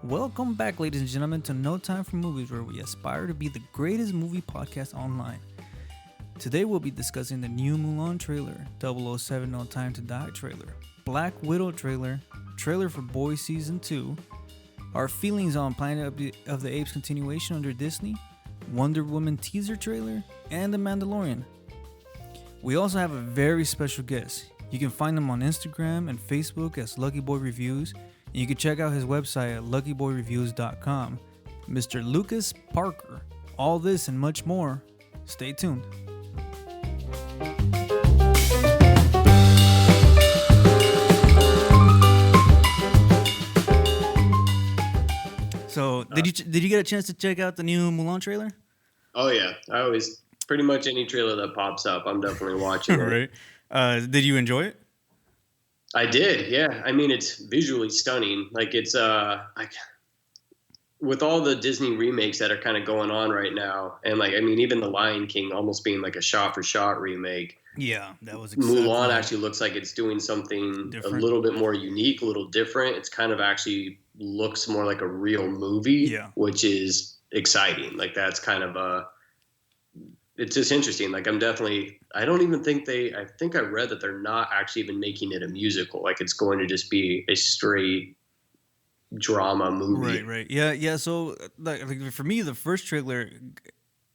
Welcome back, ladies and gentlemen, to No Time for Movies, where we aspire to be the greatest movie podcast online. Today we'll be discussing the new Mulan trailer, 007 No Time to Die trailer, Black Widow trailer, trailer for Boys Season 2, our feelings on Planet of the Apes continuation under Disney, Wonder Woman teaser trailer, and The Mandalorian. We also have a very special guest. You can find him on Instagram and Facebook as Luckyboy Reviews, and you can check out his website at luckyboyreviews.com. Mr. Lucas Parker. All this and much more. Stay tuned. So, did you get a chance to check out the new Mulan trailer? Oh yeah, I always pretty much any trailer that pops up, I'm definitely watching it. Right. Did you enjoy it? I did, yeah. I mean, it's visually stunning. Like it's with all the Disney remakes that are kind of going on right now, and like I mean, even The Lion King almost being like a shot-for-shot remake. Yeah, that was exactly. Mulan actually looks like it's doing something different. A little bit more unique, a little different. It's kind of actually looks more like a real movie, which is exciting. Like that's kind of it's just interesting. Like I think I read that they're not actually even making it a musical. Like it's going to just be a straight drama movie. Right. Yeah. So like for me, the first trailer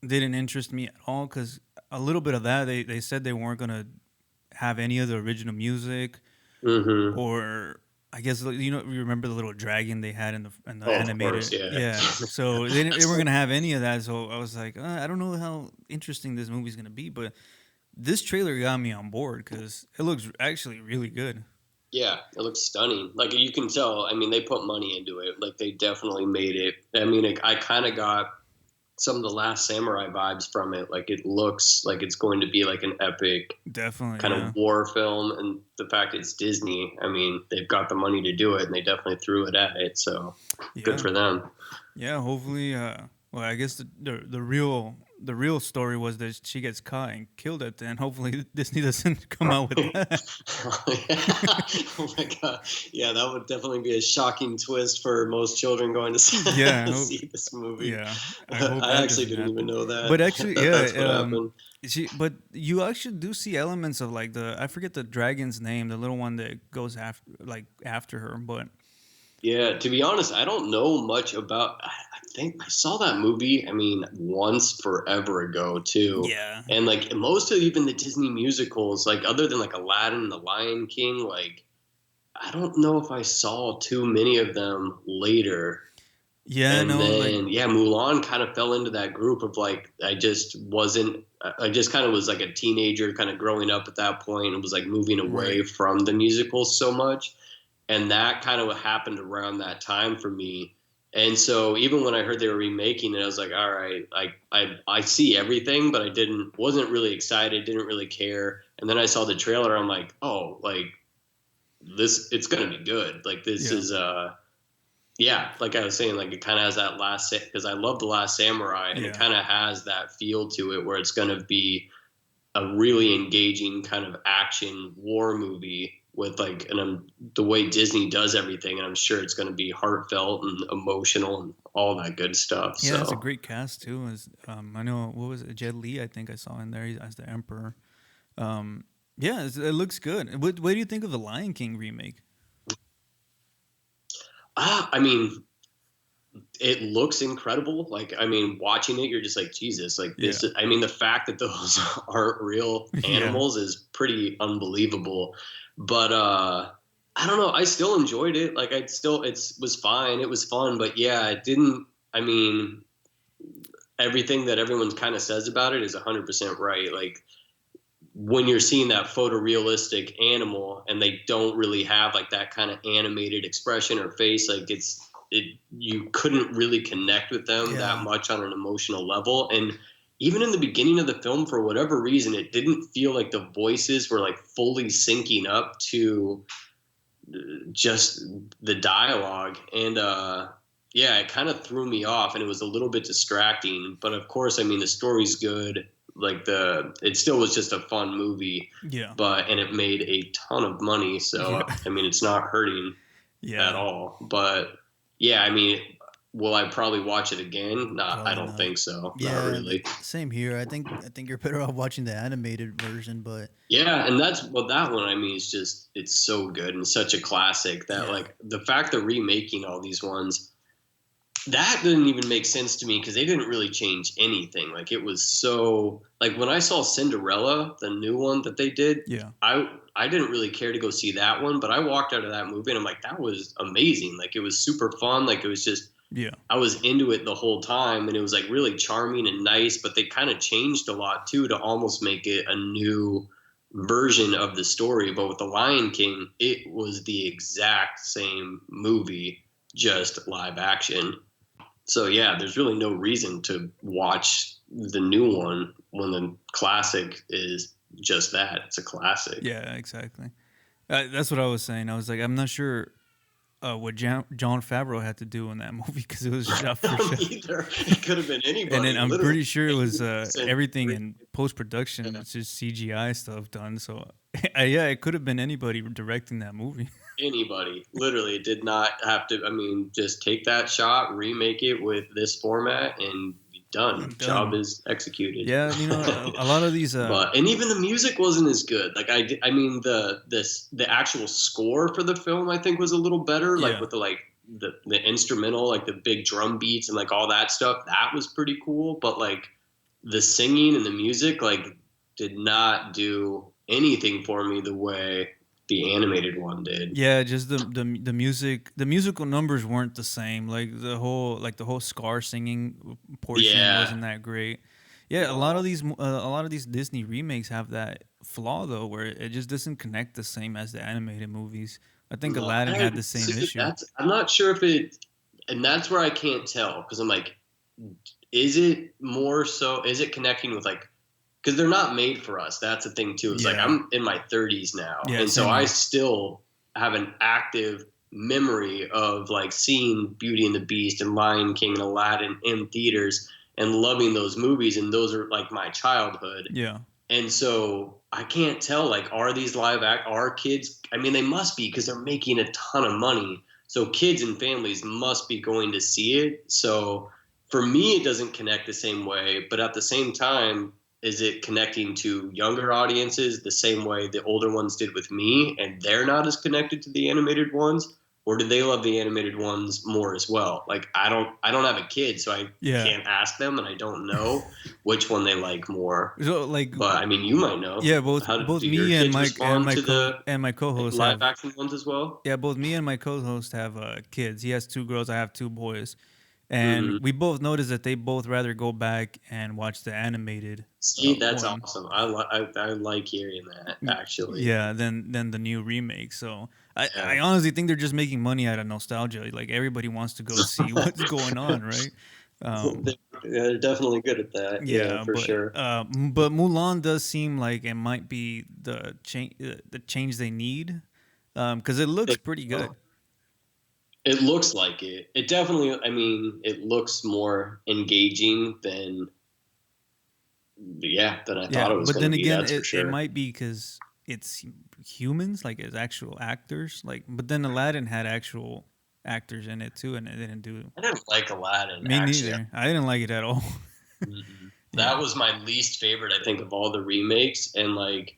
didn't interest me at all because a little bit of that, they said they weren't going to have any of the original music or I guess, you remember the little dragon they had in the animated? Of course, yeah. So they weren't going to have any of that. So I was like, I don't know how interesting this movie's going to be, but this trailer got me on board because it looks actually really good. Yeah, it looks stunning. Like you can tell, I mean, they put money into it. Like they definitely made it. I mean, I kind of got some of the Last Samurai vibes from it. Like it looks like it's going to be like an epic kind of war film. And the fact it's Disney, I mean, they've got the money to do it and they definitely threw it at it. So good for them. Yeah, hopefully. Well, I guess the real story was that she gets caught and killed at the end. Hopefully Disney doesn't come out with that. Oh my god. Yeah, that would definitely be a shocking twist for most children going to see, see this movie. Yeah. I actually didn't even know that. But actually, that's what happened. But you actually do see elements of like I forget the dragon's name, the little one that goes after her, but yeah, to be honest, I don't know much about. I think I saw that movie. I mean, once forever ago too. Yeah. And like most of even the Disney musicals, like other than like Aladdin, The Lion King, like I don't know if I saw too many of them later. Yeah. And then Mulan kind of fell into that group of like I just kind of was like a teenager, kind of growing up at that point, and was like moving away from the musicals so much. And that kind of happened around that time for me. And so even when I heard they were remaking it, I was like, all right, I see everything, but wasn't really excited, didn't really care. And then I saw the trailer. I'm like, oh, like it's going to be good. Like this is, like I was saying, like it kind of has that because I love The Last Samurai, and it kind of has that feel to it where it's going to be a really engaging kind of action war movie with like the way Disney does everything, and I'm sure it's going to be heartfelt and emotional and all that good stuff. Yeah, it's a great cast too. I know, what was it, Jet Li? I think I saw in there as the Emperor. It looks good. What do you think of the Lion King remake? I mean, it looks incredible. Like, I mean, watching it, you're just like, Jesus, like this. I mean, the fact that those aren't real animals is pretty unbelievable. But I don't know. I still enjoyed it. Like it was fine. It was fun. But yeah, it didn't. I mean, everything that everyone kind of says about it is 100% right. Like when you're seeing that photorealistic animal and they don't really have like that kind of animated expression or face, like you couldn't really connect with them that much on an emotional level. And even in the beginning of the film, for whatever reason, it didn't feel like the voices were like fully syncing up to just the dialogue. And it kind of threw me off, and it was a little bit distracting. But of course, I mean, the story's good. Like it still was just a fun movie. Yeah. And it made a ton of money. So, I mean, it's not hurting at all. But yeah, I mean, will I probably watch it again? Not, I Probably don't not. think so. Not Yeah, really. same here. I think you're better off watching the animated version, but Yeah, and that's well, that one. I mean, it's so good and such a classic that yeah, like the fact they're remaking all these ones that didn't even make sense to me because they didn't really change anything. Like it was so like when I saw Cinderella, the new one that they did, yeah, I didn't really care to go see that one, but I walked out of that movie and I'm like, that was amazing. Like it was super fun. Like it was just yeah, I was into it the whole time and it was like really charming and nice, but they kind of changed a lot too to almost make it a new version of the story. But with The Lion King, it was the exact same movie, just live action. So yeah, there's really no reason to watch the new one when the classic is just that. It's a classic. yeah, exactly. That's what I was saying. I was like, I'm not sure what John Favreau had to do in that movie because it was shot for shot. Either it could have been And then anybody, I'm literally. pretty sure it was everything in post production. Yeah, It's just CGI stuff done. So yeah, it could have been anybody directing that movie. anybody. Literally, it did not have to. I mean, just take that shot, remake it with this format, and be done. And Job done. is executed. Yeah, you know, a lot of these. But and even the music wasn't as good. Like I mean the actual score for the film I think was a little better. Like Yeah, with the instrumental, like the big drum beats and like all that stuff. That was pretty cool. But like the singing and the music like did not do anything for me the way the animated one did. yeah. Just the music. The musical numbers weren't the same. Like the whole Scar singing portion Yeah. wasn't that great. Yeah, No. a lot of these Disney remakes have that flaw though, where it just doesn't connect the same as the animated movies. I think No. Aladdin had the same See, issue. that's I'm not sure if it and that's where I can't tell because I'm like, is it more so is it connecting with like because they're not made for us. That's the thing too. It's like Yeah, I'm in my 30s now, yeah, and so same I here. still have an active memory of like seeing Beauty and the Beast and Lion King and Aladdin in theaters and loving those movies, and those are like my childhood. Yeah. And so I can't tell like are these live act are kids? I mean, they must be because they're making a ton of money. So kids and families must be going to see it. So for me, it doesn't connect the same way, but at the same time, is it connecting to younger audiences the same way the older ones did with me, and they're not as connected to the animated ones? Or do they love the animated ones more as well? Like I don't have a kid, so I Yeah. can't ask them, and I don't know which one they like more. So like But I mean, you might know. yeah, How both do your me kids respond to the and my co-host live have action ones as well? yeah, both me and my co-host have kids. He has two girls, I have two boys. And Hmm. we both noticed that they both rather go back and watch the animated See, that's one. awesome. I like hearing that actually. Yeah, than the new remake. So Yeah. I honestly think they're just making money out of nostalgia. Like everybody wants to go see what's going on, right? Um, They're definitely good at that. Yeah, yeah, for sure. but Mulan does seem like it might be the change they need, because it looks pretty good. It looks like it. It definitely. I mean, it looks more engaging than yeah than I thought Yeah, it was but going to then be. again, That's for it sure. might be because it's humans, like as actual actors. Like, but then Aladdin had actual actors in it too, and it didn't do. I didn't like Aladdin Me actually. neither. I didn't like it at all. That Yeah, was my least favorite, I think, of all the remakes. And like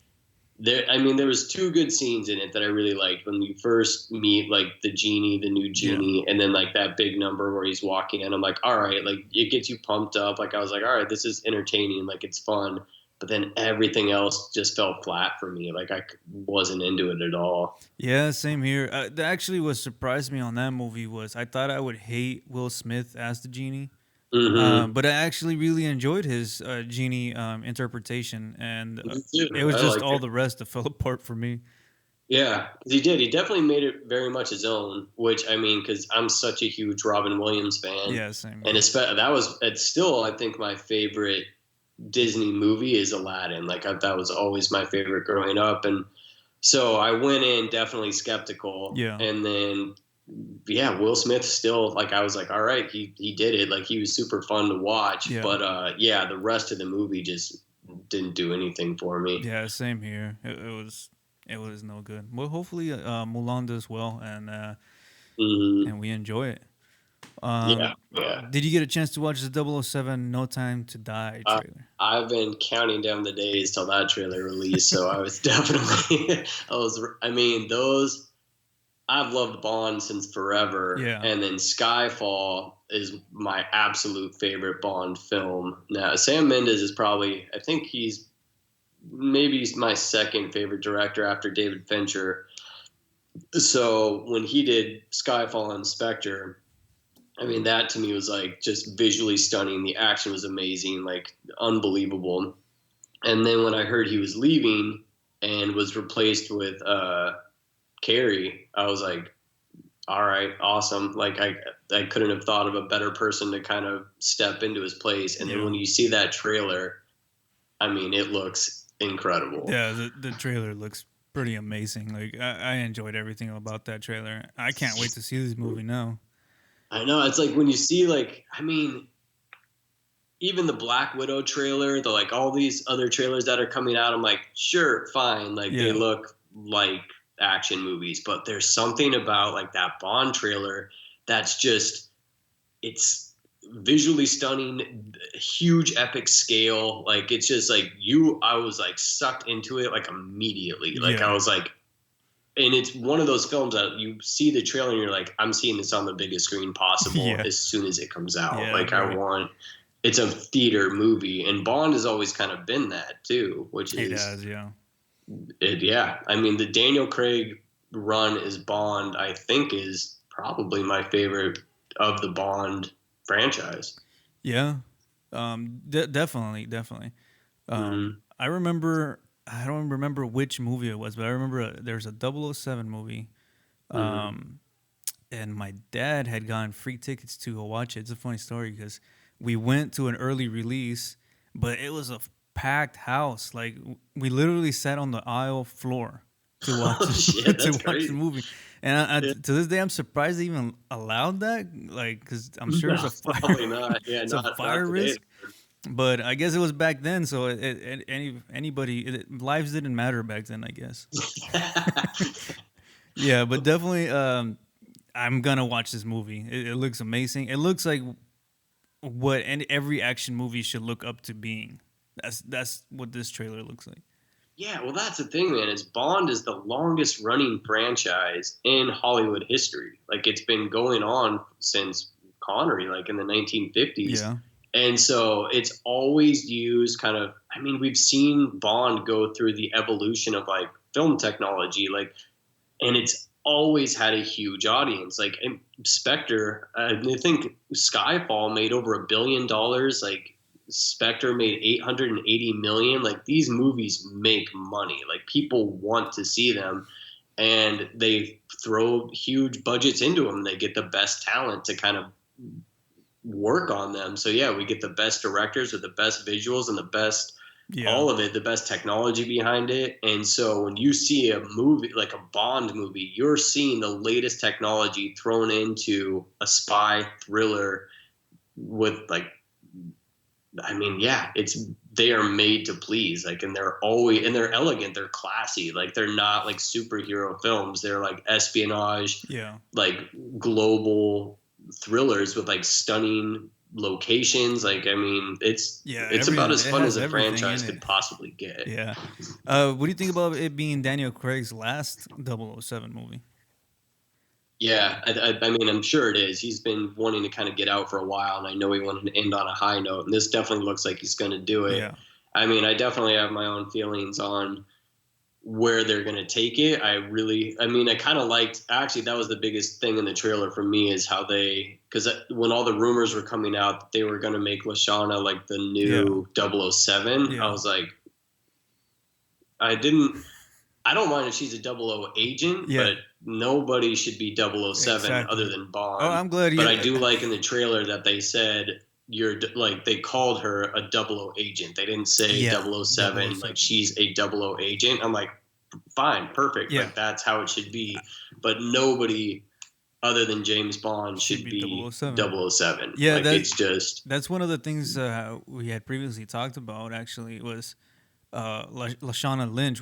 there, I mean, there was two good scenes in it that I really liked when you first meet like the genie, the new yeah, genie, and then like that big number where he's walking in. I'm like, all right, like it gets you pumped up. Like I was like, all right, this is entertaining, like it's fun. But then everything else just fell flat for me. Like wasn't into it at all. yeah. Same here. Actually, what surprised me on that movie was I thought I would hate Will Smith as the genie. Mm-hmm. But I actually really enjoyed his genie interpretation, and Me too. it was I just liked all it. the rest that fell apart for me. Yeah, 'cause he did. He definitely made it very much his own. Which I mean, because I'm such a huge Robin Williams fan, Yeah, same and here. that was it's still I think my favorite Disney movie is Aladdin. Like that was always my favorite growing up, and so I went in definitely skeptical, Yeah, and then yeah, Will Smith still like I was like, all right, he did it. Like he was super fun to watch, yeah. but yeah, the rest of the movie just didn't do anything for me. Yeah, same here. It was no good. Well, hopefully Mulan does well, Hmm. and we enjoy it. Yeah, yeah. Did you get a chance to watch the 007 No Time to Die trailer? I've been counting down the days till that trailer released, so I was definitely I mean, those I've loved Bond since forever, Yeah. and then Skyfall is my absolute favorite Bond film. Now, Sam Mendes is probably, I think he's my second favorite director after David Fincher. So when he did Skyfall and Spectre, I mean, that to me was like just visually stunning. The action was amazing, like unbelievable. And then when I heard he was leaving and was replaced with Carrie, I was like, all right, awesome. Like I couldn't have thought of a better person to kind of step into his place. And then when you see that trailer, I mean, it looks incredible. Yeah, the trailer looks pretty amazing. Like I enjoyed everything about that trailer. I can't wait to see this movie now. I know. It's like when you see I mean, even the Black Widow trailer, like all these other trailers that are coming out, I'm like, sure, fine. Like they look like action movies, but there's something about like that Bond trailer that's just, it's visually stunning, huge epic scale. Like it's just like I was like sucked into it like immediately. Like I was like, and it's one of those films that you see the trailer and you're like, I'm seeing this on the biggest screen possible as soon as it comes out. It's a theater movie, and Bond has always kind of been that too, which is, I mean, the Daniel Craig run as Bond, I think, is probably my favorite of the Bond franchise. Yeah, definitely. I remember, I don't remember which movie it was, but I remember there's a 007 movie, and my dad had gotten free tickets to go watch it. It's a funny story because we went to an early release, but it was a packed house. Like we literally sat on the aisle floor to watch watch the movie. And to this day, I'm surprised they even allowed that. Like, because I'm sure it's a fire, probably not. Yeah, it's not, a fire risk. But I guess it was back then, so lives didn't matter back then, I guess. Yeah, but definitely, I'm gonna watch this movie. It looks amazing. It looks like what every action movie should look up to being. That's what this trailer looks like. Yeah, well, that's the thing, man. Is Bond is the longest running franchise in Hollywood history. Like it's been going on since Connery, like in the 1950s. Yeah. And so it's always used kind of, I mean, we've seen Bond go through the evolution of like film technology, like, and it's always had a huge audience. Like Spectre, I think Skyfall made over $1 billion. Like Spectre made 880 million. Like these movies make money. Like people want to see them, and they throw huge budgets into them. They get the best talent to kind of work on them. So yeah, we get the best directors with the best visuals and the best all of it, the best technology behind it. And so when you see a movie like a Bond movie, you're seeing the latest technology thrown into a spy thriller with like, I mean, yeah, they are made to please, like, and they're elegant, they're classy, like they're not like superhero films, they're like espionage, like global thrillers with like stunning locations. Like, I mean, it's about as fun as a franchise could possibly get. Yeah. What do you think about it being Daniel Craig's last 007 movie? Yeah, I mean, I'm sure it is. He's been wanting to kind of get out for a while, and I know he wanted to end on a high note, and this definitely looks like he's going to do it. Yeah. I mean, I definitely have my own feelings on where they're going to take it. I kind of liked, actually, that was the biggest thing in the trailer for me is how because when all the rumors were coming out that they were going to make Lashana like the new 007, I was like, I don't mind if she's a 00 agent, but nobody should be 007 other than Bond. Oh, I'm glad. But I do like in the trailer that they said they called her a 00 agent. They didn't say 007, like she's a 00 agent. I'm like, fine, perfect. Like that's how it should be. But nobody other than James Bond should be 007. Yeah, like, that's one of the things we had previously talked about. Actually, was Lashana Lynch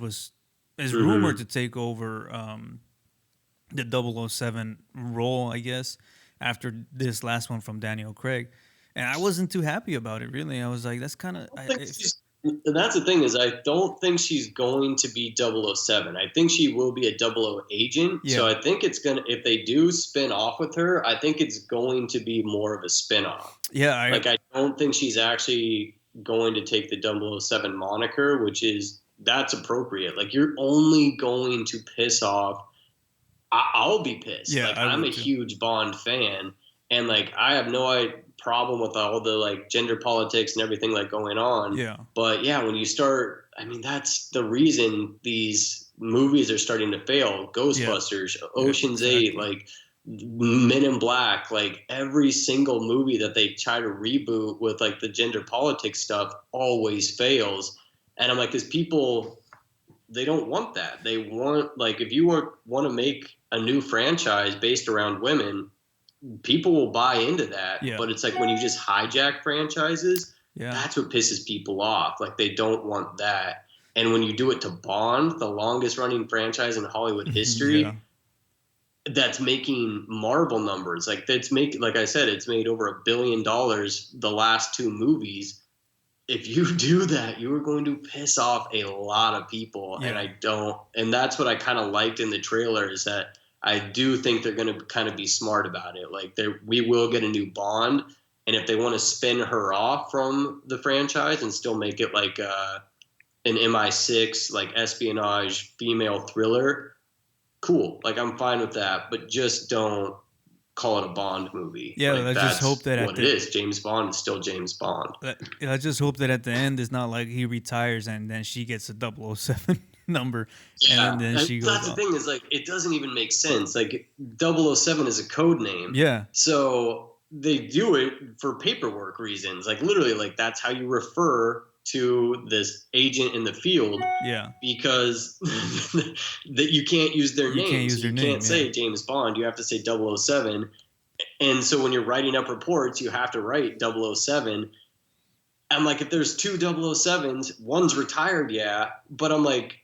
is rumored to take over the 007 role, I guess. after this last one from Daniel Craig, and I wasn't too happy about it. Really, I was like, that's kind of. And that's the thing is, I don't think she's going to be 007. I think she will be a 00 agent. Yeah. So I think it's gonna, if they do spin off with her, I think it's going to be more of a spin off. Yeah, I don't think she's actually going to take the 007 moniker, that's appropriate. Like, you're only going to piss off. I'll be pissed. Yeah, like, I'm a huge Bond fan, and like, I have no problem with all the like gender politics and everything like going on. Yeah. But yeah, when you start, I mean, that's the reason these movies are starting to fail. Ghostbusters, Ocean's 8, like Men in Black, like every single movie that they try to reboot with like the gender politics stuff always fails. And I'm like, because people, they don't want that. They want, like, if you want to make a new franchise based around women, people will buy into that. Yeah. But it's like when you just hijack franchises, Yeah. that's what pisses people off. Like, they don't want that. And when you do it to Bond, the longest running franchise in Hollywood history, that's making Marvel numbers. Like, like I said, it's made over $1 billion the last 2 movies. If you do that, you are going to piss off a lot of people. Yeah. And that's what I kind of liked in the trailer, is that I do think they're going to kind of be smart about it. Like, we will get a new Bond, and if they want to spin her off from the franchise and still make it like an MI6, like espionage female thriller, cool. Like, I'm fine with that, but just don't call it a Bond movie. Yeah, like, I just hope that what it is. James Bond is still James Bond. I just hope that at the end it's not like he retires and then she gets a 007 number, yeah, and then she goes. That's the thing, is like, it doesn't even make sense. Like, 007 is a code name. Yeah. So they do it for paperwork reasons. Like, literally, like, that's how you refer to this agent in the field. Yeah. Because that you can't use their names. You can't say James Bond. You have to say 007. And so when you're writing up reports, you have to write 007. I'm like, if there's 2 007s, one's retired, yeah. But I'm like,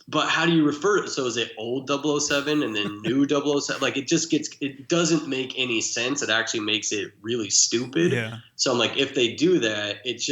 but how do you refer it? So is it old 007 and then new 007? Like, it doesn't make any sense. It actually makes it really stupid. Yeah. So I'm like, if they do that, it's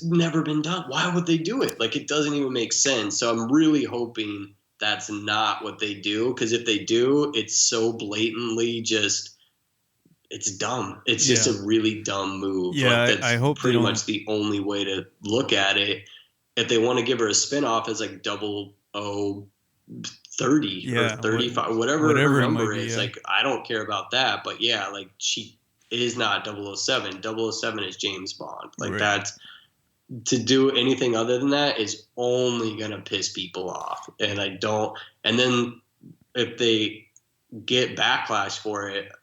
never been done. Why would they do it? Like, it doesn't even make sense. So I'm really hoping that's not what they do. Because if they do, it's so blatantly it's dumb. It's just a really dumb move. Yeah, like, that's I hope pretty much the only way to look at it. If they want to give her a spinoff as like 0030 or 35, whatever her number is, like, I don't care about that. But yeah, like, she is not 007. 007 is James Bond. Like, that's, to do anything other than that is only going to piss people off. And then if they get backlash for it,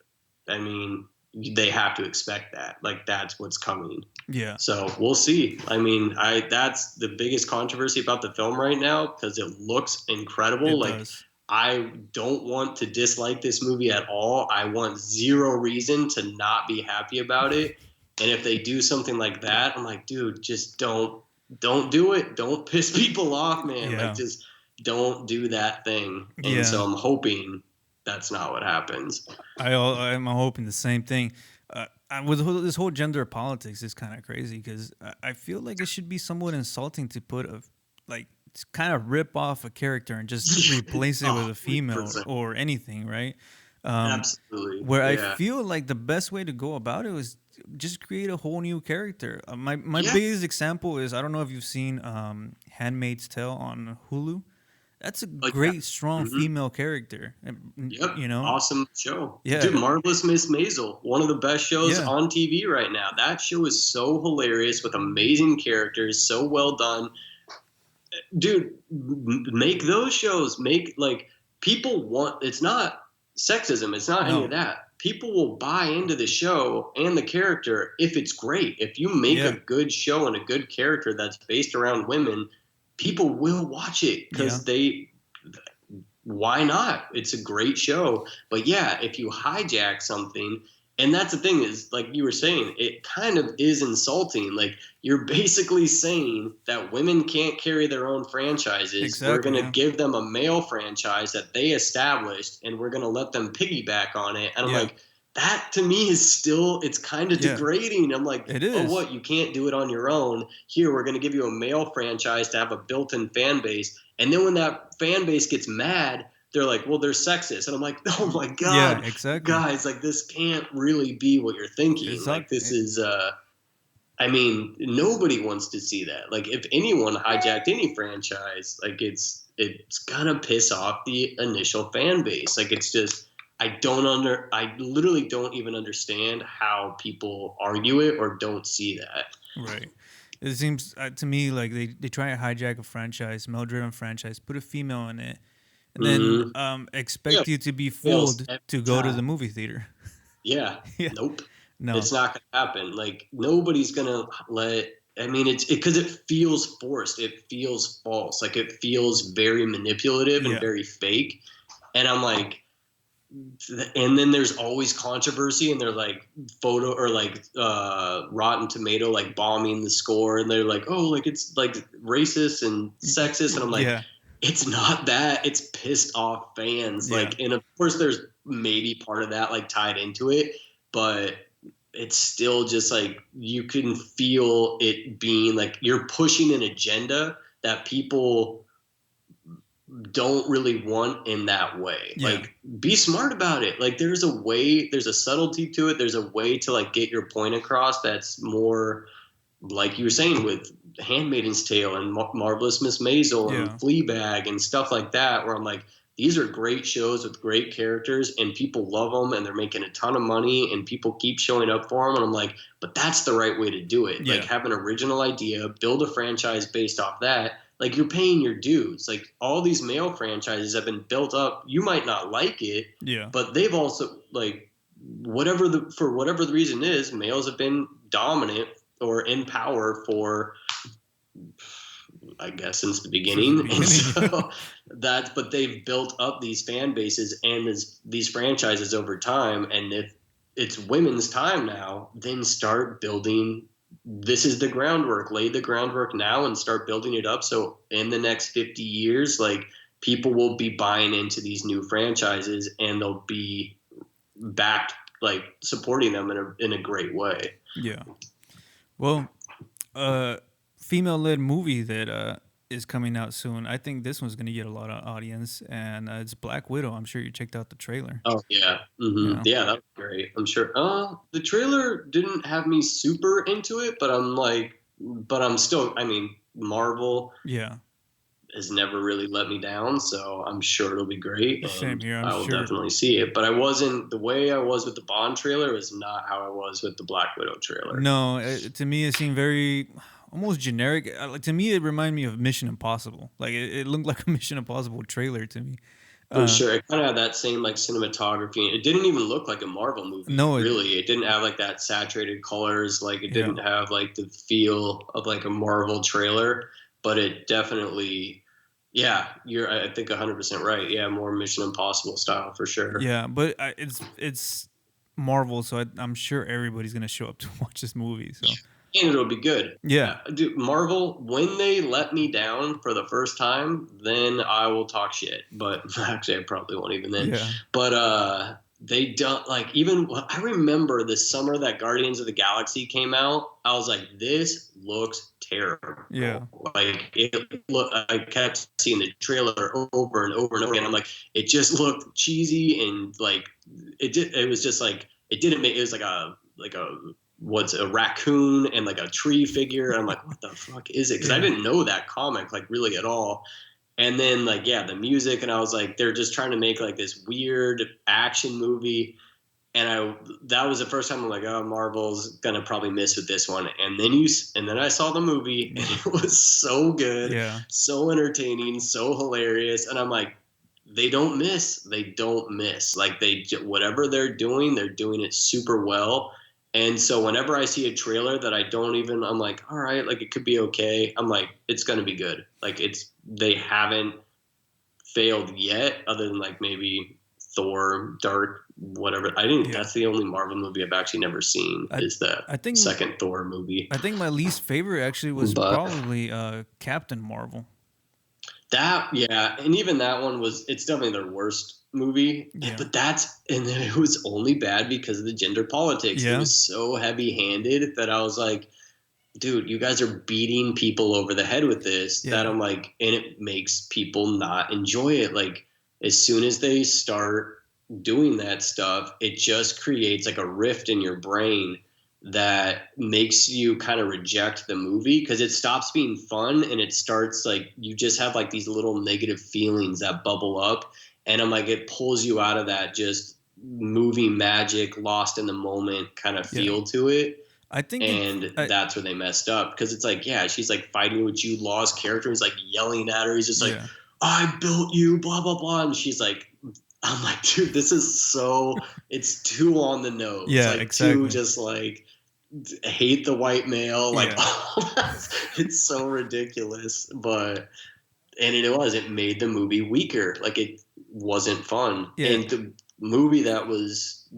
I mean, they have to expect that. Like, that's what's coming. Yeah. So we'll see. I mean, that's the biggest controversy about the film right now, because it looks incredible. It does. I don't want to dislike this movie at all. I want zero reason to not be happy about it. And if they do something like that, I'm like, dude, just don't do it. Don't piss people off, man. Yeah. Like, just don't do that thing. And so I'm hoping that's not what happens. I'm hoping the same thing. With this whole gender politics is kind of crazy, because I feel like it should be somewhat insulting to put kind of rip off a character and just replace it with a female 100%. Or anything, right? Absolutely. Where I feel like the best way to go about it was just create a whole new character. My biggest example is, I don't know if you've seen Handmaid's Tale on Hulu. That's a great, strong female character. Yep. You know, awesome show. Yeah. Dude, Marvelous Miss Maisel, one of the best shows on TV right now. That show is so hilarious with amazing characters, so well done. Dude, make those shows. People want. It's not sexism. It's not any of that. People will buy into the show and the character if it's great. If you make a good show and a good character that's based around women, people will watch it because why not? It's a great show. But yeah, if you hijack something And that's the thing is, like you were saying, it kind of is insulting. Like, you're basically saying that women can't carry their own franchises. Exactly, we're going to yeah. give them a male franchise that they established, and we're going to let them piggyback on it. And I'm Yeah. like, that to me is still, it's kind of Yeah. degrading. I'm like, It oh, is. what? You can't do it on your own. Here, we're going to give you a male franchise to have a built-in fan base. And then when that fan base gets mad, they're like, well, they're sexist. And I'm like, oh my God, Yeah, exactly. guys, like, this can't really be what you're thinking. Like, this is, I mean, nobody wants to see that. Like, if anyone hijacked any franchise, like, it's gonna piss off the initial fan base. Like, it's just, I literally don't even understand how people argue it or don't see that. Right. It seems to me like they try to hijack a franchise, male-driven franchise, put a female in it, and then Yeah, expect you to be fails fooled every to go to the time. movie theater. Yeah, Yeah. nope. No. It's not going to happen. Like, nobody's going to let, I mean, it's because it feels forced. It feels false. Like, it feels very manipulative and Yeah. very fake. And I'm like, and then there's always controversy, and they're like photo or like Rotten Tomato, like bombing the score. And they're like, oh, like it's like racist and sexist. And I'm like, Yeah. it's not that. It's pissed off fans. Yeah. Like, and of course there's maybe part of that like tied into it, but it's still just like you can feel it being like you're pushing an agenda that people don't really want in that way. Yeah. Like, be smart about it. Like, there's a way, there's a subtlety to it. There's a way to like get your point across that's more like you were saying with Handmaid's Tale and Marvelous Miss Maisel and Yeah. Fleabag and stuff like that, where I'm like, these are great shows with great characters and people love them and they're making a ton of money and people keep showing up for them. And I'm like, but that's the right way to do it. Yeah. Like, have an original idea, build a franchise based off that. Like, you're paying your dues. Like, all these male franchises have been built up. You might not like it, Yeah. but they've also, like, for whatever the reason is, males have been dominant or in power for, I guess, since the beginning. And so but they've built up these fan bases and these franchises over time. And if it's women's time now, then start building. This is the groundwork. Lay the groundwork now and start building it up. So in the next 50 years, like, people will be buying into these new franchises and they'll be backed, like, supporting them in a great way. Yeah. Well, female-led movie that is coming out soon. I think this one's going to get a lot of audience, and it's Black Widow. I'm sure you checked out the trailer. Oh yeah, Yeah. yeah, that was great. I'm sure. The trailer didn't have me super into it, but I'm still. I mean, Marvel Yeah. has never really let me down, so I'm sure it'll be great, Same and here. I I'm will sure. definitely see it. But I wasn't the way I was with the Bond trailer was not how I was with the Black Widow trailer. No, to me it seemed very almost generic. Like, to me, it reminded me of Mission Impossible. Like, it looked like a Mission Impossible trailer to me. For sure, it kind of had that same like cinematography. It didn't even look like a Marvel movie. No, really, it didn't have like that saturated colors. Like, it Yeah. didn't have like the feel of like a Marvel trailer. But it definitely, yeah, you're I think 100% right. Yeah, more Mission Impossible style for sure. Yeah, but it's Marvel, so I'm sure everybody's gonna show up to watch this movie. So And it'll be good. yeah, Dude, Marvel, when they let me down for the first time, then I will talk shit. But actually, I probably won't even then. yeah, But they don't, like, even I remember the summer that Guardians of the Galaxy came out. I was like, this looks terrible. Yeah. Like, I kept seeing the trailer over and over and over again. I'm like, it just looked cheesy and like it was just like it didn't make it was like a what's a raccoon and like a tree figure. And I'm like, what the fuck is it? Because I didn't know that comic like really at all. And then like, yeah, the music, and I was like, they're just trying to make like this weird action movie. And that was the first time I'm like, oh, Marvel's gonna probably miss with this one. And then I saw the movie, and it was so good, Yeah. so entertaining, so hilarious. And I'm like, they don't miss. They don't miss. Like, whatever they're doing it super well. And so whenever I see a trailer that I'm like, all right, like, it could be okay. I'm like, it's gonna be good. Like, they haven't failed yet, other than like maybe Thor, Dark, whatever. I think Yeah. that's the only Marvel movie I've actually never seen. Is the I think second Thor movie. I think my least favorite actually was But probably Captain Marvel. that, yeah, and even that one it's definitely their worst movie. Yeah. But and then it was only bad because of the gender politics. Yeah. It was so heavy-handed that I was like, dude, you guys are beating people over the head with this. Yeah. That I'm like, and it makes people not enjoy it. Like, as soon as they start doing that stuff, it just creates like a rift in your brain that makes you kind of reject the movie because it stops being fun and it starts like you just have like these little negative feelings that bubble up. And I'm like, it pulls you out of that just movie magic, lost in the moment kind of feel to it. I think that's where they messed up because it's like, yeah, she's like fighting with Jude Law's character. He's like yelling at her. He's just like, I built you, blah, blah, blah. And she's like, I'm like, dude, this is it's too on the nose. Yeah, like exactly. Too just like hate the white male. Like, it's so ridiculous. And it made the movie weaker. Like, it wasn't fun. Yeah. And the movie that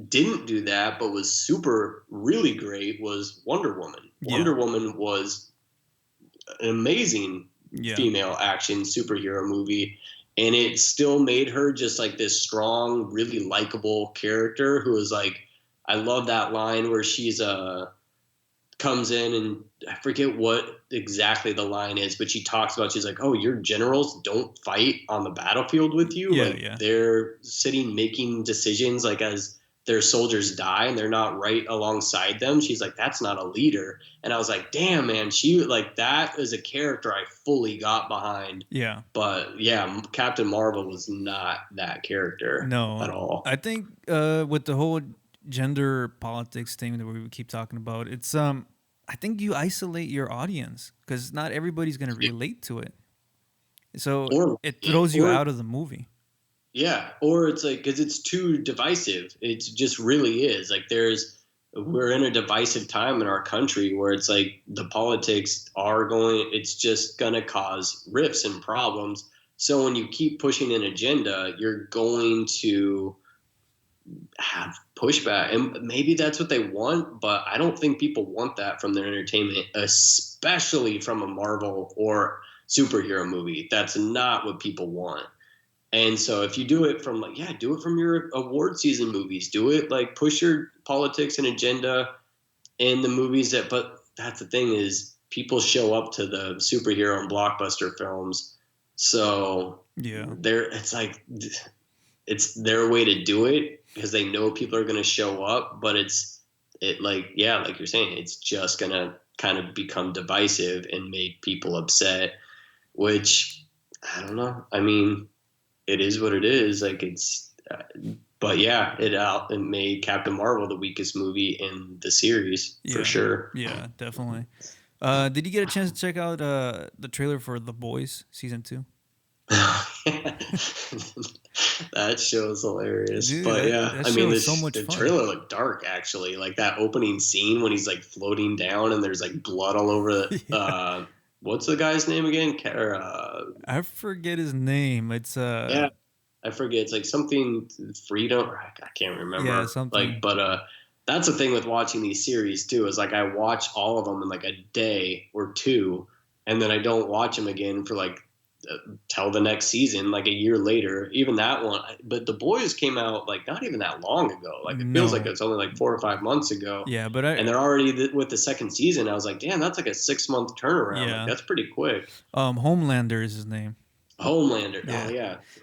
didn't do that but was super really great was Wonder Woman. Wonder Woman was an amazing female action superhero movie, and it still made her just like this strong, really likable character who is like, I love that line where she's comes in, and I forget what exactly the line is, but she talks about, she's like, oh, your generals don't fight on the battlefield with you. They're sitting making decisions like as their soldiers die and they're not right alongside them. She's like, that's not a leader. And I was like, damn, man, she like, that is a character I fully got behind. Yeah. But yeah, Captain Marvel was not that character at all. I think with the whole gender politics thing that we keep talking about, it's I think you isolate your audience because not everybody's going to relate to it, so it throws you out of the movie. Yeah, or it's like because it's too divisive. It just really is. Like we're in a divisive time in our country where it's like the politics it's just gonna cause rifts and problems. So when you keep pushing an agenda, you're going to have pushback, and maybe that's what they want, but I don't think people want that from their entertainment, especially from a Marvel or superhero movie. That's not what people want. And so if you do it from do it from your award season movies, do it like push your politics and agenda in the movies but that's the thing is people show up to the superhero and blockbuster films. So it's like, it's their way to do it because they know people are going to show up, but like you're saying, it's just going to kind of become divisive and make people upset, which I don't know. I mean, it is what it is. Like but yeah, it made Captain Marvel the weakest movie in the series for sure. Yeah, definitely. Did you get a chance to check out the trailer for The Boys season 2? That show is hilarious. Dude, but I mean, the trailer looked dark actually. Like that opening scene when he's like floating down and there's like blood all over. What's the guy's name again? I forget his name. It's I forget. It's like something Freedom. I can't remember. Yeah, something. Like, but that's the thing with watching these series too. Is like I watch all of them in like a day or two, and then I don't watch them again for like till the next season, like a year later. Even that one, but The Boys came out like not even that long ago. Like it feels like it's only like 4 or 5 months ago. Yeah, and they're already with the second season. I was like, damn, that's like a 6-month turnaround. Yeah, like, that's pretty quick. Homelander is his name. Homelander.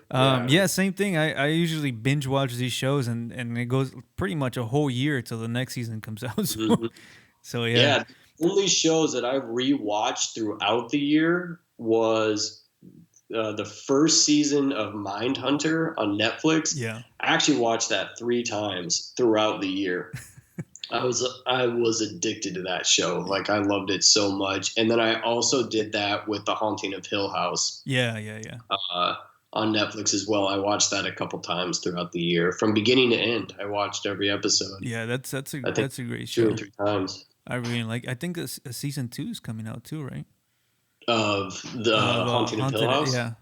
Oh yeah. Same thing. I usually binge watch these shows and it goes pretty much a whole year till the next season comes out. So the only shows that I've rewatched throughout the year was the first season of Mindhunter on Netflix. Yeah, I actually watched that 3 times throughout the year. I was addicted to that show. Like I loved it so much. And then I also did that with The Haunting of Hill House. Yeah. On Netflix as well. I watched that a couple times throughout the year, from beginning to end. I watched every episode. Yeah, that's a great show. 2 or 3 times. I really like. I think a season 2 is coming out too, right? Of the Haunting of Hill House. Yeah.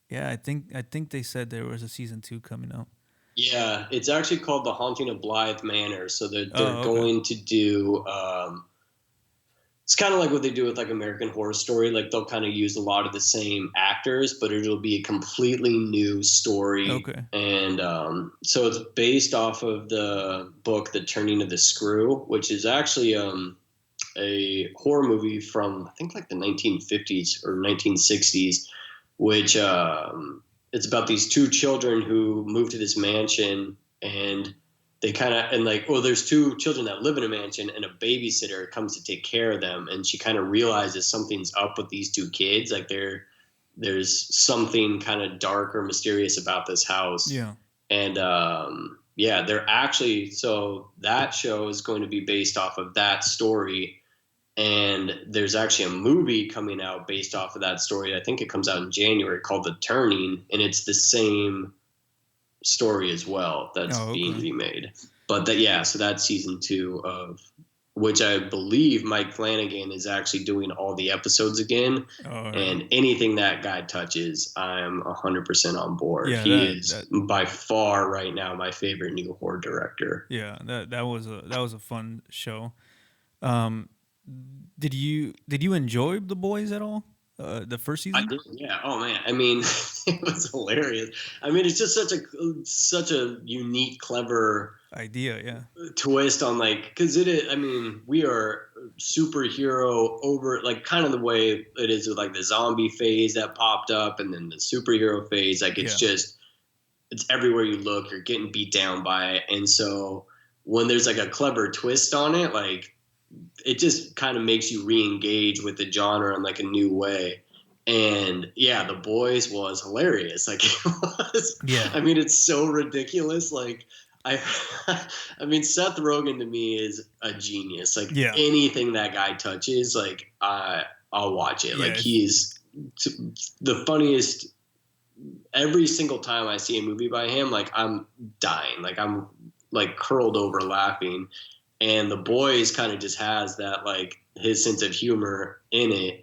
Yeah, I think they said there was a season 2 coming out. Yeah, it's actually called The Haunting of Blythe Manor. So they're Oh, okay. going to do. It's kind of like what they do with like American Horror Story. Like they'll kind of use a lot of the same actors, but it'll be a completely new story. Okay. And so it's based off of the book The Turning of the Screw, which is actually a horror movie from I think like the 1950s or 1960s, which it's about these two children who move to this mansion, and they kind of and like, well, there's two children that live in a mansion, and a babysitter comes to take care of them, and she kind of realizes something's up with these two kids, like there's something kind of dark or mysterious about this house. Yeah. And yeah, they're actually, so that show is going to be based off of that story, and there's actually a movie coming out based off of that story. I think it comes out in January, called The Turning, and it's the same story as well that's Oh, being okay. remade. But that, yeah, so that's season 2 of which I believe Mike Flanagan is actually doing all the episodes again. All right. And anything that guy touches, I'm 100% on board. Yeah, He that is that by far right now my favorite new horror director. yeah, that was a fun show. Um did you enjoy The Boys at all? The first I season? did, yeah. Oh man, I mean, it was hilarious. I mean, it's just such a unique, clever Idea, yeah. twist on like, because it is. I mean, we are superhero over like kind of the way it is with like the zombie phase that popped up, and then the superhero phase. Like it's Yeah. just it's everywhere you look, you're getting beat down by it, and so when there's like a clever twist on it, like it just kind of makes you re-engage with the genre in like a new way. And yeah, The Boys was hilarious. Like it was, Yeah. I mean, it's so ridiculous. Like I, I mean, Seth Rogen to me is a genius. Like Yeah. anything that guy touches, like I'll watch it. Yeah, Like he's the funniest. Every single time I see a movie by him, like I'm dying. Like I'm like curled over laughing. And The Boys kind of just has that, like his sense of humor in it.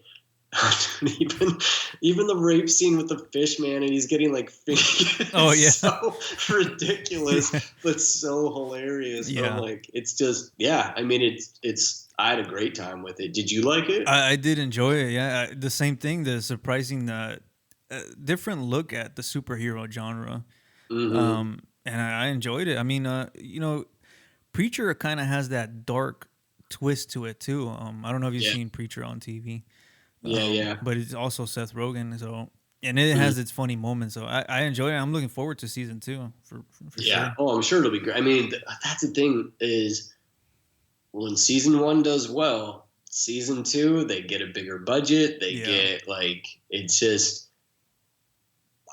even even the rape scene with the fish man, and he's getting like fingered. Oh It's yeah. so ridiculous, Yeah. but so hilarious. But I'm Yeah. like, it's just, yeah. I mean, it's. I had a great time with it. Did you like it? I did enjoy it. Yeah, the same thing. The surprising, different look at the superhero genre. Mm-hmm. And I enjoyed it. I mean, Preacher kind of has that dark twist to it too. I don't know if you've Yeah, seen Preacher on TV, yeah, yeah. but it's also Seth Rogen. So, and it Mhm. has its funny moments. So I enjoy it. I'm looking forward to season 2 for Yeah. sure. Oh, I'm sure it'll be great. I mean, that's the thing is when season 1 does well, season 2 they get a bigger budget. They Yeah. get like it's just.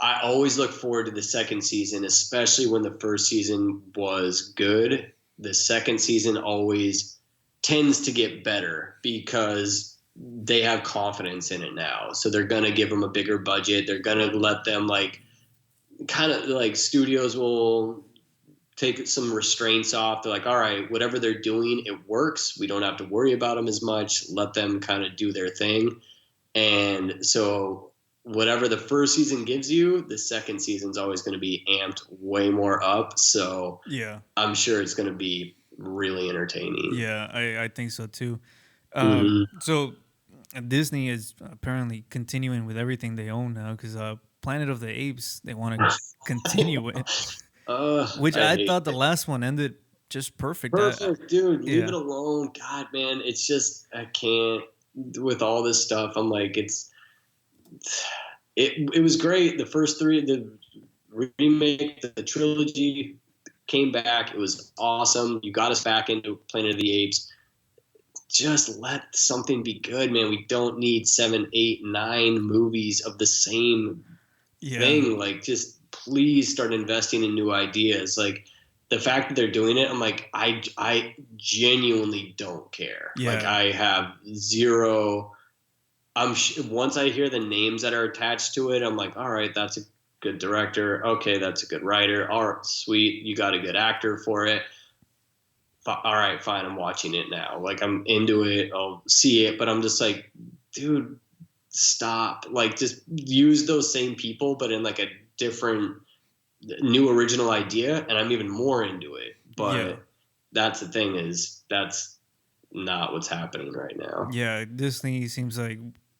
I always look forward to the second season, especially when the first season was good. The second season always tends to get better because they have confidence in it now. So they're going to give them a bigger budget. They're going to let them like kind of like studios will take some restraints off. They're like, all right, whatever they're doing, it works. We don't have to worry about them as much. Let them kind of do their thing. And so whatever the first season gives you, the second season's always going to be amped way more up. So Yeah. I'm sure it's going to be really entertaining. Yeah. I think so too. Mm-hmm. So Disney is apparently continuing with everything they own now because Planet of the Apes they want to continue it, which I I hate thought the it. last one ended just perfect. Perfect, dude. Leave Yeah. it alone. God, man, it's just I can't with all this stuff. I'm like, it was great. The first three, the remake, the trilogy came back. It was awesome. You got us back into Planet of the Apes. Just let something be good, man. We don't need 7, 8, 9 movies of the same Yeah. thing. Like, just please start investing in new ideas. Like, the fact that they're doing it, I'm like, I genuinely don't care. Like, Yeah. I have zero. Once I hear the names that are attached to it, I'm like, all right, that's a good director. Okay, that's a good writer. All right, sweet, you got a good actor for it. All right, fine, I'm watching it now. Like I'm into it. I'll see it, but I'm just like, dude, stop. Like, just use those same people, but in like a different, new original idea, and I'm even more into it. But that's the thing, is that's not what's happening right now. Yeah, Disney seems like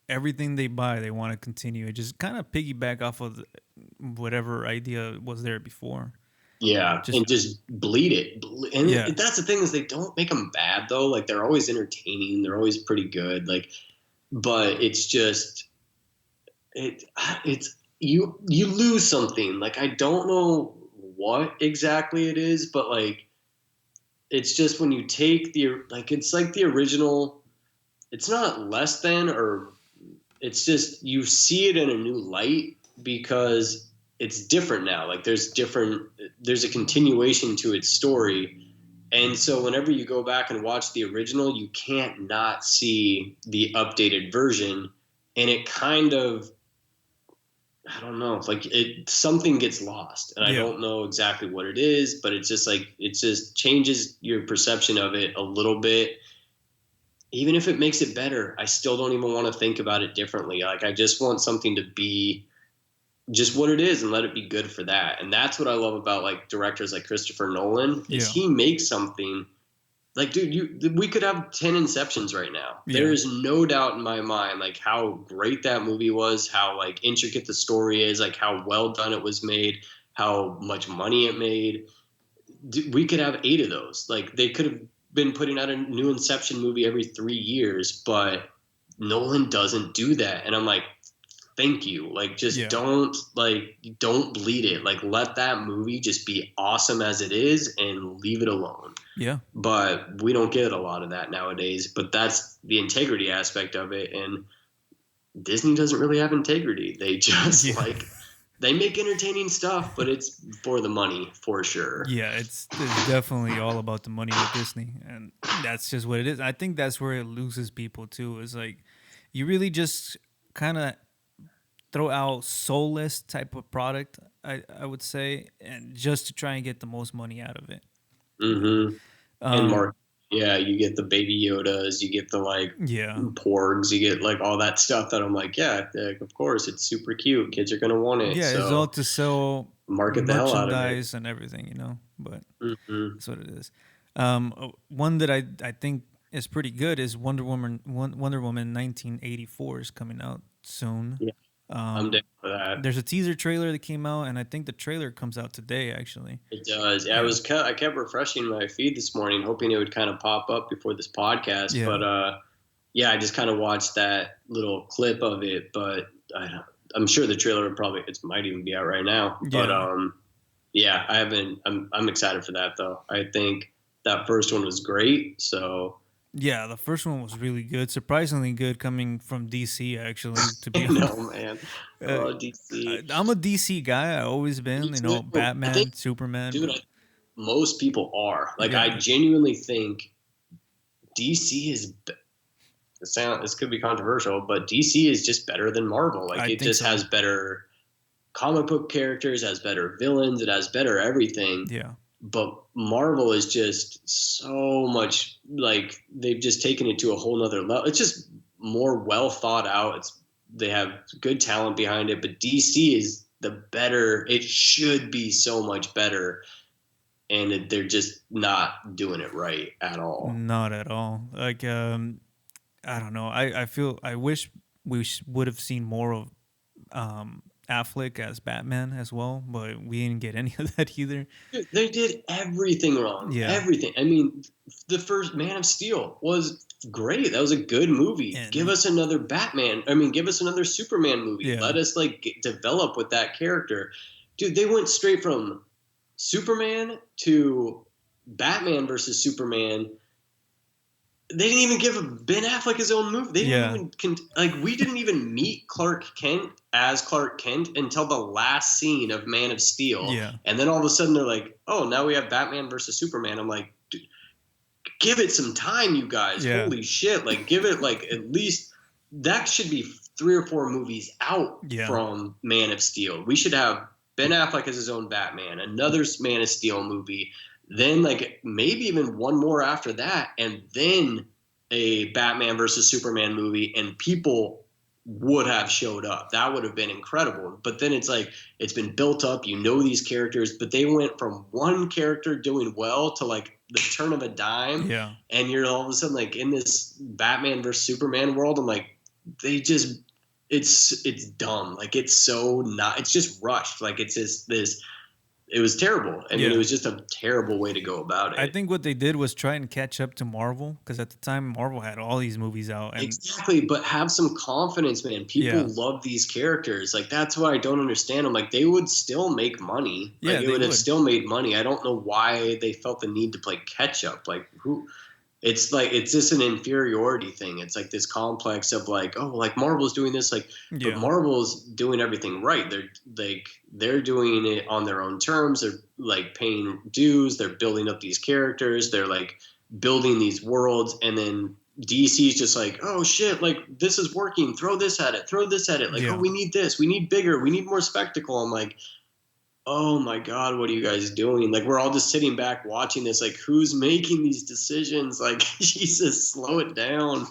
everything they buy, they want to continue. It just kind of piggyback off of whatever idea was there before. Yeah, and just bleed it. And that's the thing, is they don't make them bad though. Like, they're always entertaining. They're always pretty good. Like, but it's just it's you lose something. Like, I don't know what exactly it is, but like, it's just when you take it's like the original. It's not less than, or it's just you see it in a new light because it's different now. Like, there's a continuation to its story. And so whenever you go back and watch the original, you can't not see the updated version. And it kind of, I don't know, like something gets lost, and I don't know exactly what it is, but it's just like, it just changes your perception of it a little bit. Even if it makes it better, I still don't even want to think about it differently. Like, I just want something to be just what it is and let it be good for that. And that's what I love about like directors like Christopher Nolan, is he makes something like, dude, we could have 10 Inceptions right now. There is no doubt in my mind, like, how great that movie was, how like intricate the story is, like how well done it was made, how much money it made. We could have 8 of those. Like, they could have been putting out a new Inception movie every 3 years, but Nolan doesn't do that. And I'm like, thank you. Like, just don't bleed it. Like, let that movie just be awesome as it is and leave it alone. Yeah. But we don't get a lot of that nowadays. But that's the integrity aspect of it. And Disney doesn't really have integrity. They just they make entertaining stuff, but it's for the money, for sure. Yeah, it's definitely all about the money with Disney, and that's just what it is. I think that's where it loses people too. Is like, you really just kind of throw out soulless type of product, I would say, and just to try and get the most money out of it. Mm-hmm. And Mark, you get the baby Yodas, you get the like porgs, you get like all that stuff that I'm like, of course, it's super cute. Kids are gonna want it. Yeah, so it's all to sell market the hell out of it. Merchandise and everything, you know. But that's what it is. One that I think is pretty good is Wonder Woman 1984 is coming out soon. Yeah. I'm down for that. There's a teaser trailer that came out, and I think the trailer comes out today, actually. It does. Yeah, I kept refreshing my feed this morning, hoping it would kind of pop up before this podcast. Yeah. But I just kind of watched that little clip of it. But I'm sure the trailer it might even be out right now. Yeah. But I haven't. I'm excited for that though. I think that first one was great. So. Yeah, the first one was really good. Surprisingly good coming from DC, actually, to be honest. No, man. DC. I'm a DC guy. I've always been, Batman, Superman. Dude, most people are. Like, I genuinely think DC is... This could be controversial, but DC is just better than Marvel. Like, it just has better comic book characters, has better villains, it has better everything. Yeah. But Marvel is just so much, like, they've just taken it to a whole nother level. It's just more well thought out. They have good talent behind it, but DC is the better. It should be so much better, and they're just not doing it right at all. Not at all. Like, I don't know. I wish we would have seen more of Affleck as Batman as well, but we didn't get any of that either. Dude, they did everything wrong. Yeah. Everything. I mean, the first Man of Steel was great. That was a good movie. Give us another Batman. I mean, give us another Superman movie. Yeah. Let us develop with that character. Dude, they went straight from Superman to Batman versus Superman. They didn't even give Ben Affleck his own movie. They didn't even we didn't even meet Clark Kent as Clark Kent until the last scene of Man of Steel. Yeah. And then all of a sudden they're like, "Oh, now we have Batman versus Superman." I'm like, dude, give it some time, you guys. Yeah. Holy shit! Like, give it at least that should be 3 or 4 movies out from Man of Steel. We should have Ben Affleck as his own Batman, another Man of Steel movie. Then maybe even one more after that, and then a Batman versus Superman movie, and people would have showed up. That would have been incredible. But then it's like it's been built up. You know these characters, but they went from one character doing well to like the turn of a dime. Yeah. And you're all of a sudden like in this Batman versus Superman world. I'm like, they just it's dumb. Like it's so not. It's just rushed. Like it's just this. It was terrible. I mean, it was just a terrible way to go about it. I think what they did was try and catch up to Marvel, because at the time Marvel had all these movies out. And exactly, but have some confidence, man. People love these characters. Like that's what I don't understand. I'm like, they would still make money. Yeah, like, it would have still made money. I don't know why they felt the need to play catch up. Like who? It's like it's just an inferiority thing. It's like this complex of like, oh, like Marvel's doing this, like, but Marvel's doing everything right. They're doing it on their own terms. They're like paying dues. They're building up these characters. They're like building these worlds, and then DC's just like, oh shit, like this is working. Throw this at it. Throw this at it. Like, oh, we need this. We need bigger. We need more spectacle. I'm like, oh my God, what are you guys doing? Like, we're all just sitting back watching this. Like, who's making these decisions? Like, Jesus, slow it down.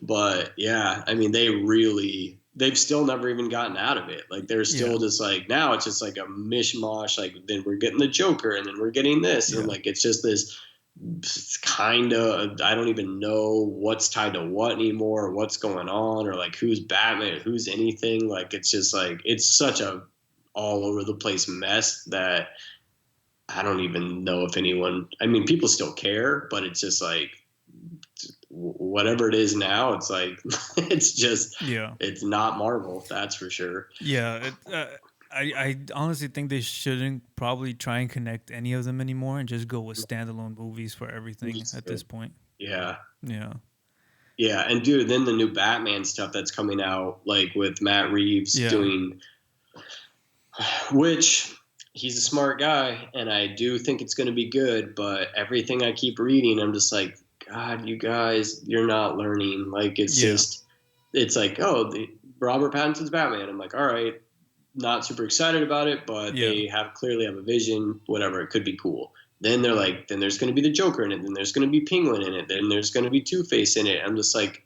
But yeah, I mean, they've still never even gotten out of it. Like, they're still just like, now it's just like a mishmash. Like, then we're getting the Joker and then we're getting this. And like, it's just this kind of, I don't even know what's tied to what anymore, or what's going on, or like who's Batman, who's anything. Like, it's just like, it's such a all over the place mess that I don't even know if anyone, I mean, people still care, but it's just like whatever it is now, it's like it's just it's not Marvel, that's for sure. I honestly think they shouldn't probably try and connect any of them anymore and just go with standalone movies for everything at this point. Yeah, and dude, then the new Batman stuff that's coming out, like with Matt Reeves doing, which he's a smart guy, and I do think it's going to be good, but everything I keep reading, I'm just like, God, you guys, you're not learning. Like, it's just, it's like, oh, Robert Pattinson's Batman. I'm like, all right, not super excited about it, but they clearly have a vision, whatever, it could be cool. Then they're like, then there's going to be the Joker in it, then there's going to be Penguin in it, then there's going to be Two-Face in it. I'm just like,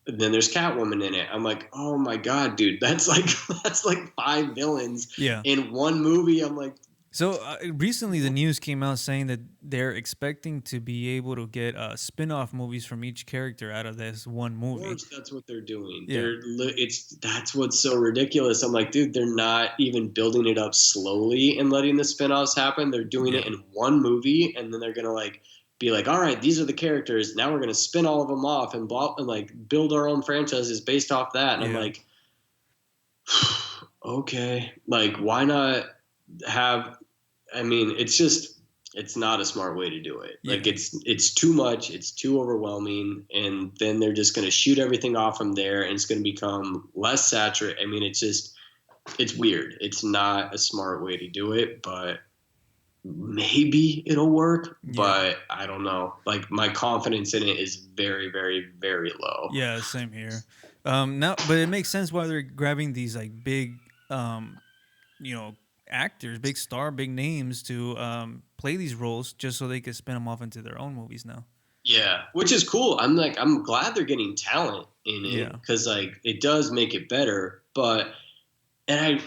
then there's Catwoman in it. I'm like, oh my God, dude, that's like 5 villains in one movie. I'm like, so recently the news came out saying that they're expecting to be able to get spin-off movies from each character out of this one movie. Of course, that's what they're doing. That's what's so ridiculous. I'm like, dude, they're not even building it up slowly and letting the spin-offs happen. They're doing it in one movie, and then they're gonna like be like, all right, these are the characters. Now we're going to spin all of them off and like build our own franchises based off that. And I'm like, okay, like why not have, I mean, it's just, it's not a smart way to do it. Like it's too much. It's too overwhelming. And then they're just going to shoot everything off from there, and it's going to become less saturated. I mean, it's just, it's weird. It's not a smart way to do it, but maybe it'll work, but I don't know. Like, my confidence in it is very, very, very low. Yeah, same here. Now, but it makes sense why they're grabbing these like big, actors, big star, big names to play these roles, just so they could spin them off into their own movies now. Yeah, which is cool. I'm glad they're getting talent in it, because like it does make it better. But I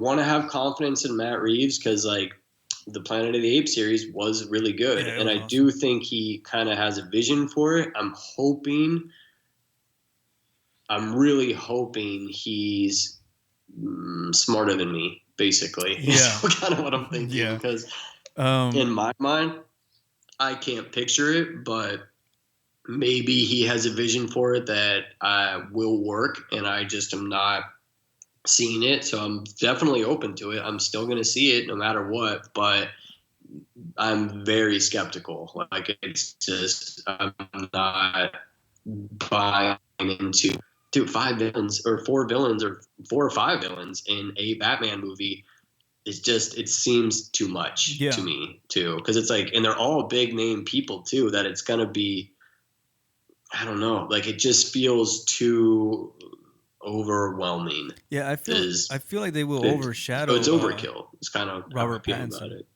want to have confidence in Matt Reeves, because like the Planet of the Apes series was really good. And I do think he kind of has a vision for it. I'm really hoping he's smarter than me, basically. That's kind of what I'm thinking. Because in my mind, I can't picture it, but maybe he has a vision for it that will work, and I just am not seeing it. So I'm definitely open to it. I'm still going to see it no matter what, but I'm very skeptical. Like, it's just, I'm not buying into 5 villains or 4 villains or 4 or 5 villains in a Batman movie. It's just, it seems too much to me too. Cause it's like, and they're all big name people too, that it's going to be, I don't know. Like, it just feels too overwhelming. Yeah, I feel like they will overshadow. So it's overkill. It's kind of Robert Pattinson. About it.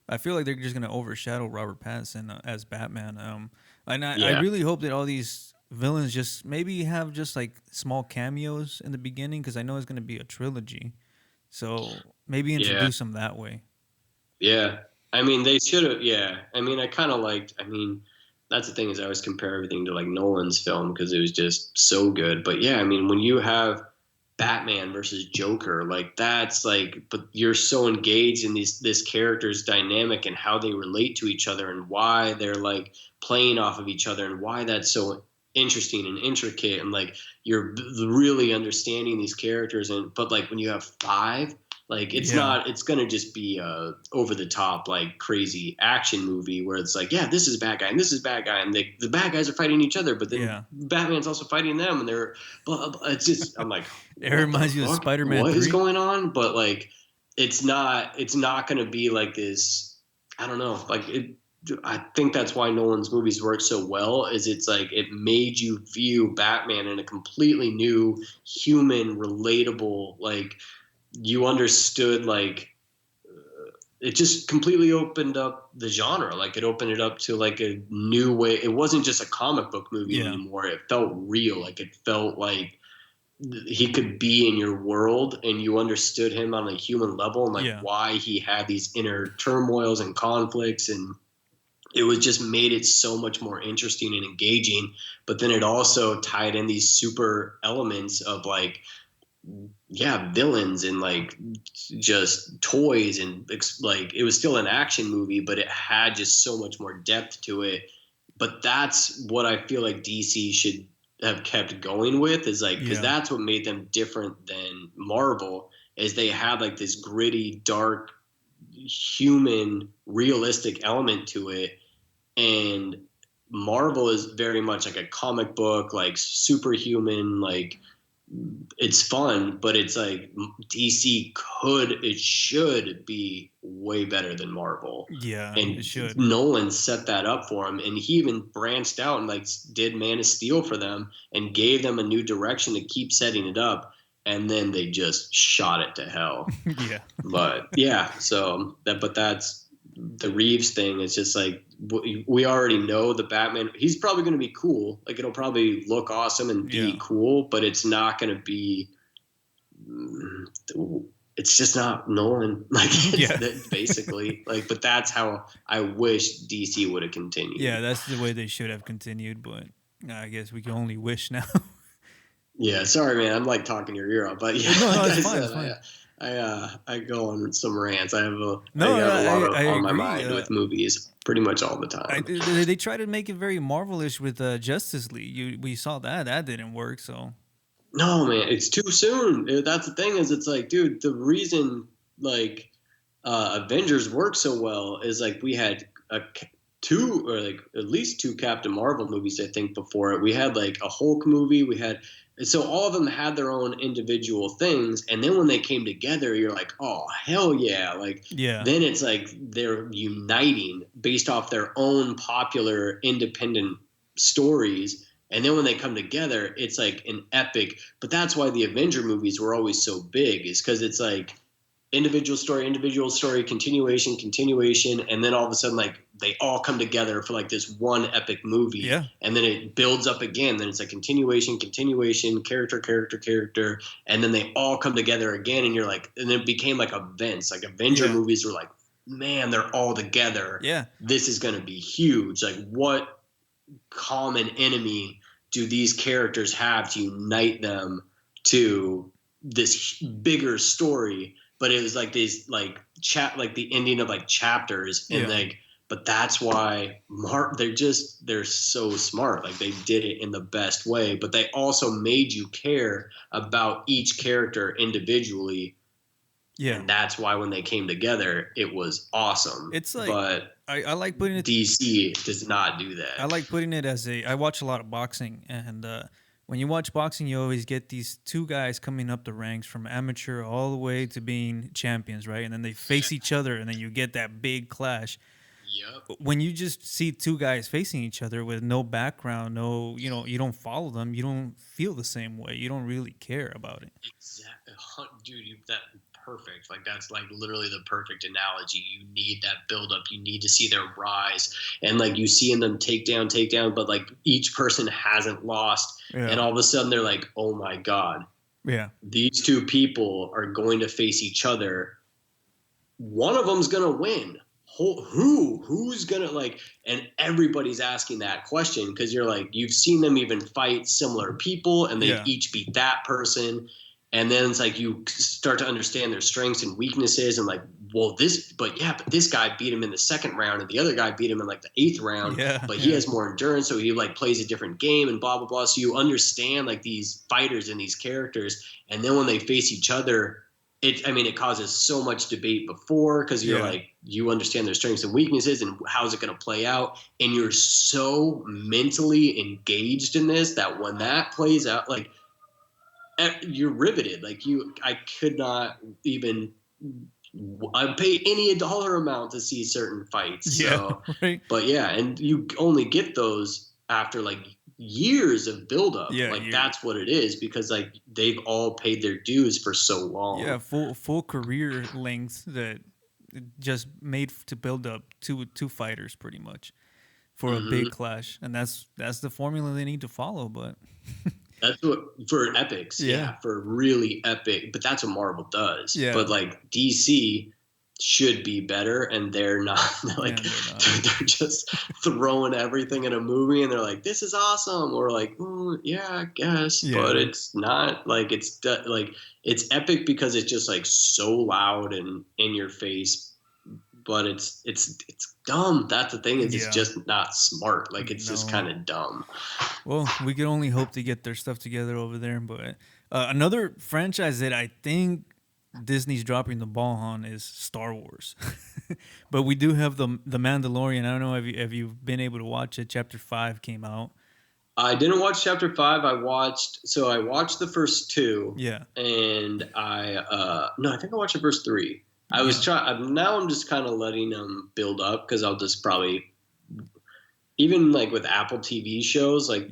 I feel like they're just gonna overshadow Robert Pattinson as Batman. And I really hope that all these villains just maybe have just like small cameos in the beginning, because I know it's going to be a trilogy. So maybe Yeah. introduce them that way. Yeah. I mean, they should have. Yeah. I mean, I kind of liked. I mean, that's the thing is I always compare everything to like Nolan's film because it was just so good. But yeah, I mean, when you have Batman versus Joker, like that's like, but you're so engaged in this character's dynamic and how they relate to each other and why they're like playing off of each other and why that's so interesting and intricate and like you're really understanding these characters and but like when you have five like it's Yeah. not it's gonna just be a over the top like crazy action movie where it's like, yeah, this is bad guy and this is bad guy and the bad guys are fighting each other, but then Yeah. Batman's also fighting them and they're it's just I'm like, It what the reminds you of fuck? Spider-Man What is 3. going on? But like it's not gonna be like this. I don't know. Like it I think that's why Nolan's movies work so well is it's like it made you view Batman in a completely new human relatable like you understood like it just completely opened up the genre. Like it opened it up to like a new way. It wasn't just a comic book movie Yeah. anymore. It felt real. Like it felt like he could be in your world and you understood him on a human level and like Yeah. why he had these inner turmoils and conflicts and it was just made it so much more interesting and engaging, but then it also tied in these super elements of like yeah villains and like just toys and like it was still an action movie but it had just so much more depth to it. But that's what I feel like DC should have kept going with is like because Yeah. that's what made them different than Marvel is they had like this gritty dark human realistic element to it and Marvel is very much like a comic book like superhuman like it's fun, but it's like DC it should be way better than Marvel. Yeah. It And should. Nolan set that up for him, and he even branched out and like did Man of Steel for them and gave them a new direction to keep setting it up. And then they just shot it to hell. Yeah. But yeah, so that's the Reeves thing. It's just like we already know the Batman. He's probably going to be cool. Like it'll probably look awesome and Yeah. be cool, but it's not going to be. It's just not Nolan. Like Yeah. basically like. But that's how I wish DC would have Yeah, continued. that's the way they should have continued, but I guess we can only wish now. Yeah, sorry, man. I'm like talking your ear off, but yeah, No, no, like it's I fine. said, It's fine. I go on some rants. I No, have a lot I on my agree. mind with movies pretty much all the I, time. they try to make it very Marvelish with Justice League. We saw that didn't work. So No, man, it's too soon. That's the thing is, it's like, dude, the reason like Avengers worked so well is like we had two or like at least two Captain Marvel movies, I think, before it. We had like a Hulk movie. We had so all of them had their own individual things, and then when they came together, you're like, oh hell yeah! Like yeah, then it's like they're uniting based off their own popular independent stories. And then when they come together, it's like an epic. But that's why the Avenger movies were always so big, is because it's like individual story, continuation, and then all of a sudden, like they all come together for like this one epic movie, yeah, and then it builds up again. Then it's like continuation, character, and then they all come together again, and you're like, and it became like events. Like Avenger yeah, movies were like, man, they're all together. yeah, This is gonna be huge. Like what common enemy do these characters have to unite them to this bigger story? But it was like these like like the ending of like chapters and yeah. like but that's why they're so smart. Like they did it in the best way, but they also made you care about each character individually, Yeah. and that's why when they came together it was awesome. It's like But I like putting it. DC does not do I that. like putting it as I watch a lot of boxing, and when you watch boxing, you always get these two guys coming up the ranks from amateur all the way to being champions, right? And then they face each other, and then you get that big clash. Yep. When you just see two guys facing each other with no background, no, you don't follow them, you don't feel the same way. You don't really care about it. Exactly. dude, that perfect. Like that's like literally the perfect analogy. You need that build up. You need to see their rise, and like you seeing them take down, but like each person hasn't lost, and all of a sudden they're like, oh my god, these two people are going to face each other. One of them's gonna win. Who's gonna like, and everybody's asking that question because you're like, you've seen them even fight similar people and they each beat that person, and then it's like you start to understand their strengths and weaknesses and like, well, but this guy beat him in the second round and the other guy beat him in like the 8th round, but he has more endurance, so he like plays a different game and blah blah blah. So you understand like these fighters and these characters, and then when they face each other, it causes so much debate before because you're like, you understand their strengths and weaknesses and how's it going to play out. And you're so mentally engaged in this that when that plays out, like you're riveted. Like I could not even, I'd pay any dollar amount to see certain fights. So, but and you only get those after like years of buildup. That's what it is, because like they've all paid their dues for so long. Full career lengths that just made to build up two fighters pretty much for a big clash, and that's the formula they need to follow. But that's what for epics, for really epic. But that's what Marvel does. But like DC should be better, and they're not. They're just throwing everything in a movie, and they're like, "This is awesome," or like, I guess, but it's not like it's epic because it's just like so loud and in your face, but it's dumb. That's the thing, is it's just not smart. Like it's just kind of dumb. Well, we can only hope to get their stuff together over there. But another franchise that I think Disney's dropping the ball on is Star Wars. But we do have the Mandalorian. I don't know if you've been able to watch it. Chapter 5 came out. I didn't watch Chapter 5. I watched the first 2. And I think I watched the first 3. I was now I'm just kind of letting them build up, because I'll just probably, even like with Apple TV shows, like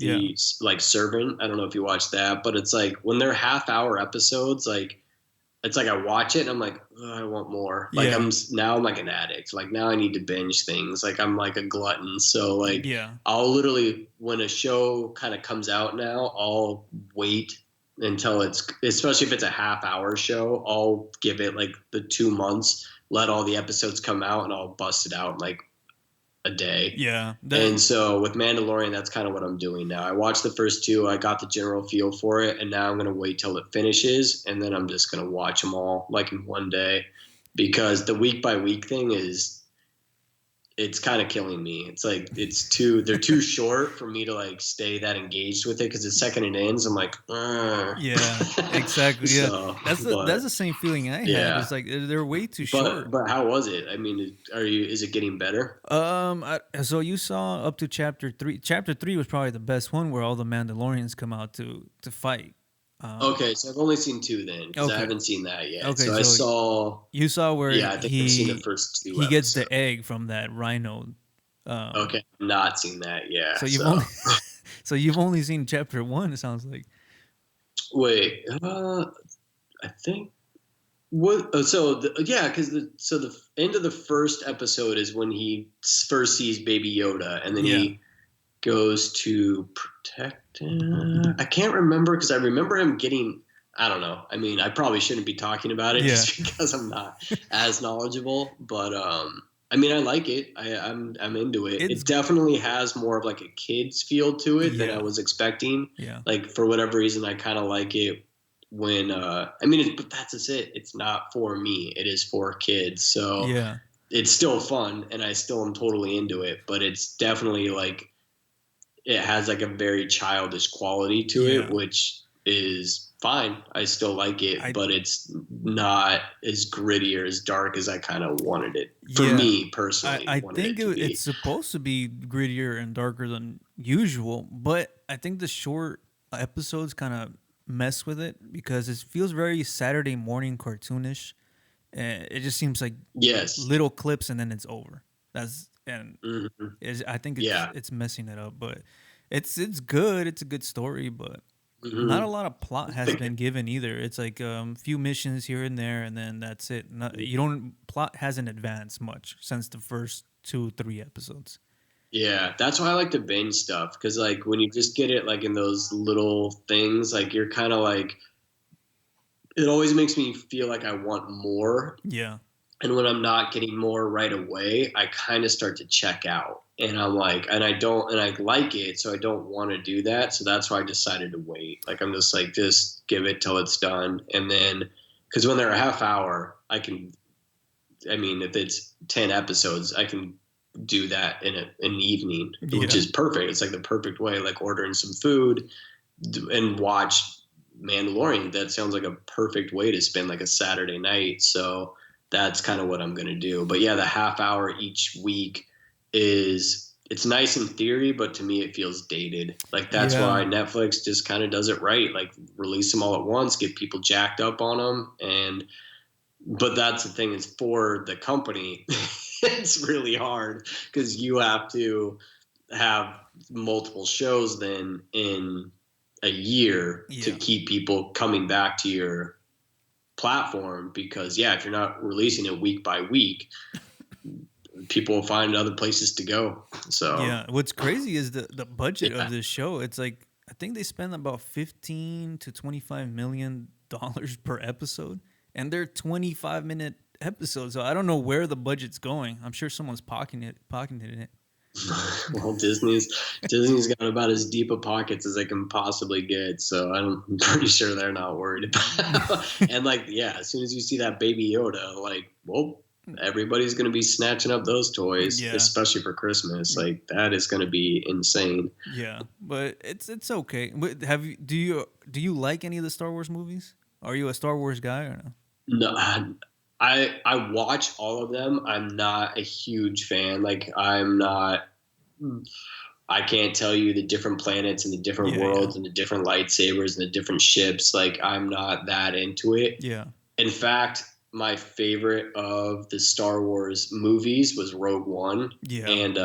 like Servant, I don't know if you watch that, but it's like when they're half-hour episodes, like it's like I watch it and I'm like, I want more. Like I'm like an addict. Like now I need to binge things. Like I'm like a glutton. So like I'll literally, when a show kind of comes out now, I'll wait until especially if it's a half-hour show, I'll give it like the 2 months, let all the episodes come out, and I'll bust it out in like a day. And so with Mandalorian, that's kind of what I'm doing now. I watched the first 2. I got the general feel for it, and now I'm going to wait till it finishes, and then I'm just going to watch them all like in one day, because the week by week thing it's kind of killing me. It's like they're too short for me to like stay that engaged with it, because the second it ends, I'm like, exactly. That's the same feeling I had. It's like they're way too short. But how was it? I mean, is it getting better? So you saw up to chapter 3. Chapter 3 was probably the best one, where all the Mandalorians come out to fight. Okay, so I've only seen 2 then, because I haven't seen that yet. Okay, so you saw where I think I've seen the first 2 he gets the egg from that rhino. Okay, not seen that yet. So you've only seen chapter 1. It sounds like. Wait, I think what? So because the end of the first episode is when he first sees Baby Yoda, and then he goes to protect him. I can't remember, because I remember him getting, I don't know. I mean, I probably shouldn't be talking about it just because I'm not as knowledgeable, but I mean, I like it. I'm into it. It definitely has more of like a kid's feel to it than I was expecting. Like for whatever reason, I kind of like it when but that's just it. It's not for me. It is for kids. So it's still fun, and I still am totally into it, but it's definitely like, it has like a very childish quality to it, which is fine. I still like it, but it's not as gritty or as dark as I kind of wanted it. For me personally, I think it's supposed to be grittier and darker than usual, but I think the short episodes kind of mess with it, because it feels very Saturday morning cartoonish. It just seems like little clips and then it's over. I think it's messing it up, but it's good. It's a good story, but not a Mm-hmm. lot of plot has been given either. It's like few missions here and there, and then that's it. You don't plot hasn't advanced much since the first 2-3 episodes. Yeah, that's why I like to binge stuff because like when you just get it like in those little things, like you're kind of like it always makes me feel like I want more. Yeah, And when I'm not getting more right away, I kind of start to check out. And I'm like, and I don't, and I like it, so I don't want to do that. So that's why I decided to wait. Like, I'm just like, just give it till it's done. And then, because when they're a half hour, I mean, if it's 10 episodes, I can do that in an evening, which yeah, is perfect. It's like the perfect way, like ordering some food and watch Mandalorian. That sounds like a perfect way to spend like a Saturday night. So that's kind of what I'm going to do. But yeah, the half hour each week is it's nice in theory, but to me it feels dated. Like that's yeah, why Netflix just kind of does it right. Like release them all at once, get people jacked up on them, and but that's the thing is for the company, it's really hard because you have to have multiple shows then in a year to yeah. keep people coming back to your platform because yeah if you're not releasing it week by week people will find other places to go so Yeah, what's crazy is the budget of this show. It's like I think they spend about 15 to 25 million dollars per episode, and they're 25-minute episodes. So I don't know where the budget's going. I'm sure someone's pocketing it. well Disney's got about as deep a pockets as they can possibly get so I'm pretty sure they're not worried about and like yeah as soon as you see that baby Yoda like well everybody's going to be snatching up those toys Yeah, especially for Christmas like that is going to be insane. yeah, but it's okay. But do you like any of the Star Wars movies? Are you a Star Wars guy or no? No, I watch all of them. I'm not a huge fan. Like I'm not. I can't tell you the different planets and the different Yeah, yeah, worlds and the different lightsabers and the different ships. Like I'm not that into it. yeah, In fact, my favorite of the Star Wars movies was Rogue One, yeah, and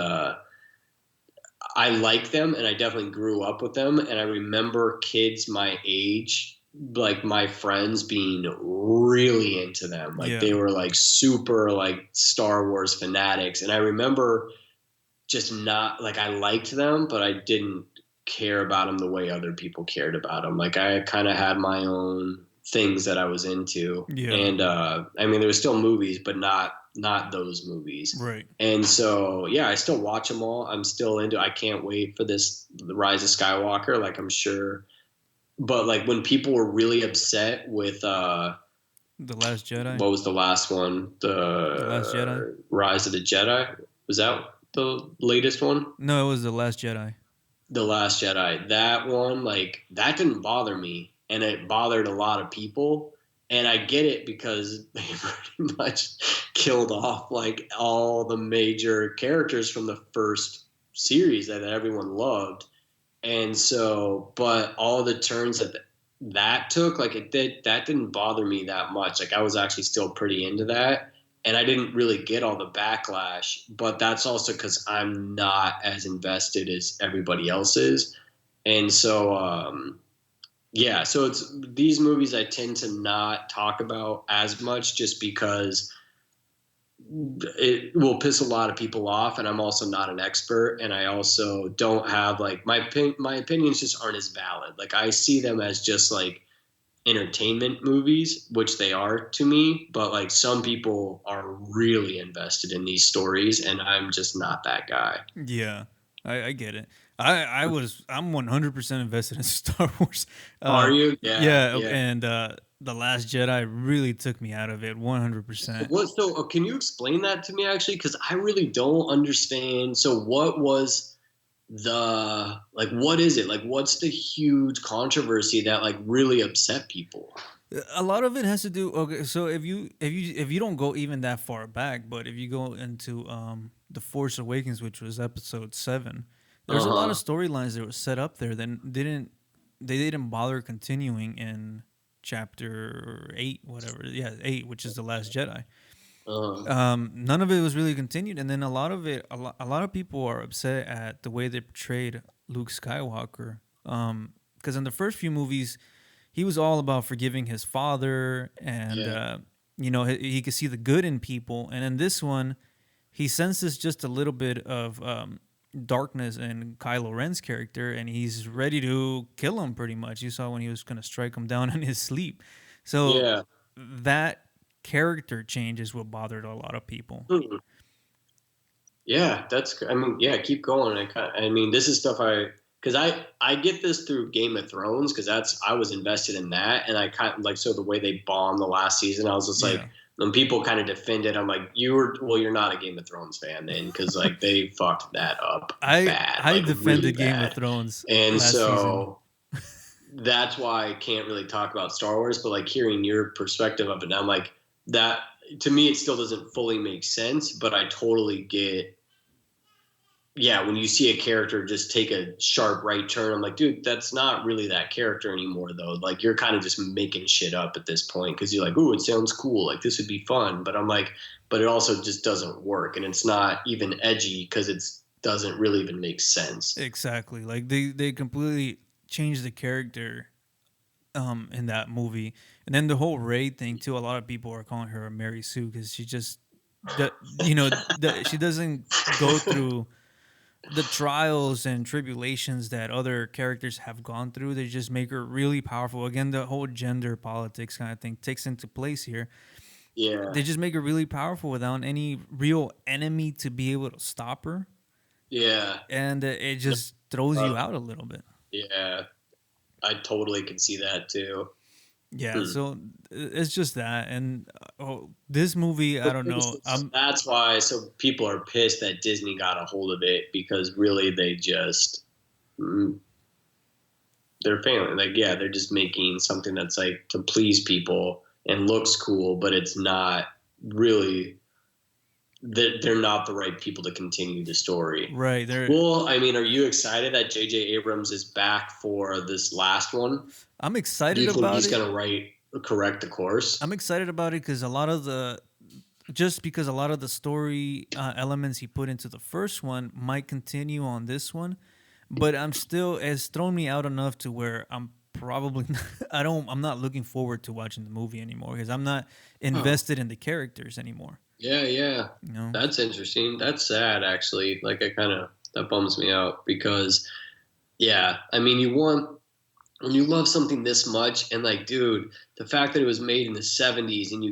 I like them and I definitely grew up with them. And I remember kids my age, like my friends, being really into them. Like yeah, they were like super like Star Wars fanatics. And I remember just not like I liked them, but I didn't care about them the way other people cared about them. Like I kind of had my own things that I was into. yeah. And I mean, there were still movies, but not those movies. Right. And so, yeah, I still watch them all. I'm still into. I can't wait for this, the Rise of Skywalker. Like I'm sure, but like when people were really upset with The Last Jedi. what was the last one? The Last Jedi. The Rise of the Jedi. Was that the latest one? No, it was The Last Jedi. The Last Jedi. That one, like, that didn't bother me. And it bothered a lot of people. And I get it because they pretty much killed off, like, all the major characters from the first series that everyone loved. And so, but all the turns that took, like, that didn't bother me that much. Like, I was actually still pretty into that and I didn't really get all the backlash, but that's also because I'm not as invested as everybody else is. And so, yeah, so it's these movies I tend to not talk about as much just because it will piss a lot of people off. And I'm also not an expert. And I also don't have like my opinions just aren't as valid. Like I see them as just like entertainment movies, which they are to me, but like some people are really invested in these stories and I'm just not that guy. Yeah, I get it. I'm 100% invested in Star Wars. Are you? Yeah, Yeah, yeah. and The Last Jedi really took me out of it 100%. What so can you explain that to me actually cuz I really don't understand. So what was the like what is it? Like what's the huge controversy that like really upset people? A lot of it has to do. Okay, so if you don't go even that far back, but if you go into The Force Awakens, which was Episode 7, there's a lot of Uh-huh. storylines that were set up there that they didn't bother continuing in Chapter 8, whatever. Yeah, 8, which is The Last Jedi. Uh-huh. None of it was really continued, and then a lot of it, a lot of people are upset at the way they portrayed Luke Skywalker. because in the first few movies, he was all about forgiving his father, and he could see the good in people. And in this one, he senses just a little bit of darkness in Kylo Ren's character, and he's ready to kill him. Pretty much, you saw when he was gonna strike him down in his sleep. So that character change is what bothered a lot of people. Yeah, that's. I mean, yeah, keep going. I mean, this is stuff because I get this through Game of Thrones because I was invested in that, and I kind of like so the way they bombed the last season, I was just like, when people kind of defended, I'm like, you're not a Game of Thrones fan then because like they fucked that up bad. I defended really Game bad. of Thrones, and last so that's why I can't really talk about Star Wars, but like hearing your perspective of it, I'm like that. To me, it still doesn't fully make sense, but I totally get. Yeah, when you see a character just take a sharp right turn, I'm like, dude, that's not really that character anymore, though. Like, you're kind of just making shit up at this point because you're like, ooh, it sounds cool. Like, this would be fun. But I'm like, but it also just doesn't work. And it's not even edgy because it doesn't really even make sense. Exactly. Like, they completely changed the character in that movie. And then the whole Rey thing, too. A lot of people are calling her a Mary Sue because she just, she doesn't go through the trials and tribulations that other characters have gone through. They just make her really powerful. Again, the whole gender politics kind of thing takes into place here. Yeah. They just make her really powerful without any real enemy to be able to stop her. Yeah. And it just throws you out a little bit. Yeah. I totally can see that too. Yeah, so it's just that, and this movie, I don't know. That's why people are pissed that Disney got a hold of it because really they just they're failing. Like, yeah, they're just making something that's like to please people and looks cool, but it's not really. They're not the right people to continue the story. Right. Well, I mean, are you excited that J.J. Abrams is back for this last one? I'm excited about it. Do you think he's going to correct the course? I'm excited about it because a lot of the story elements he put into the first one might continue on this one, but it's thrown me out enough to where I'm probably I'm not looking forward to watching the movie anymore because I'm not invested in the characters anymore. Yeah. That's interesting. That's sad, actually. Like, that bums me out because, yeah, I mean, when you love something this much and, like, dude, the fact that it was made in the 70s and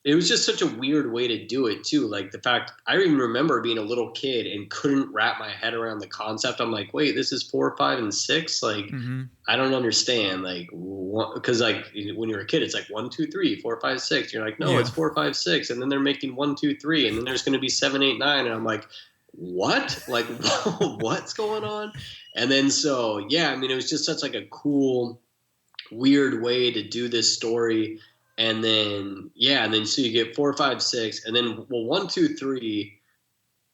it was just such a weird way to do it, too. Like, the fact, I even remember being a little kid and couldn't wrap my head around the concept. I'm like, wait, this is 4, 5, and 6? Like, I don't understand. Like, because, like, when you're a kid, it's like 1, 2, 3, 4, 5, 6. You're like, no, it's 4, 5, 6. And then they're making 1, 2, 3. And then there's going to be 7, 8, 9. And I'm like, what? Like, what's going on? And then so, yeah, I mean, it was just such like a cool, weird way to do this story. And then, so you get 4, 5, 6, and then 1, 2, 3.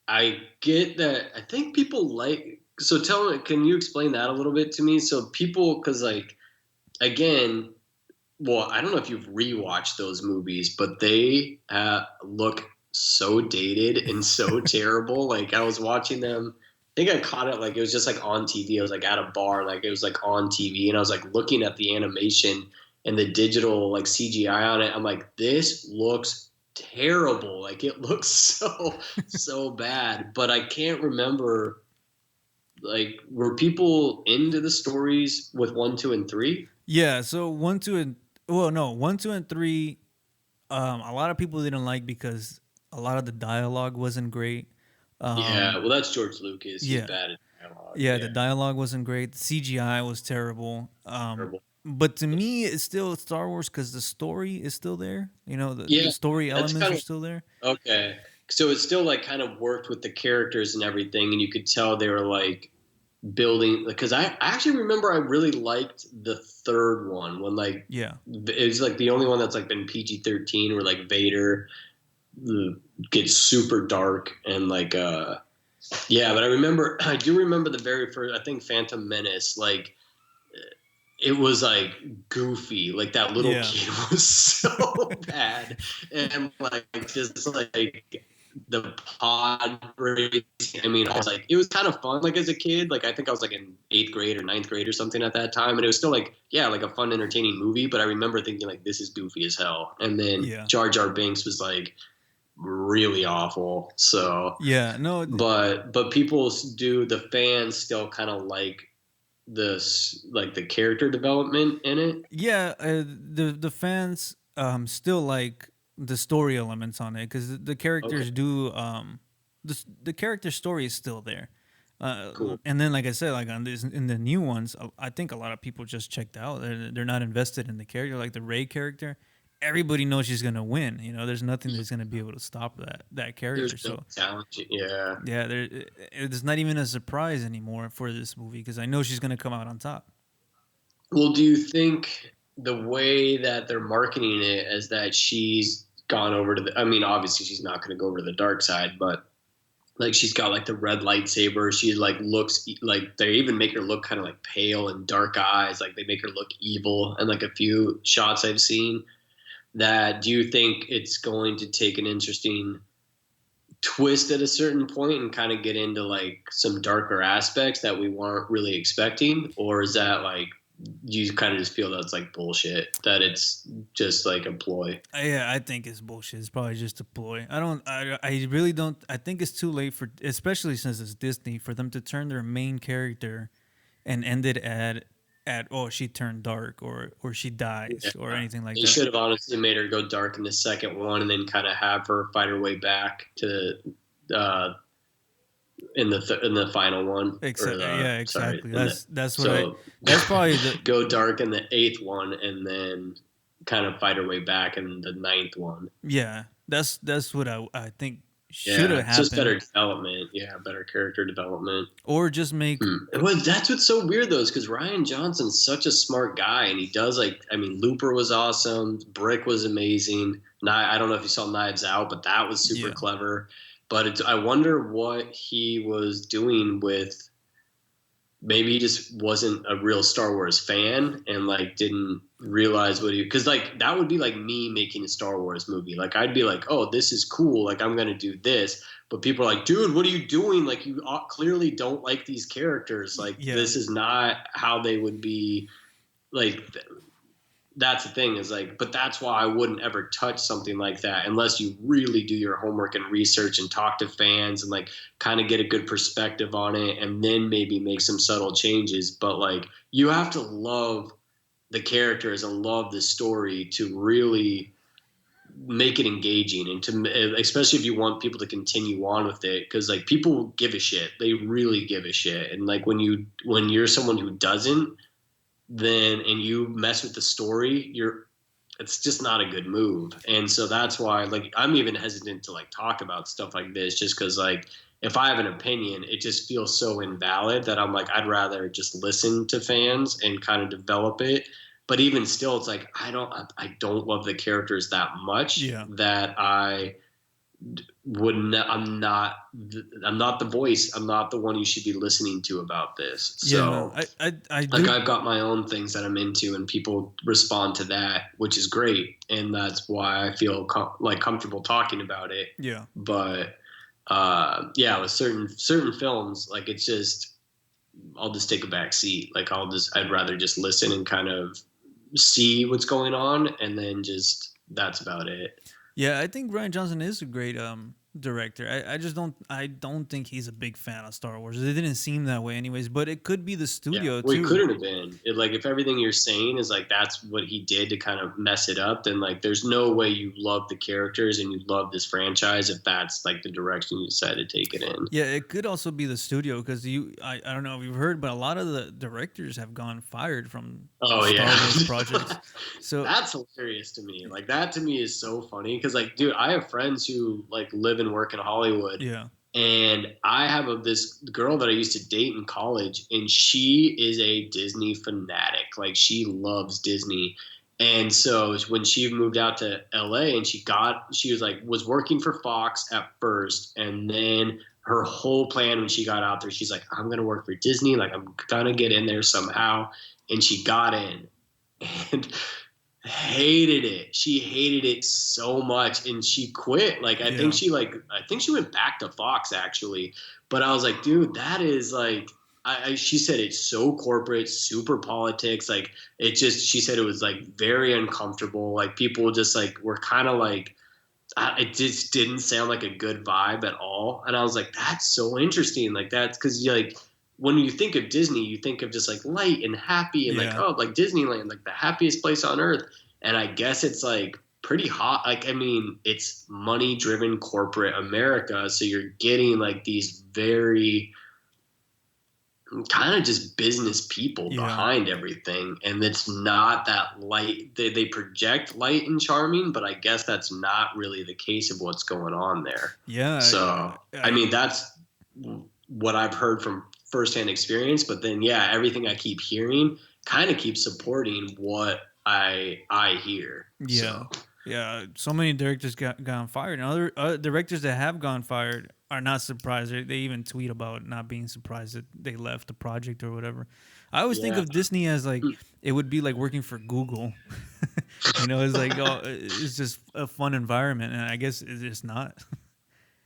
I get that. I think people like. So tell me, can you explain that a little bit to me? So people, because like, again, well, I don't know if you've rewatched those movies, but they look so dated and so terrible. Like I was watching them. I think I caught it like it was just like on TV. I was like at a bar, like it was like on TV, and I was like looking at the animation and the digital like CGI on it. I'm like, this looks terrible. Like it looks so bad. But I can't remember. Like, were people into the stories with 1, 2, and 3? Yeah. So 1, 2, and 1, 2, and 3. A lot of people didn't like because a lot of the dialogue wasn't great. Well, that's George Lucas. He's bad at dialogue. Yeah, the dialogue wasn't great. The CGI was terrible. But to me, it's still Star Wars because the story is still there. The story elements are still there. Okay. So it still like kind of worked with the characters and everything, and you could tell they were like building. Because I actually remember I really liked the third one when like it was like the only one that's like been PG-13 where like Vader gets super dark and like but I do remember the very first, I think Phantom Menace, like it was like goofy, like that little kid was so bad and like just like the pod racing. I mean, I was like, it was kind of fun, like as a kid. Like I think I was like in 8th grade or 9th grade or something at that time, and it was still like, yeah, like a fun, entertaining movie. But I remember thinking like, this is goofy as hell. And then Jar Jar Binks was like really awful. So yeah, no, but people do, the fans still kind of like this, like the character development in it. Yeah, the fans still like the story elements on it because the characters do the character story is still there. Cool. And then, like I said, like on this in the new ones, I think a lot of people just checked out. They're not invested in the character, like the Rey character. Everybody knows she's gonna win. You know, there's nothing that's gonna be able to stop that character. There's no challenge. Yeah. Yeah, it's not even a surprise anymore for this movie because I know she's gonna come out on top. Well, do you think the way that they're marketing it as that she's gone over to I mean, obviously she's not going to go over to the dark side, but like she's got like the red lightsaber. She like looks like, they even make her look kind of like pale and dark eyes. Like they make her look evil. And like a few shots I've seen, that do you think it's going to take an interesting twist at a certain point and kind of get into like some darker aspects that we weren't really expecting? Or is that like, you kind of just feel that's like bullshit, that it's just like a ploy? Yeah, I think it's bullshit. It's probably just a ploy. I really don't. I think it's too late for, especially since it's Disney, for them to turn their main character and end it at oh, she turned dark or she dies or anything like that. You should have honestly made her go dark in the second one and then kind of have her fight her way back to in the final one. Exactly. Yeah, exactly. Sorry, that's probably the go dark in the 8th one and then kind of fight her way back in the 9th one. Yeah, that's what I think should have happened. Just better development. Yeah, better character development. Or just make. Well, that's what's so weird though, is because Rian Johnson's such a smart guy, and he does like. I mean, Looper was awesome. Brick was amazing. I don't know if you saw Knives Out, but that was super clever. But I wonder what he was doing with. Maybe he just wasn't a real Star Wars fan and like didn't realize what he, because like that would be like me making a Star Wars movie. Like I'd be like, oh, this is cool. Like I'm gonna do this. But people are like, dude, what are you doing? Like you clearly don't like these characters. Like this is not how they would be. Like that's the thing, is like, but that's why I wouldn't ever touch something like that unless you really do your homework and research and talk to fans and like kind of get a good perspective on it and then maybe make some subtle changes. But like you have to love the characters and love the story to really make it engaging, and to especially if you want people to continue on with it, because like people give a shit. They really give a shit. And like when you're someone who doesn't, then and you mess with the story, it's just not a good move. And so that's why like I'm even hesitant to like talk about stuff like this, just because like if I have an opinion, it just feels so invalid that I'm like, I'd rather just listen to fans and kind of develop it. But even still, it's like I don't love the characters that much that I wouldn't. I'm not the voice. I'm not the one you should be listening to about this. So I like I've got my own things that I'm into, and people respond to that, which is great, and that's why I feel like comfortable talking about it. Yeah. But with certain films, like it's just I'll just take a back seat. Like I'd rather just listen and kind of see what's going on, and then just that's about it. Yeah, I think Rian Johnson is a great director. I don't think he's a big fan of Star Wars. It didn't seem that way anyways, but it could be the studio too. It couldn't have been. Like if everything you're saying is like that's what he did to kind of mess it up, then like there's no way you love the characters and you love this franchise if that's like the direction you decide to take it in. Yeah, it could also be the studio, because I don't know if you've heard, but a lot of the directors have gone fired from Star Wars projects. So that's hilarious to me. Like that to me is so funny, because like, dude, I have friends who like live and work in Hollywood. Yeah. And I have this girl that I used to date in college, and she is a Disney fanatic. Like she loves Disney. And so when she moved out to LA and she was working for Fox at first, and then her whole plan when she got out there, she's like, I'm going to work for Disney. Like I'm going to get in there somehow. And she got in. And hated it. She hated it so much, and she quit. Like I think she went back to Fox actually. But I was like, dude, that is like. She said it's so corporate, super politics. Like it just, she said it was like very uncomfortable. Like people just like were kind of like, it just didn't sound like a good vibe at all. And I was like, that's so interesting. Like that's because like when you think of Disney, you think of just like light and happy and like, Yeah. oh, like Disneyland, like the happiest place on earth. And I guess it's like pretty hot. Like, I mean, it's money driven corporate America. So you're getting like these very kind of just business people Yeah. behind everything, and it's not that light. They project light and charming, but I guess that's not really the case of what's going on there. Yeah. So I mean that's what I've heard from firsthand experience, but then yeah, everything I keep hearing kind of keeps supporting what I hear. Yeah. So Yeah. So many directors gone fired, and other directors that have gone fired are not surprised. They even tweet about not being surprised that they left the project or whatever. I always think yeah. of Disney as like it would be like working for Google. It's like it's just a fun environment, and I guess it's just not.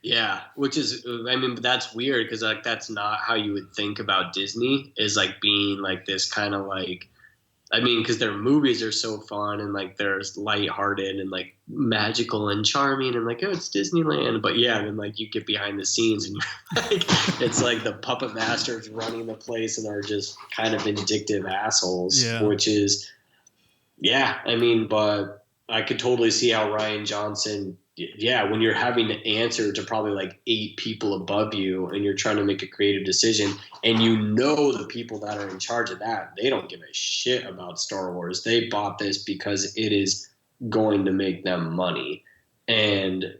Yeah, which is, I mean, that's weird because like that's not how you would think about Disney is like being like this kind of like, I mean, because their movies are so fun and like they're lighthearted and like magical and charming and like, oh, it's Disneyland. But yeah, then like you get behind the scenes and you're like, it's like the puppet masters running the place and are just kind of vindictive assholes, Yeah. which is, yeah, I mean, but I could totally see how Ryan Johnson, yeah, when you're having to answer to probably like 8 people above you and you're trying to make a creative decision and you know the people that are in charge of that, they don't give a shit about Star Wars. They bought this because it is going to make them money. And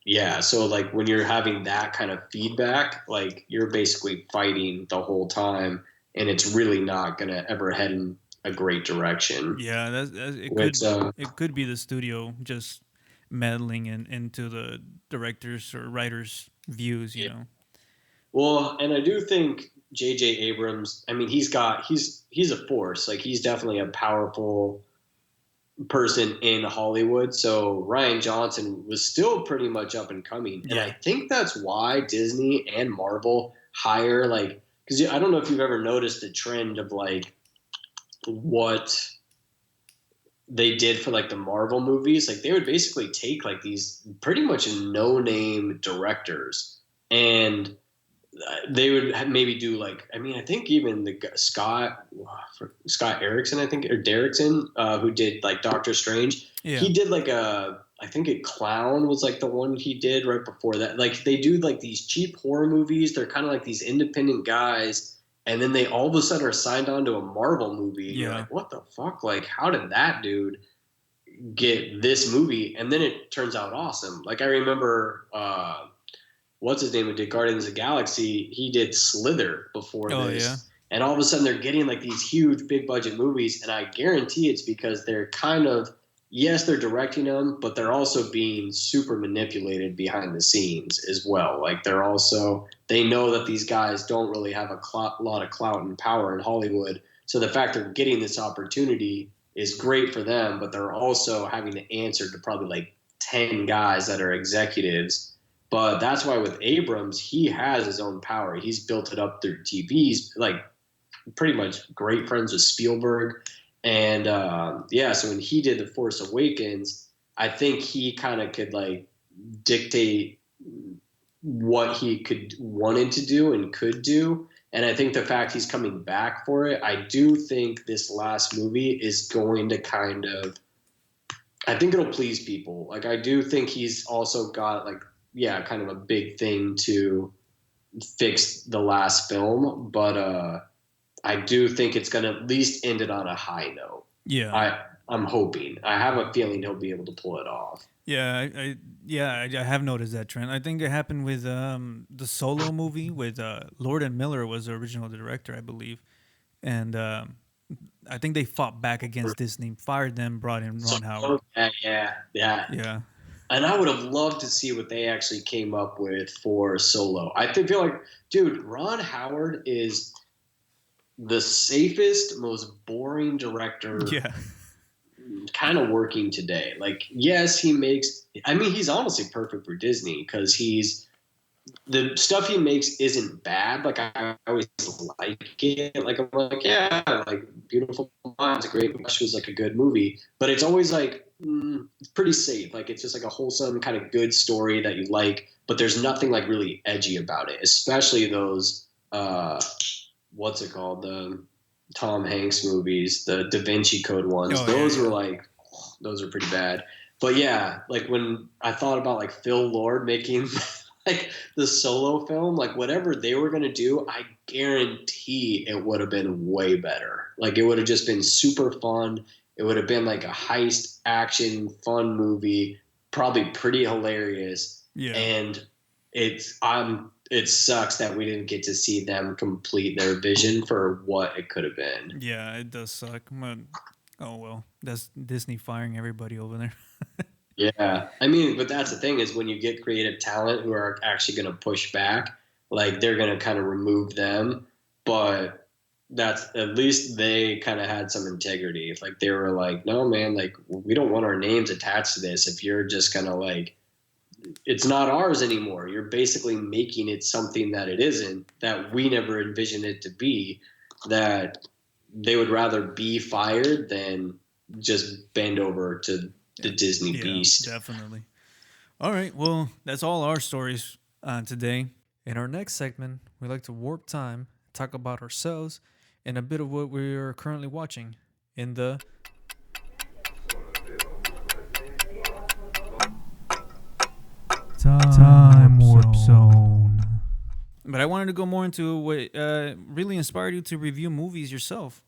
yeah, so like when you're having that kind of feedback, like you're basically fighting the whole time and it's really not going to ever head in a great direction. Yeah, it Which, could be the studio just meddling into the directors or writers' views. well, and I do think J.J. Abrams. I mean, he's a force. Like he's definitely a powerful person in Hollywood. So Ryan Johnson was still pretty much up and coming, and I Yeah. think that's why Disney and Marvel hire like because I don't know if you've ever noticed the trend of like what they did for like the Marvel movies. Like they would basically take like these pretty much no name directors and they would maybe do like I mean I think even the Scott Erickson I think or Derrickson who did like Doctor Strange Yeah. he did like a I think a Clown was like the one he did right before that like they do like these cheap horror movies they're kind of like these independent guys and then they all of a sudden are signed on to a Marvel movie and you're Yeah. like what the fuck like how did that dude get this movie and then it turns out awesome like I remember what's his name who did Guardians of the Galaxy, he did Slither before Oh yeah. this. And all of a sudden they're getting like these huge big budget movies. And I guarantee it's because they're kind of, yes, they're directing them, but they're also being super manipulated behind the scenes as well. Like they're also, they know that these guys don't really have a lot of clout and power in Hollywood. So the fact they're getting this opportunity is great for them, but they're also having to answer to probably like 10 guys that are executives but that's why with Abrams, he has his own power. He's built it up through TVs, like pretty much great friends with Spielberg. And yeah, so when he did The Force Awakens, I think he kind of could like dictate what he could wanted to do and could do. And I think the fact he's coming back for it, I do think this last movie is going to kind of I think it'll please people. Like I do think he's also got like yeah, kind of a big thing to fix the last film, but I do think it's going to at least end it on a high note. Yeah. I'm hoping. I have a feeling he'll be able to pull it off. Yeah, I have noticed that trend. I think it happened with the Solo movie with Lord and Miller was the original director, I believe, and I think they fought back against Disney, fired them, brought in So Ron Howard. yeah. Yeah, And I would have loved to see what they actually came up with for Solo. Feel like, dude, Ron Howard is the safest, most boring director yeah, kind of working today. Like, yes, he's honestly perfect for Disney because the stuff he makes isn't bad. Like, I always like it. Like, I'm like, yeah, like Beautiful Mind's a great, Rush was like a good movie, but it's always like, it's pretty safe. Like, it's just like a wholesome kind of good story that you like, but there's nothing like really edgy about it, especially those, what's it called? The Tom Hanks movies, the Da Vinci Code ones. Those were like, those are pretty bad. But yeah, like when I thought about like Phil Lord making like the Solo film, like whatever they were going to do, I guarantee it would have been way better. Like it would have just been super fun. It would have been like a heist action fun movie, probably pretty hilarious. Yeah. And it sucks that we didn't get to see them complete their vision for what it could have been. Yeah, it does suck. But, oh well, that's Disney firing everybody over there. Yeah. I mean, but that's the thing is when you get creative talent who are actually going to push back, like they're going to kind of remove them. But that's at least they kind of had some integrity. If like they were like, no, man, like we don't want our names attached to this. If you're just going to like, it's not ours anymore. You're basically making it something that it isn't, that we never envisioned it to be, that they would rather be fired than just bend over to the Disney beast. Definitely. All right. Well, that's all our stories today. In our next segment, we like to warp time, talk about ourselves, and a bit of what we are currently watching in the Time Warp Zone. But I wanted to go more into what really inspired you to review movies yourself.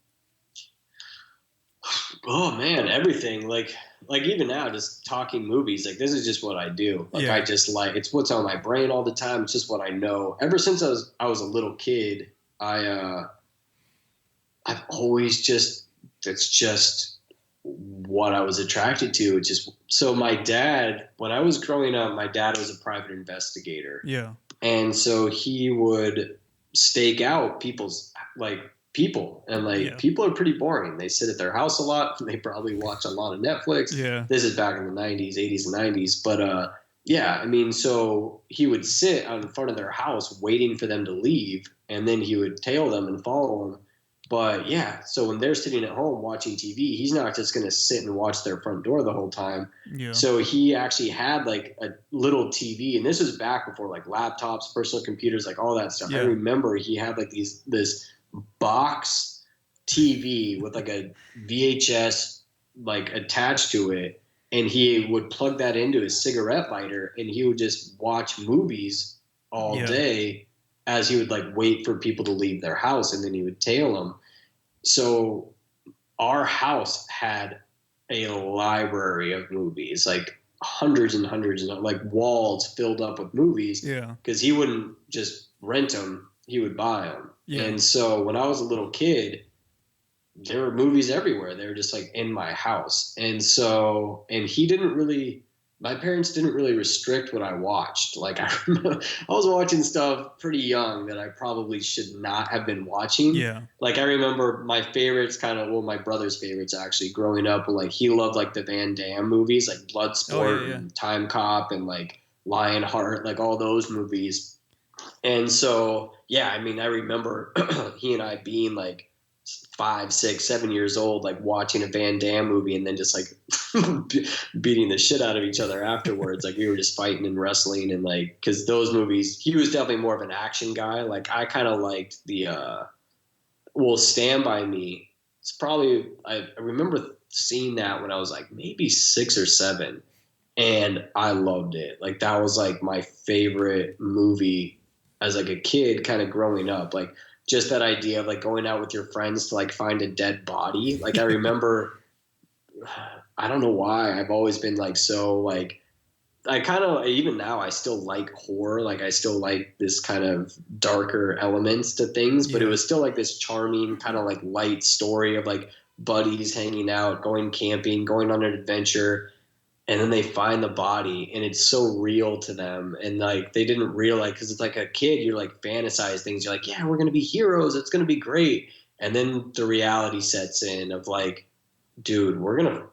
Oh man, everything. Like even now, just talking movies, like this is just what I do. Like I just like, it's what's on my brain all the time. It's just what I know. Ever since I was a little kid, I've always just, it's just what I was attracted to. It just, so my dad, when I was growing up, my dad was a private investigator. Yeah. And so he would stake out people's people, and people are pretty boring. They sit at their house a lot. They probably watch a lot of Netflix. Yeah. This is back in the 90s, 80s and 90s. But yeah, I mean, so he would sit out in front of their house waiting for them to leave, and then he would tail them and follow them. But yeah, so when they're sitting at home watching TV, he's not just going to sit and watch their front door the whole time. Yeah. So he actually had like a little TV, and this was back before like laptops, personal computers, like all that stuff. Yeah. I remember he had like this box TV with like a VHS like attached to it, and he would plug that into his cigarette lighter, and he would just watch movies all day as he would like wait for people to leave their house, and then he would tail them. So our house had a library of movies, like hundreds and hundreds of like walls filled up with movies. Yeah. Because he wouldn't just rent them, he would buy them. Yeah. And so when I was a little kid, there were movies everywhere. They were just like in my house. And so, and my parents didn't really restrict what I watched. Like I was watching stuff pretty young that I probably should not have been watching. Yeah. Like I remember my favorites my brother's favorites actually growing up, like he loved like the Van Damme movies, like Bloodsport and Time Cop and like Lionheart, like all those movies. And so, yeah, I mean, I remember he and I being like 5, 6, 7 years old, like watching a Van Damme movie and then just like beating the shit out of each other afterwards. Like we were just fighting and wrestling, and like, cause those movies, he was definitely more of an action guy. Like I kind of liked the, Stand By Me. It's probably, I remember seeing that when I was like maybe 6 or 7, and I loved it. Like that was like my favorite movie as like a kid kind of growing up. Like just that idea of like going out with your friends to like find a dead body. Like I remember, I don't know why I've always been like, so like, I kind of, even now I still like horror. Like I still like this kind of darker elements to things, but it was still like this charming kind of like light story of like buddies hanging out, going camping, going on an adventure. And then they find the body, and it's so real to them. And like, they didn't realize, cause it's like a kid, you're like fantasize things. You're like, yeah, we're going to be heroes. It's going to be great. And then the reality sets in of like, dude, we're going to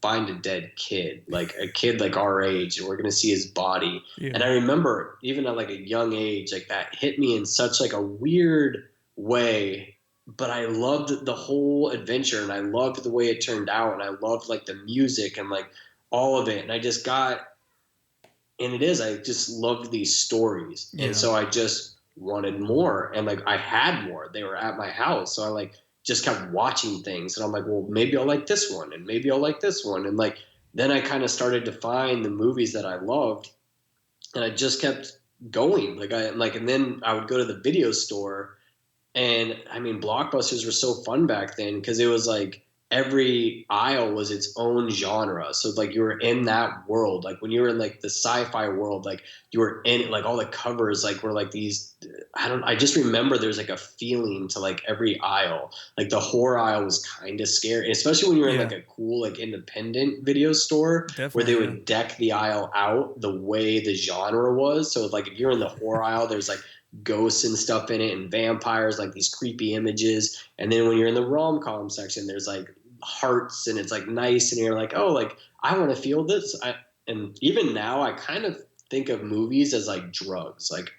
find a dead kid, like a kid like our age, and we're gonna see his body. Yeah. And I remember even at like a young age, like that hit me in such like a weird way. But I loved the whole adventure, and I loved the way it turned out, and I loved like the music and like all of it. And I just got, and I just loved these stories, Yeah. and so I just wanted more, and like I had more. They were at my house, so I like just kept watching things, and I'm like, well, maybe I'll like this one, and maybe I'll like this one, and like then I kind of started to find the movies that I loved, and I just kept going. And then I would go to the video store, and I mean, blockbusters were so fun back then because it was like every aisle was its own genre. So like you were in that world. Like when you were in like the sci-fi world, like you were in like all the covers like were like these. I just remember there's like a feeling to like every aisle. Like the horror aisle was kind of scary, especially when you were in like a cool like independent video store. Definitely, where they would deck the aisle out the way the genre was. So like if you're in the horror aisle, there's like ghosts and stuff in it, and vampires, like these creepy images. And then when you're in the rom-com section, there's like hearts, and it's like nice, and you're like, oh, like I want to feel this. And even now I kind of think of movies as like drugs. Like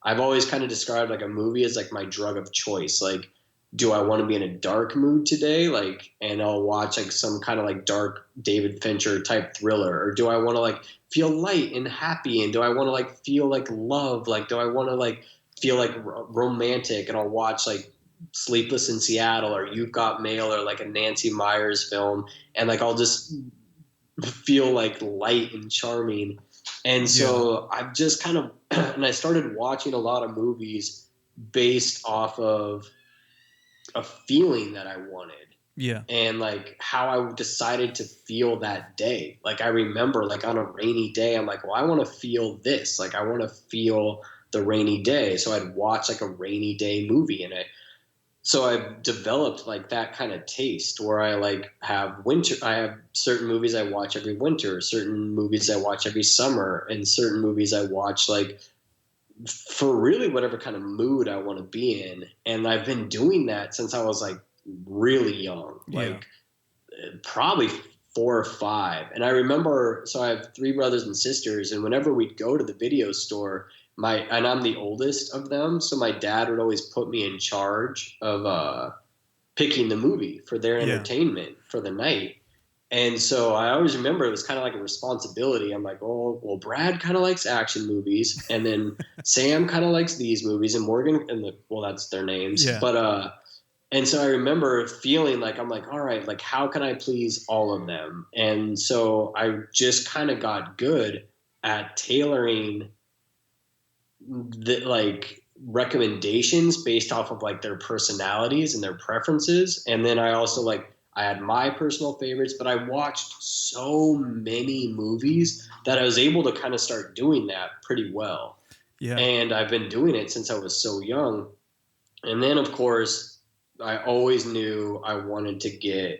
I've always kind of described like a movie as like my drug of choice. Like, do I want to be in a dark mood today? Like, and I'll watch like some kind of like dark David Fincher type thriller, or do I want to like feel light and happy? And do I want to like feel like love? Like, do I want to like feel like romantic? And I'll watch like Sleepless in Seattle or You've Got Mail or like a Nancy Meyers film, and like I'll just feel like light and charming. And so I've just kind of and I started watching a lot of movies based off of a feeling that I wanted. Yeah. And like how I decided to feel that day. Like I remember like on a rainy day, I'm like, well, I want to feel this. Like I want to feel the rainy day. So I'd watch like a rainy day movie, and so I've developed like that kind of taste where I like have I have certain movies I watch every winter, certain movies I watch every summer, and certain movies I watch like for really whatever kind of mood I want to be in. And I've been doing that since I was like really young, like probably 4 or 5. And I remember, so I have 3 brothers and sisters, and whenever we'd go to the video store, and I'm the oldest of them, so my dad would always put me in charge of picking the movie for their entertainment for the night. And so I always remember it was kind of like a responsibility. I'm like, oh, well, Brad kind of likes action movies, and then Sam kind of likes these movies, and Morgan, well, that's their names. Yeah. But and so I remember feeling like, I'm like, all right, like how can I please all of them? And so I just kind of got good at tailoring the like recommendations based off of like their personalities and their preferences. And then I also like, I had my personal favorites, but I watched so many movies that I was able to kind of start doing that pretty well. Yeah. And I've been doing it since I was so young. And then of course I always knew I wanted to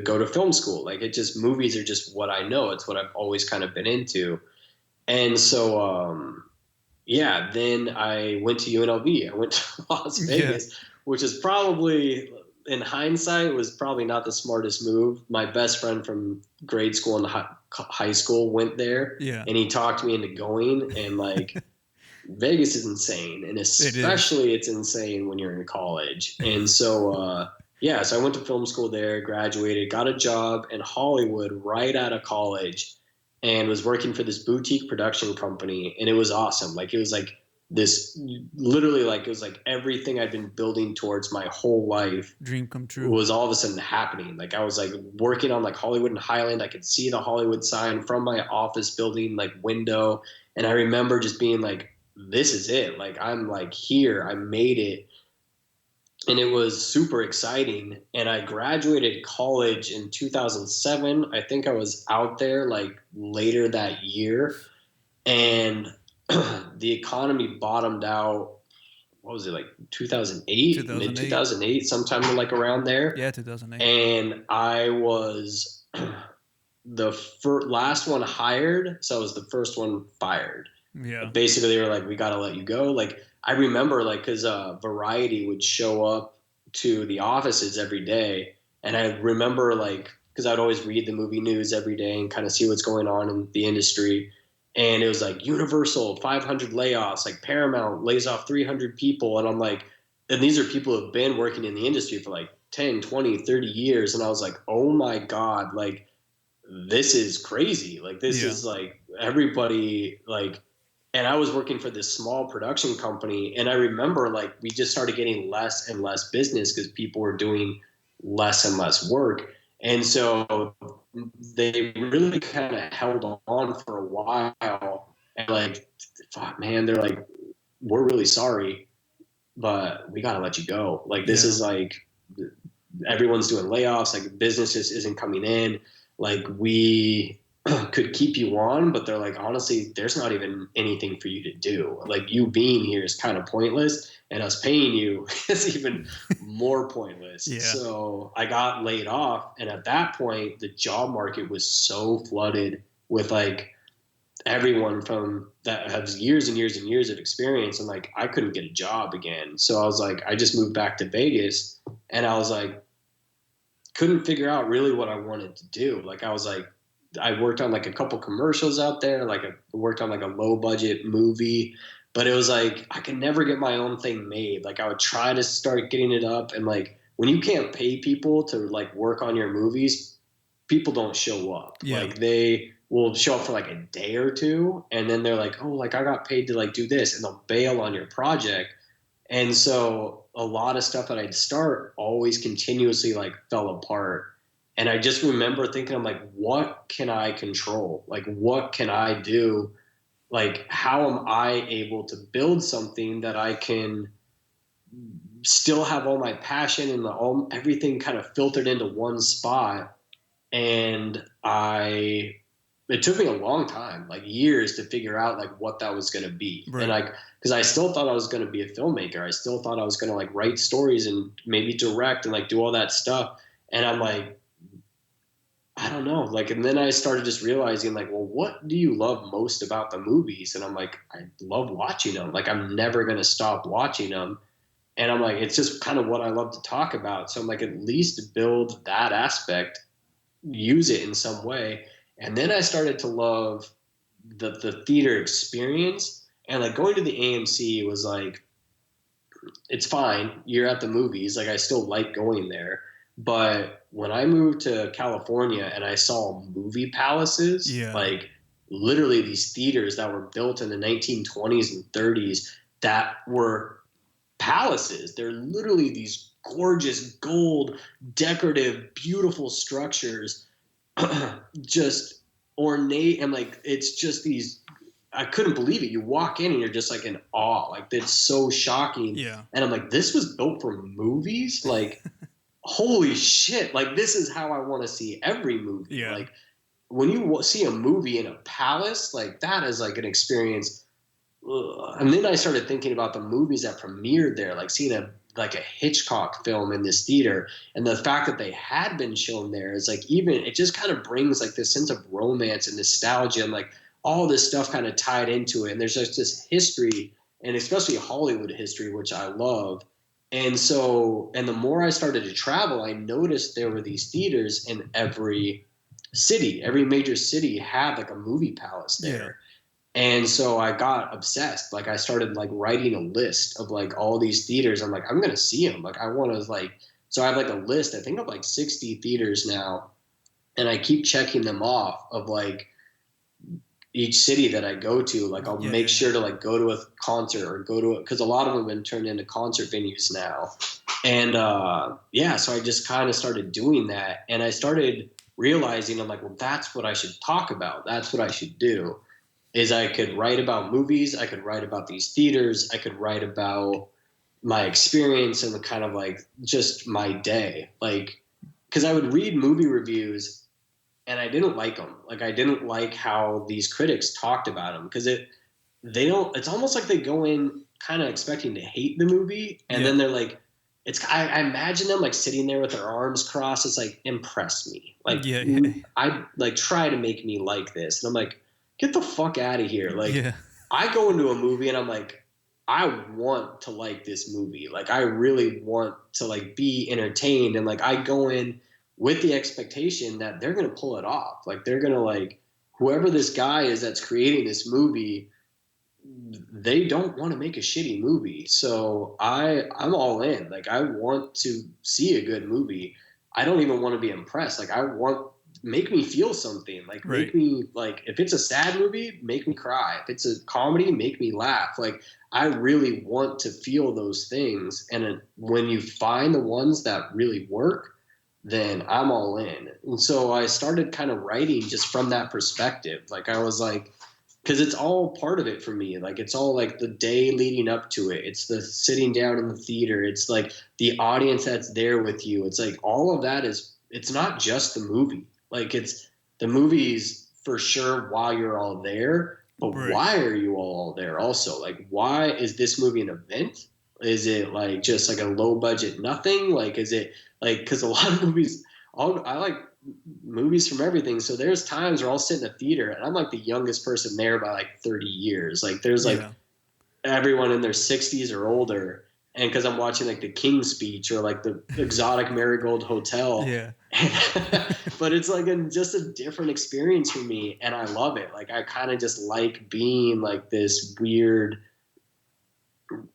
go to film school. Like movies are just what I know. It's what I've always kind of been into. And so, then I went to UNLV. I went to Las Vegas, which is probably, in hindsight, was probably not the smartest move. My best friend from grade school and high school went there, and he talked me into going. And like, Vegas is insane, and especially it's insane when you're in college. And so, so I went to film school there, graduated, got a job in Hollywood right out of college, and was working for this boutique production company. And it was awesome. Like it was like this, literally like it was like everything I'd been building towards my whole life, dream come true, was all of a sudden happening. Like I was like working on like Hollywood and Highland. I could see the Hollywood sign from my office building like window. And I remember just being like, this is it. Like I'm like here, I made it. And it was super exciting. And I graduated college in 2007. I think I was out there like later that year. And the economy bottomed out, what was it, like 2008? Mid 2008, sometime like around there. Yeah, 2008. And I was the last one hired. So I was the first one fired. Yeah. Basically, they were like, we got to let you go. Like, I remember, like, because Variety would show up to the offices every day. And I remember, like, because I'd always read the movie news every day and kind of see what's going on in the industry. And it was like Universal, 500 layoffs, like Paramount lays off 300 people. And I'm like, and these are people who have been working in the industry for like 10, 20, 30 years. And I was like, oh my God, like, this is crazy. Like, this is like everybody, like, and I was working for this small production company. And I remember like we just started getting less and less business because people were doing less and less work. And so they really kind of held on for a while and like, fuck, man, they're like, we're really sorry, but we got to let you go. Like, this is like, everyone's doing layoffs, like business just isn't coming in. Like, we could keep you on, but they're like, honestly, there's not even anything for you to do. Like, you being here is kind of pointless, and us paying you is even more pointless. So I got laid off. And at that point, the job market was so flooded with like everyone from that has years and years and years of experience. And like, I couldn't get a job again. So I was like, I just moved back to Vegas, and I was like, couldn't figure out really what I wanted to do. Like, I was like, I worked on like a couple commercials out there. Like, I worked on like a low budget movie, but it was like, I could never get my own thing made. Like, I would try to start getting it up. And like, when you can't pay people to like work on your movies, people don't show up. Like, they will show up for like a day or two. And then they're like, oh, like I got paid to like do this, and they'll bail on your project. And so a lot of stuff that I'd start always continuously like fell apart. And I just remember thinking, I'm like, what can I control? Like, what can I do? Like, how am I able to build something that I can still have all my passion and everything kind of filtered into one spot? And it took me a long time, like years, to figure out like what that was going to be. Right. And like, because I still thought I was going to be a filmmaker. I still thought I was going to like write stories and maybe direct and like do all that stuff. And I'm like, I don't know. Like, and then I started just realizing like, well, what do you love most about the movies? And I'm like, I love watching them. Like, I'm never going to stop watching them. And I'm like, it's just kind of what I love to talk about. So I'm like, at least build that aspect, use it in some way. And then I started to love the theater experience. And like, going to the AMC was like, it's fine. You're at the movies. Like, I still like going there. But when I moved to California and I saw movie palaces, like literally these theaters that were built in the 1920s and 30s that were palaces. They're literally these gorgeous gold, decorative, beautiful structures, just ornate. And like, it's just these, I couldn't believe it. You walk in and you're just like in awe. Like, it's so shocking. And I'm like, this was built for movies? Like, holy shit. Like, this is how I want to see every movie. Like, when you see a movie in a palace, like, that is like an experience. And then I started thinking about the movies that premiered there, like seeing a Hitchcock film in this theater, and the fact that they had been shown there is like, even it just kind of brings like this sense of romance and nostalgia, and like all this stuff kind of tied into it. And there's just this history, and especially Hollywood history, which I love. And so, and the more I started to travel, I noticed there were these theaters in every city. Every major city had like a movie palace there. And so I got obsessed. Like, I started like writing a list of like all these theaters. I'm like, I'm going to see them. Like, I want to like, so I have like a list, I think of like 60 theaters now. And I keep checking them off of like each city that I go to. Like, I'll make sure to like go to a concert or go to it, because a lot of them have been turned into concert venues now. And so I just kind of started doing that. And I started realizing, I'm like, well, that's what I should talk about. That's what I should do. Is I could write about movies, I could write about these theaters, I could write about my experience and the kind of like just my day. Like, because I would read movie reviews and I didn't like them. Like, I didn't like how these critics talked about them, because it's almost like they go in kind of expecting to hate the movie, and then they're like, I imagine them like sitting there with their arms crossed. It's like, impress me. Like, I like, try to make me like this. And I'm like, get the fuck out of here. Like, I go into a movie and I'm like, I want to like this movie. Like, I really want to like be entertained. And like, I go in with the expectation that they're going to pull it off. Like they're going to like whoever this guy is that's creating this movie, they don't want to make a shitty movie. So I'm all in. Like I want to see a good movie. I don't even want to be impressed. Like I want make me feel something. Like Right. make me like if it's a sad movie, make me cry. If it's a comedy, make me laugh. Like I really want to feel those things. And when you find the ones that really work, then I'm all in. And so I started kind of writing just from that perspective. Like I was like, because it's all part of it for me. Like it's all like the day leading up to it. It's the sitting down in the theater. It's like the audience that's there with you. It's like all of that is. It's not just the movie. Like it's the movies for sure while you're all there, but Right. why are you all there also? Like why is this movie an event? Is it like just like a low budget nothing? Like is it like because a lot of movies, I like movies from everything. So there's times where I'll sit in a theater and I'm like the youngest person there by like 30 years. Like there's like everyone in their 60s or older. And because I'm watching like the King's Speech or like the exotic Marigold Hotel. Yeah. But it's like just a different experience for me. And I love it. Like I kind of just like being like this weird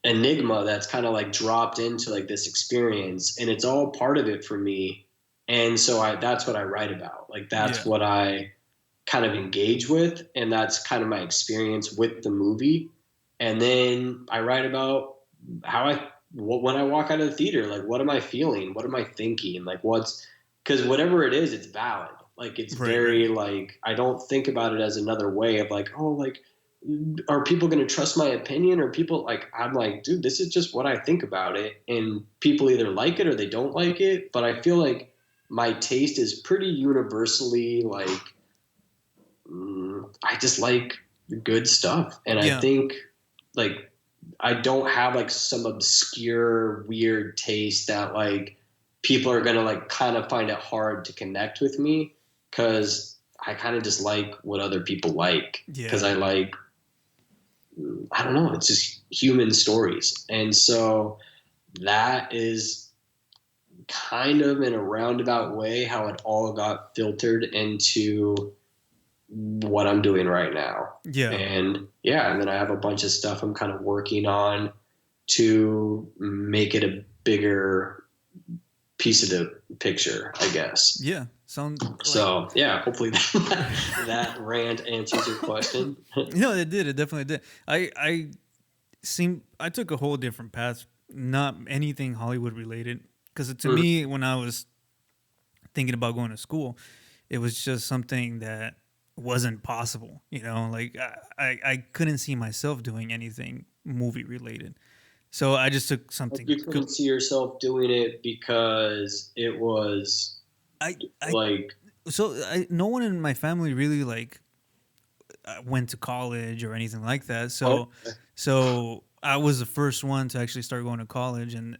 enigma that's kind of like dropped into like this experience. And it's all part of it for me. And so that's what I write about. Like that's what I kind of engage with. And that's kind of my experience with the movie. And then I write about how when I walk out of the theater, like, what am I feeling? What am I thinking? Like because whatever it is, it's valid. Like it's very like, I don't think about it as another way of like, oh, like, are people going to trust my opinion or people like, I'm like, dude, this is just what I think about it. And people either like it or they don't like it. But I feel like my taste is pretty universally like, I just like good stuff. And I think like, I don't have like some obscure weird taste that like people are going to like kind of find it hard to connect with me. Cause I kind of just like what other people like. Cause I like, I don't know, it's just human stories. And so that is kind of in a roundabout way how it all got filtered into what I'm doing right now. Yeah. And then I have a bunch of stuff I'm kind of working on to make it a bigger piece of the picture, I guess. Yeah. So hopefully that rant answers your question. No, it did. It definitely did. I took a whole different path, not anything Hollywood related. Because to me, when I was thinking about going to school, it was just something that wasn't possible. You know, like I couldn't see myself doing anything movie related. So I just took something. You couldn't see yourself doing it because it was no one in my family really like went to college or anything like that. So I was the first one to actually start going to college, and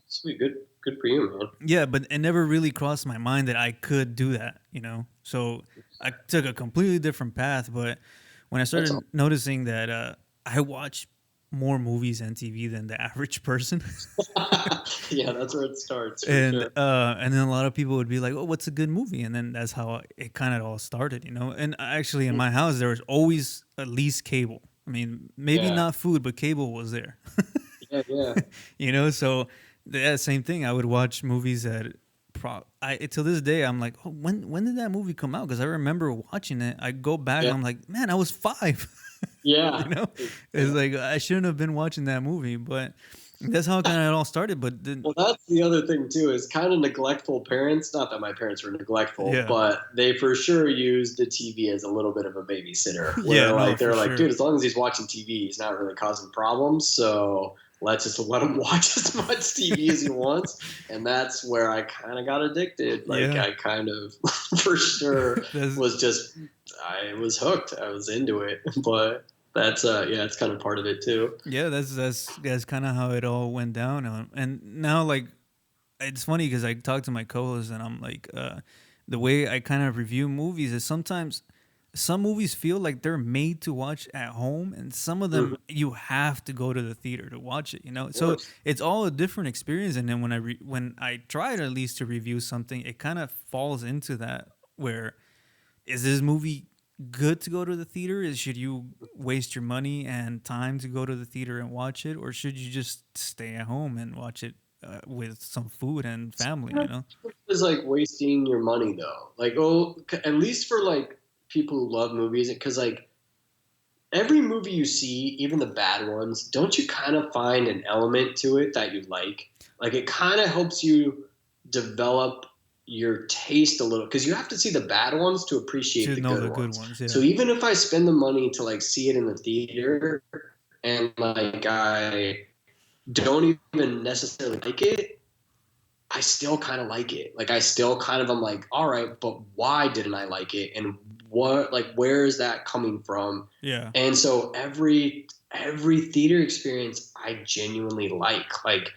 sweet, good for you, man. Yeah, but it never really crossed my mind that I could do that, you know. So I took a completely different path. But when I started noticing that I watch more movies and TV than the average person. Yeah, that's where it starts. And then a lot of people would be like, "Oh, what's a good movie?" And then that's how it kind of all started, you know. And actually, in my house, there was always at least cable. I mean, maybe not food, but cable was there. Yeah. You know, so same thing. I would watch movies that till this day I'm like, oh, when did that movie come out? Because I remember watching it. I go back, I'm like, man, I was 5. Yeah. You know, it's like I shouldn't have been watching that movie, but that's how kind of it all started. But well, that's the other thing too, is kind of neglectful parents. Not that my parents were neglectful, but they for sure used the TV as a little bit of a babysitter. Where they're like, dude, as long as he's watching TV, he's not really causing problems. So let's just let him watch as much TV as he wants. And that's where I kind of got addicted. I kind of for sure I was hooked. I was into it, but that's it's kind of part of it too. Yeah, that's kind of how it all went down. And now, like, it's funny because I talk to my co-host and I'm like, the way I kind of review movies is sometimes some movies feel like they're made to watch at home, and some of them you have to go to the theater to watch it. You know, so course. it's all a different experience. And then when I try to at least to review something, it kind of falls into that where is this movie good to go to the theater? Should you waste your money and time to go to the theater and watch it, or should you just stay at home and watch it with some food and family? You know? It's like wasting your money though. Like, oh, at least for like people who love movies, because like every movie you see, even the bad ones, don't you kind of find an element to it that you like? Like it kind of helps you develop your taste a little because you have to see the bad ones to appreciate Should the know good the good ones. ones. Yeah. So even if I spend the money to like see it in the theater and like I don't even necessarily like it, I still kind of like it. Like I still kind of am like, all right, but why didn't I like it? And what, like, where is that coming from? Yeah. And so every theater experience I genuinely like. Like,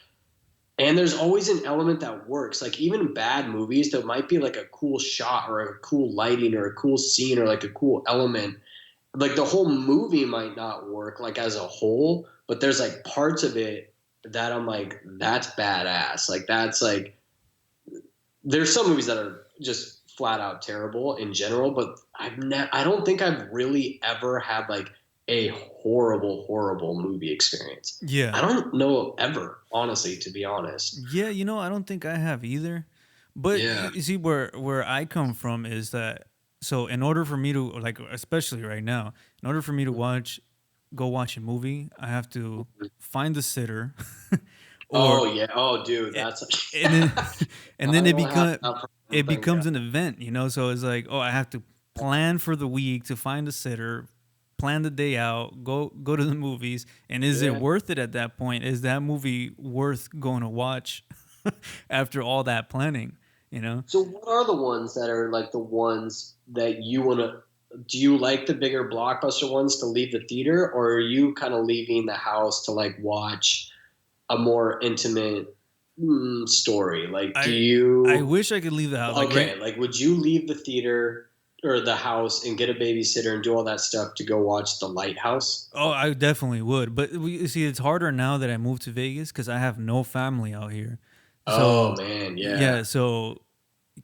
and there's always an element that works. Like even bad movies, there might be like a cool shot or a cool lighting or a cool scene or like a cool element. Like the whole movie might not work like as a whole, but there's like parts of it that I'm like, that's badass. Like that's like there's some movies that are just flat out terrible in general, but I don't think I've really ever had like a horrible movie experience. Yeah. I don't know ever, honestly, to be honest. Yeah, you know, I don't think I have either. But Yeah. you see, where I come from is that so in order for me to like, especially right now, in order for me to go watch a movie, I have to find the sitter, or Oh yeah. Oh dude, a- that's and then and then I don't have that it problem. Thank God. becomes an event, you know. So it's like, oh, I have to plan for the week to find a sitter, plan the day out, go to the movies, and is it Yeah. worth it at that point? Is that movie worth going to watch after all that planning? You know, So what are the ones that are like the ones that you want to? Do you like the bigger blockbuster ones to leave the theater, or are you kind of leaving the house to like watch a more intimate story? Like, do I you? wish I could leave the house. Like right, Okay, like would you leave the theater or the house and get a babysitter and do all that stuff to go watch The Lighthouse? oh, I definitely would. But we see it's harder now that I moved to Vegas because I have no family out here. Oh So man, yeah, yeah. so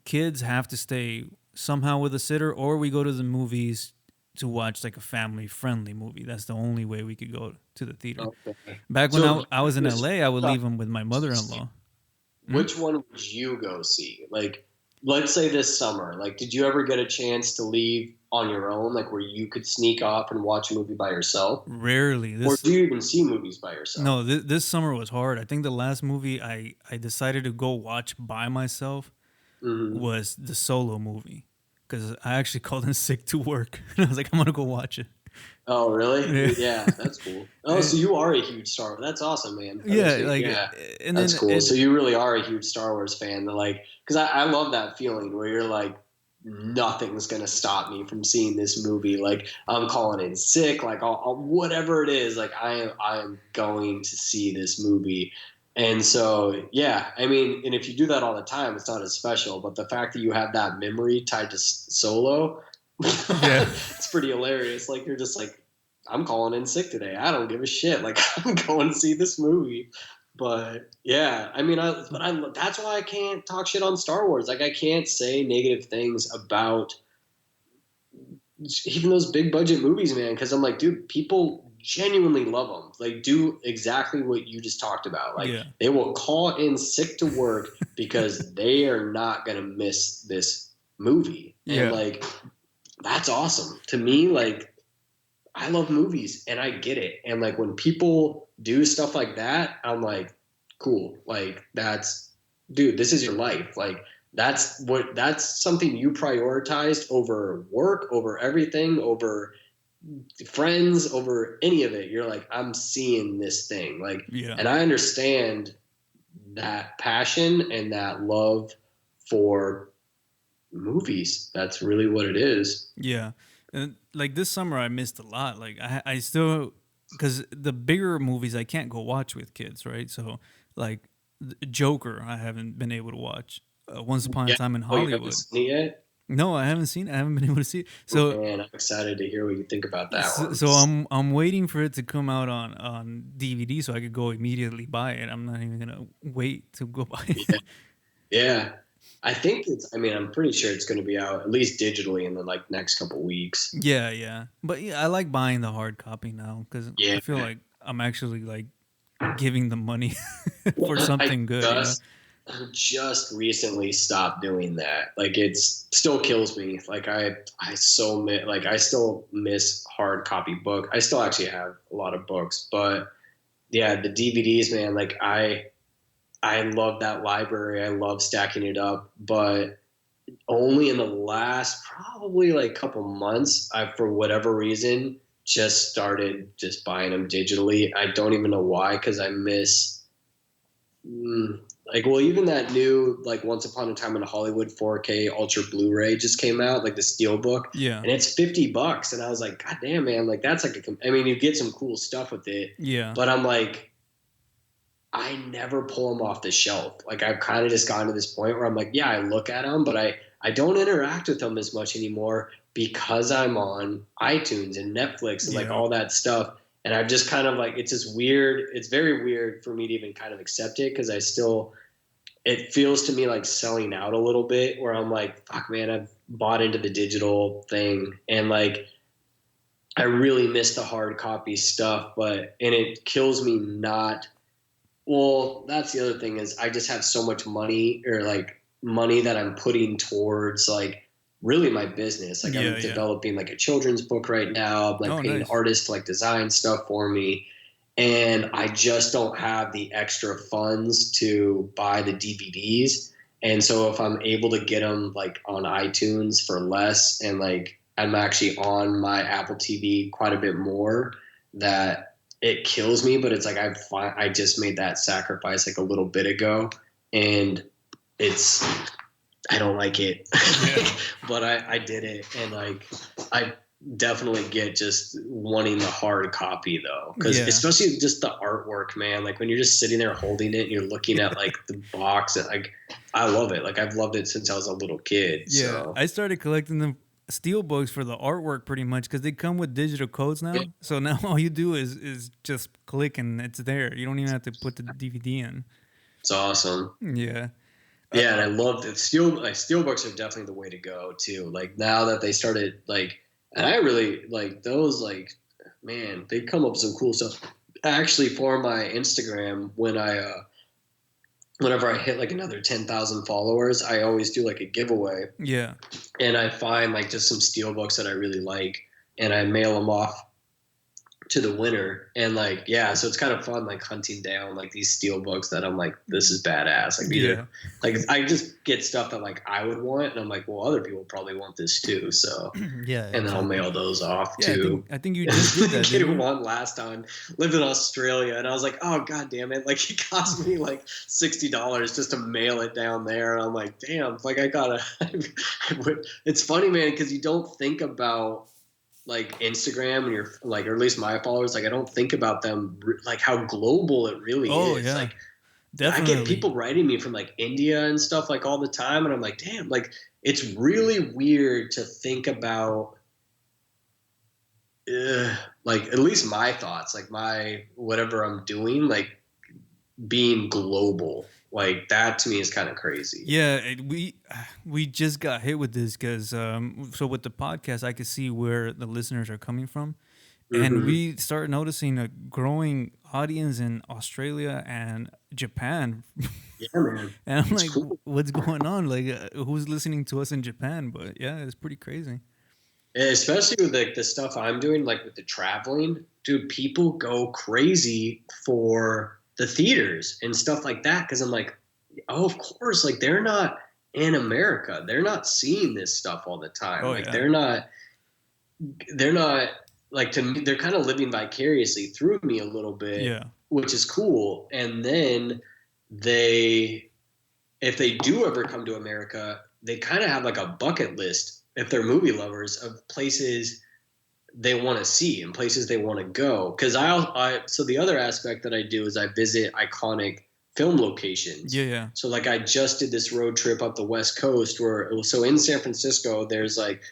kids have to stay somehow with a sitter, or we go to the movies to watch like a family friendly movie. That's the only way we could go to the theater. Okay. Back when So I was in this LA, I would leave them with my mother in law. which one would you go see? Like, let's say this summer. Like, did you ever get a chance to leave on your own, like where you could sneak off and watch a movie by yourself, Rarely. or This do you even see movies by yourself? no, this summer was hard. I think the last movie I decided to go watch by myself Hmm. was the Solo movie because I actually called in sick to work and I was like, I'm gonna go watch it. Oh, Yeah. really? Yeah, that's cool. Oh, so you are a huge Star Wars. That's awesome, man. That makes Yeah, me, like, yeah, and that's then cool. it, So you really are a huge Star Wars fan. Like, because I love that feeling where you're like, nothing's gonna stop me from seeing this movie. Like, I'm calling in sick. Like, whatever it is, like I am going to see this movie. And so, yeah, I mean, and if you do that all the time, it's not as special. But the fact that you have that memory tied to Solo, yeah, it's pretty hilarious. Like, you're just like, I'm calling in sick today. I don't give a shit. Like, I'm going to see this movie. But yeah, I mean, that's why I can't talk shit on Star Wars. Like, I can't say negative things about even those big budget movies, man. Because I'm like, dude, people genuinely love them. Like, do exactly what you just talked about. Like, yeah, they will call in sick to work because they are not gonna miss this movie. And yeah, like, that's awesome to me. Like, I love movies and I get it. And like when people do stuff like that, I'm like, cool. Like that's dude, this is your life. Like that's something you prioritized over work, over everything, over friends, over any of it. You're like, I'm seeing this thing. Like yeah, and I understand that passion and that love for movies. That's really what it is. yeah. And like this summer, I missed a lot. Like I still because the bigger movies I can't go watch with kids, right? So like Joker, I haven't been able to watch. Once Upon a Yeah. Time in Oh, you haven't Hollywood. seen it yet? No, I haven't seen it. I haven't been able to see it. Oh, So man, I'm excited to hear what you think about that one. so I'm waiting for it to come out on DVD so I could go immediately buy it. I'm not even gonna wait to go buy Yeah. it. Yeah. I think I mean, I'm pretty sure it's going to be out at least digitally in the like next couple weeks. Yeah, yeah. But yeah, I like buying the hard copy now because I Yeah. feel like I'm actually like giving the money for I something good, you know? just recently stopped doing that. Like it's still kills me. Like I so miss, like I still miss hard copy book. I still actually have a lot of books, but yeah, the DVDs, man, like I love that library. I love stacking it up, but only in the last probably like couple months, I for whatever reason just started just buying them digitally. I don't even know why, because I miss like, well, even that new like Once Upon a Time in Hollywood 4K Ultra Blu-ray just came out, like the Steelbook, Yeah, and it's $50, and I was like, God damn, man, like that's like I mean, you get some cool stuff with it, yeah, but I'm like, I never pull them off the shelf. Like I've kind of just gotten to this point where I'm like, yeah, I look at them, but I don't interact with them as much anymore because I'm on iTunes and Netflix and like yeah, all that stuff. And I've just kind of like, it's just weird. It's very weird for me to even kind of accept it, because I still, it feels to me like selling out a little bit, where I'm like, fuck, man, I've bought into the digital thing, and like I really miss the hard copy stuff. And it kills me not. Well, that's the other thing, is I just have so much money, or like money that I'm putting towards like really my business. Like I'm yeah, yeah. developing like a children's book right now. I'm like Oh, paying nice. artists to like design stuff for me. And I just don't have the extra funds to buy the DVDs. And so if I'm able to get them like on iTunes for less, and like I'm actually on my Apple TV quite a bit more, that it kills me. But it's like I just made that sacrifice like a little bit ago, and it's I don't like it. Yeah, But I did it, and like I definitely get just wanting the hard copy though, because yeah, especially just the artwork, man. Like when you're just sitting there holding it and you're looking at like the box, and like I love it. Like I've loved it since I was a little kid. yeah. So I started collecting the steel books for the artwork pretty much because they come with digital codes yeah, now. So now all you do is just click and it's there. You don't even have to put the DVD in. it's awesome. Yeah. Yeah, and I loved it. Steelbooks are definitely the way to go too. Like now that they started like, and I really like those. Like, man, they come up with some cool stuff. Actually, for my Instagram, whenever I hit like another 10,000 followers, I always do like a giveaway, Yeah. and I find like just some steelbooks that I really like, and I mail them off to the winner. And like, yeah, so it's kind of fun like hunting down like these steel books that I'm like, this is badass. Like these Yeah. are like, I just get stuff that like I would want, and I'm like, well, other people probably want this too, so Yeah, and then I'll exactly. mail those off Yeah, to I think you just did the that, kid didn't who you? won last time. Lived in Australia, and I was like, oh god damn it, like it cost me like $60 just to mail it down there. And I'm like, damn, like I gotta it's funny, man, because you don't think about like Instagram and your like, or at least my followers, like I don't think about them like how global it really Oh, is. yeah. Like I get Definitely. people writing me from like India and stuff like all the time, and I'm like, damn, like it's really weird to think about like at least my thoughts, like my whatever I'm doing, like being global. Like that to me is kind of crazy. Yeah, we just got hit with this because so with the podcast, I could see where the listeners are coming from, and Mm-hmm. we started noticing a growing audience in Australia and Japan, Yeah, man, and I'm it's like, cool. what's going on? Like, who's listening to us in Japan? But yeah, it's pretty crazy. Especially with like the stuff I'm doing, like with the traveling, dude, people go crazy for the theaters and stuff like that. Cause I'm like, oh, of course, like they're not in America. They're not seeing this stuff all the time. Oh Like yeah, they're not like, to me, they're kind of living vicariously through me a little bit, yeah, which is cool. And then they, if they do ever come to America, they kind of have like a bucket list, if they're movie lovers, of places they want to see and places they want to go. Because so the other aspect that I do is I visit iconic film locations. Yeah. So like I just did this road trip up the West Coast so in San Francisco, there's like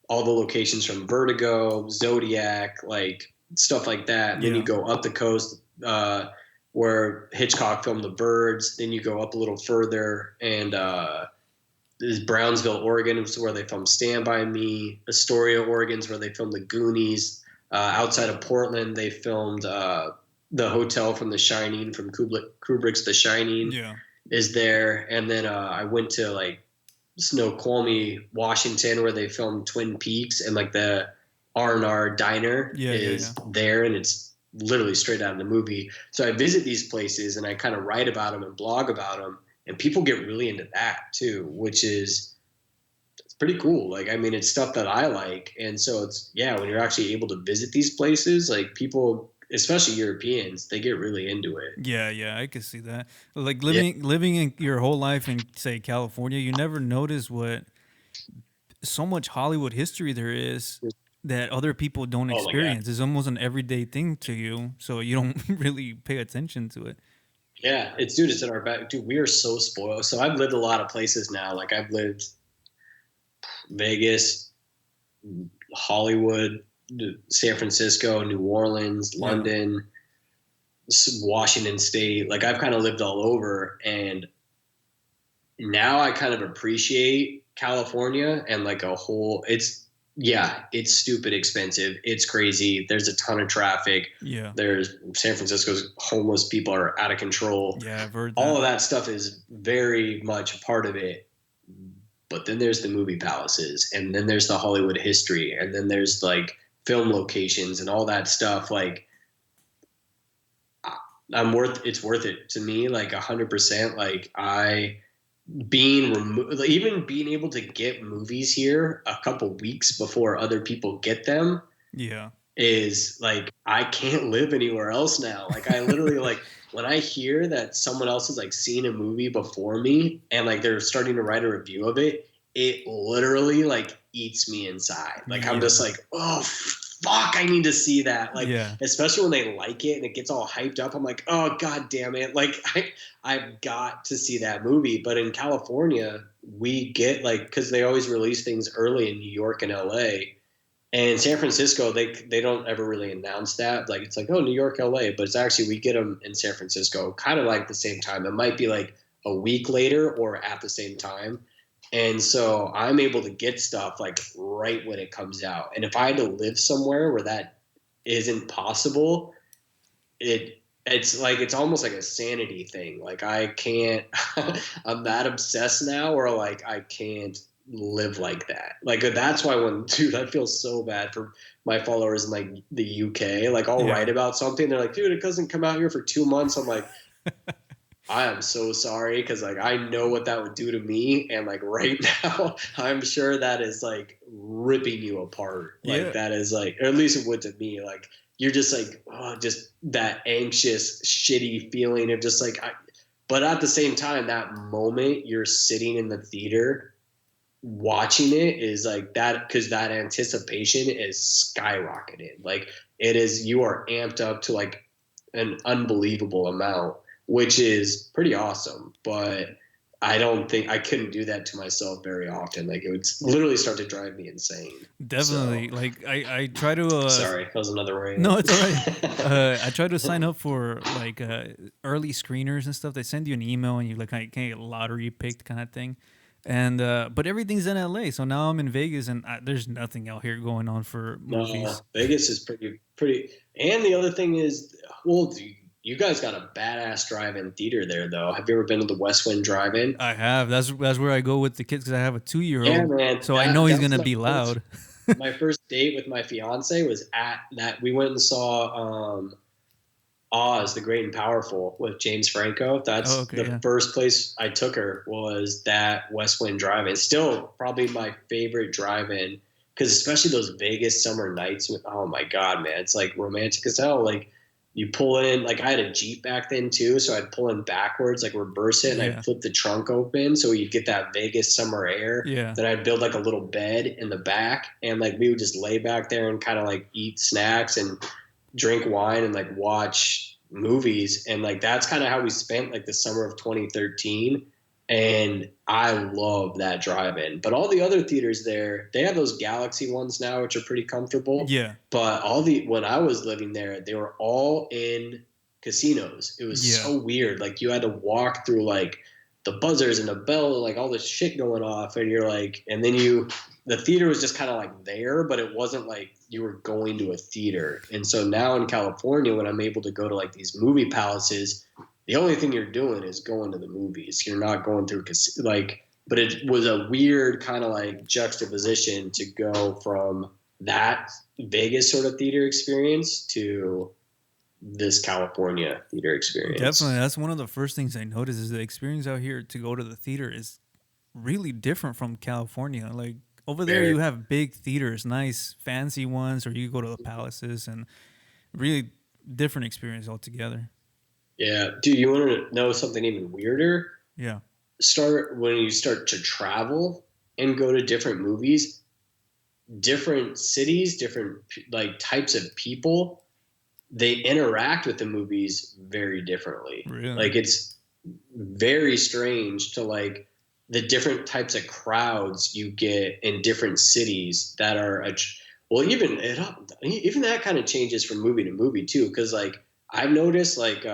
all the locations from Vertigo, Zodiac, like stuff like that. And then you go up the coast, where Hitchcock filmed The Birds. Then you go up a little further, and is Brownsville, Oregon, which is where they filmed Stand By Me. Astoria, Oregon's where they filmed The Goonies. Outside of Portland, they filmed the hotel from The Shining, from Kubrick's The Shining. Yeah. Is there. And then I went to like Snoqualmie, Washington, where they filmed Twin Peaks, and like the R&R diner there, and it's literally straight out of the movie. So I visit these places and I kind of write about them and blog about them, and people get really into that too, which is it's pretty cool. Like, I mean, it's stuff that I like. And so it's, when you're actually able to visit these places, like people, especially Europeans, they get really into it. Yeah, I can see that. Like living in your whole life in, say, California, you never notice what so much Hollywood history there is that other people don't experience. It's almost an everyday thing to you, so you don't really pay attention to it. Yeah, it's in our back. Dude, we are so spoiled. So I've lived a lot of places now. Like I've lived Vegas, Hollywood, San Francisco, New Orleans, London, Washington State. Like I've kind of lived all over, and now I kind of appreciate California and like a whole. It's stupid expensive. It's crazy. There's a ton of traffic. Yeah. There's San Francisco's homeless people are out of control. Yeah, I've heard that. All of that stuff is very much a part of it. But then there's the movie palaces, and then there's the Hollywood history, and then there's like film locations and all that stuff. Like it's worth it to me. Like 100%. Like even being able to get movies here a couple weeks before other people get them is like I can't live anywhere else now. Like I literally like when I hear that someone else has like seen a movie before me and like they're starting to write a review of it, it literally like eats me inside. Like I'm just like, oh fuck, I need to see that. Like, especially when they like it and it gets all hyped up. I'm like, oh god damn it. Like I've got to see that movie. But in California, we get like, cause they always release things early in New York and LA, and San Francisco, they don't ever really announce that. Like, it's like, oh, New York, LA, but it's actually, we get them in San Francisco kind of like the same time. It might be like a week later or at the same time. And so I'm able to get stuff like right when it comes out. And if I had to live somewhere where that isn't possible, it's like, it's almost like a sanity thing. Like I can't, I'm that obsessed now where like I can't live like that. Like that's why I feel so bad for my followers in like the UK. Like I'll write about something. They're like, dude, it doesn't come out here for 2 months. I'm like, I am so sorry, because like I know what that would do to me, and like right now I'm sure that is like ripping you apart. Like that is like, or at least it would to me. Like you're just like, oh, just that anxious, shitty feeling of just like, but at the same time, that moment you're sitting in the theater watching it is like that, because that anticipation is skyrocketed. Like it is, you are amped up to like an unbelievable amount, which is pretty awesome. But I don't think I couldn't do that to myself very often. Like it would literally start to drive me insane. Definitely. So, like I try to sorry, that was another rant. No, it's all right. I try to sign up for like early screeners and stuff. They send you an email and you like can't get lottery picked kind of thing. And but everything's in LA, so now I'm in Vegas, and there's nothing out here going on for movies. Vegas is pretty. And the other thing is, well, you guys got a badass drive-in theater there, though. Have you ever been to the West Wind Drive-In? I have. That's where I go with the kids, because I have a 2-year-old. Yeah, man. So I know he's gonna be loud. My first date with my fiance was at that. We went and saw Oz, the Great and Powerful with James Franco. That's the first place I took her, was that West Wind Drive-In. Still probably my favorite drive-in, because especially those Vegas summer nights. Oh my God, man. It's like romantic as hell. Like you pull in, like I had a Jeep back then too. So I'd pull in backwards, like reverse it, and I'd flip the trunk open so you'd get that Vegas summer air. Yeah. Then I'd build like a little bed in the back, and like we would just lay back there and kind of like eat snacks and drink wine and like watch movies. And like, that's kind of how we spent like the summer of 2013. And I love that drive-in. But all the other theaters there, they have those Galaxy ones now, which are pretty comfortable. Yeah. But when I was living there, they were all in casinos. It was so weird. Like, you had to walk through like the buzzers and the bell and like all this shit going off, and you're like, and then the theater was just kind of like there, but it wasn't like you were going to a theater. And so now in California, when I'm able to go to like these movie palaces, the only thing you're doing is going to the movies. You're not going through but it was a weird kind of like juxtaposition to go from that Vegas sort of theater experience to this California theater experience. Definitely. That's one of the first things I noticed is the experience out here to go to the theater is really different from California. Like, over there, you have big theaters, nice, fancy ones, or you go to the palaces, and really different experience altogether. Yeah. Dude, you want to know something even weirder? Yeah. When you start to travel and go to different movies, different cities, different like types of people, they interact with the movies very differently. Really? Like, it's very strange to like the different types of crowds you get in different cities that are even that kind of changes from movie to movie too, because like I've noticed like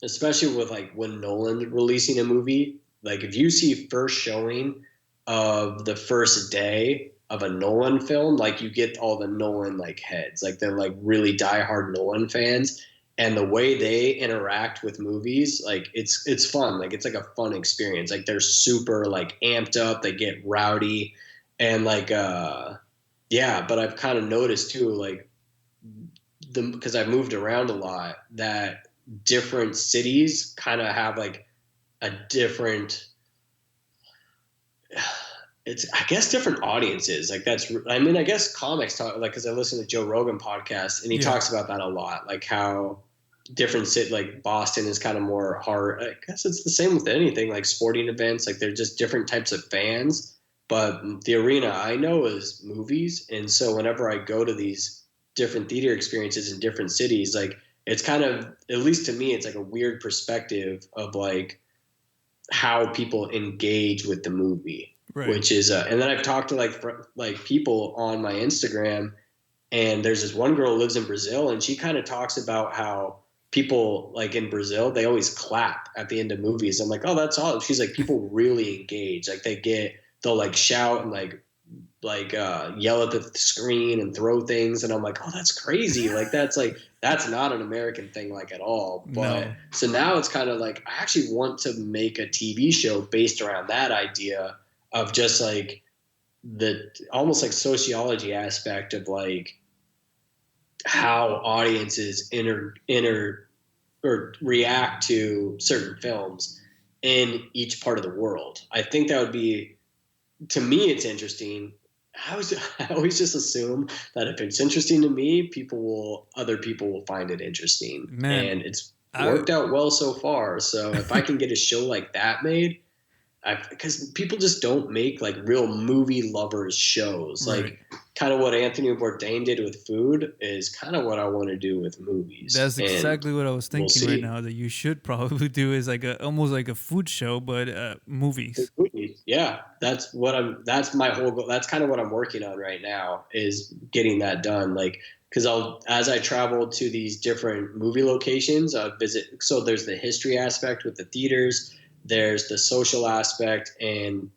especially with like when Nolan releasing a movie, like if you see first showing of the first day of a Nolan film, like you get all the Nolan like heads, like they're like really diehard Nolan fans, and the way they interact with movies, like it's fun. Like, it's like a fun experience. Like, they're super like amped up, they get rowdy, and like yeah. But I've kind of noticed too, like because I've moved around a lot, that different cities kind of have like a different I guess different audiences. Like, I guess comics talk, like, cause I listen to Joe Rogan podcast and he talks about that a lot. Like how different like Boston is kind of more hard. I guess it's the same with anything like sporting events. Like, they're just different types of fans, but the arena I know is movies. And so whenever I go to these different theater experiences in different cities, like, it's kind of, at least to me, it's like a weird perspective of like how people engage with the movie. Right. Which is, and then I've talked to like people on my Instagram, and there's this one girl who lives in Brazil, and she kind of talks about how people like in Brazil, they always clap at the end of movies. I'm like, oh, that's awesome. She's like, people really engage. Like, they'll like shout and like yell at the screen and throw things. And I'm like, oh, that's crazy. Like, that's not an American thing, like, at all. But so now it's kind of like, I actually want to make a TV show based around that idea of just like the almost like sociology aspect of like how audiences or react to certain films in each part of the world. I think that would be, to me, it's interesting. I always just assume that if it's interesting to me, other people will find it interesting. Man, and it's worked out well so far. So if I can get a show like that made, because people just don't make like real movie lovers shows. Right. Like, kind of what Anthony Bourdain did with food is kind of what I want to do with movies. That's exactly what I was thinking right now, that you should probably do is like almost like a food show, but movies. Yeah, that's my whole goal. That's kind of what I'm working on right now, is getting that done. Like, because as I travel to these different movie locations, I'll visit. So there's the history aspect with the theaters. There's the social aspect and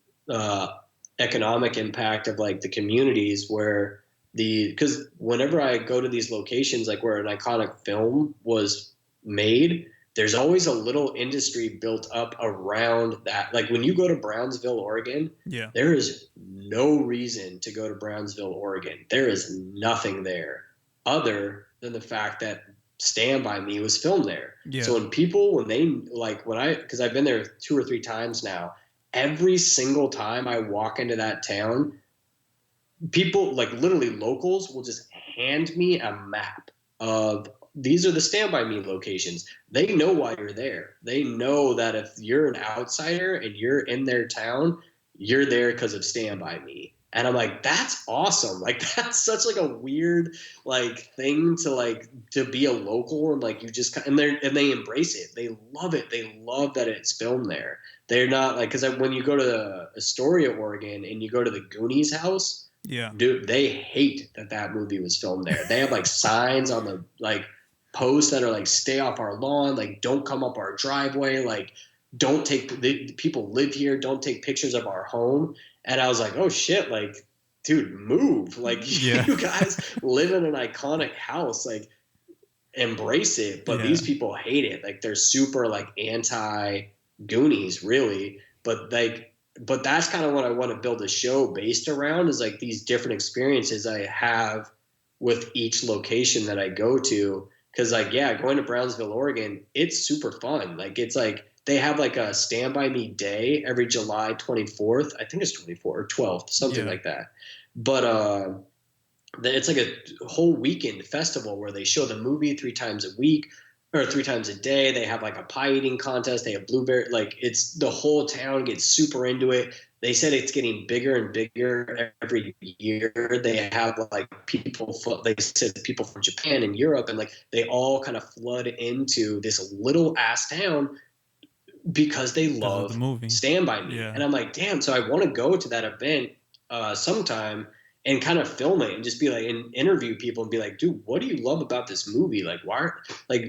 economic impact of like the communities where because whenever I go to these locations, like where an iconic film was made, there's always a little industry built up around that. Like, when you go to Brownsville, Oregon, there is no reason to go to Brownsville, Oregon. There is nothing there other than the fact that Stand By Me was filmed there. Yeah. So because I've been there 2 or 3 times now, every single time I walk into that town, people, like literally locals, will just hand me a map of, these are the Stand By Me locations. They know why you're there. They know that if you're an outsider and you're in their town, you're there because of Stand By Me. And I'm like, that's awesome. Like that's such like a weird like thing to like to be a local and like you just and they embrace it. They love it. They love that it's filmed there. They're not like because when you go to Astoria, Oregon, and you go to the Goonies house, Yeah. dude, they hate that movie was filmed there. They have like signs on the like posts that are like stay off our lawn, like don't come up our driveway, like don't take the people live here, don't take pictures of our home. And I was like, oh shit, like dude, move. Like Yeah. you guys live in an iconic house, like embrace it. But Yeah. these people hate it. Like they're super like anti Goonies, really. But that's kind of what I want to build a show based around is like these different experiences I have with each location that I go to. Cause like, yeah, going to Brownsville, Oregon, it's super fun. Like it's like they have like a Stand By Me day every July 24th. I think it's 24th or 12th, something like that. But it's like a whole weekend festival where they show the movie 3 times a week or 3 times a day. They have like a pie eating contest. They have blueberry, like it's the whole town gets super into it. They said it's getting bigger and bigger every year. They have like they said people from Japan and Europe, and like they all kind of flood into this little ass town because they love the movie Stand By Me. Yeah. And I'm like, damn, so I want to go to that event sometime and kind of film it and just be like, and interview people and be like, dude, what do you love about this movie? Like,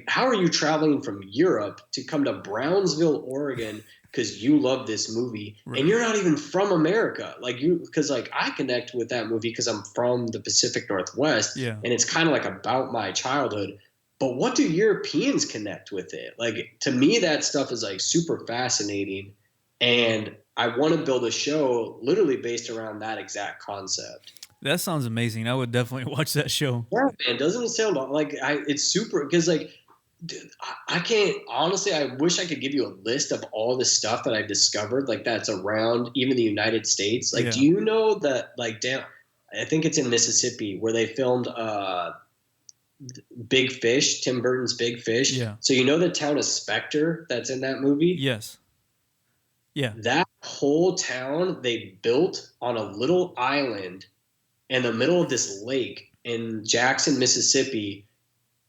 how are you traveling from Europe to come to Brownsville, Oregon, because you love this movie and you're not even from America? Like because like I connect with that movie because I'm from the Pacific Northwest, and it's kind of like about my childhood. But what do Europeans connect with it? Like to me, that stuff is like super fascinating, and I want to build a show literally based around that exact concept. That sounds amazing. I would definitely watch that show. Yeah, man. Doesn't it sound like it's super because like I can't honestly. I wish I could give you a list of all the stuff that I've discovered, like that's around even the United States. Like, do you know that like down? I think it's in Mississippi where they filmed Big Fish, Tim Burton's Big Fish. Yeah. So you know the town of Spectre that's in that movie? Yes. Yeah. That whole town they built on a little island in the middle of this lake in Jackson, Mississippi.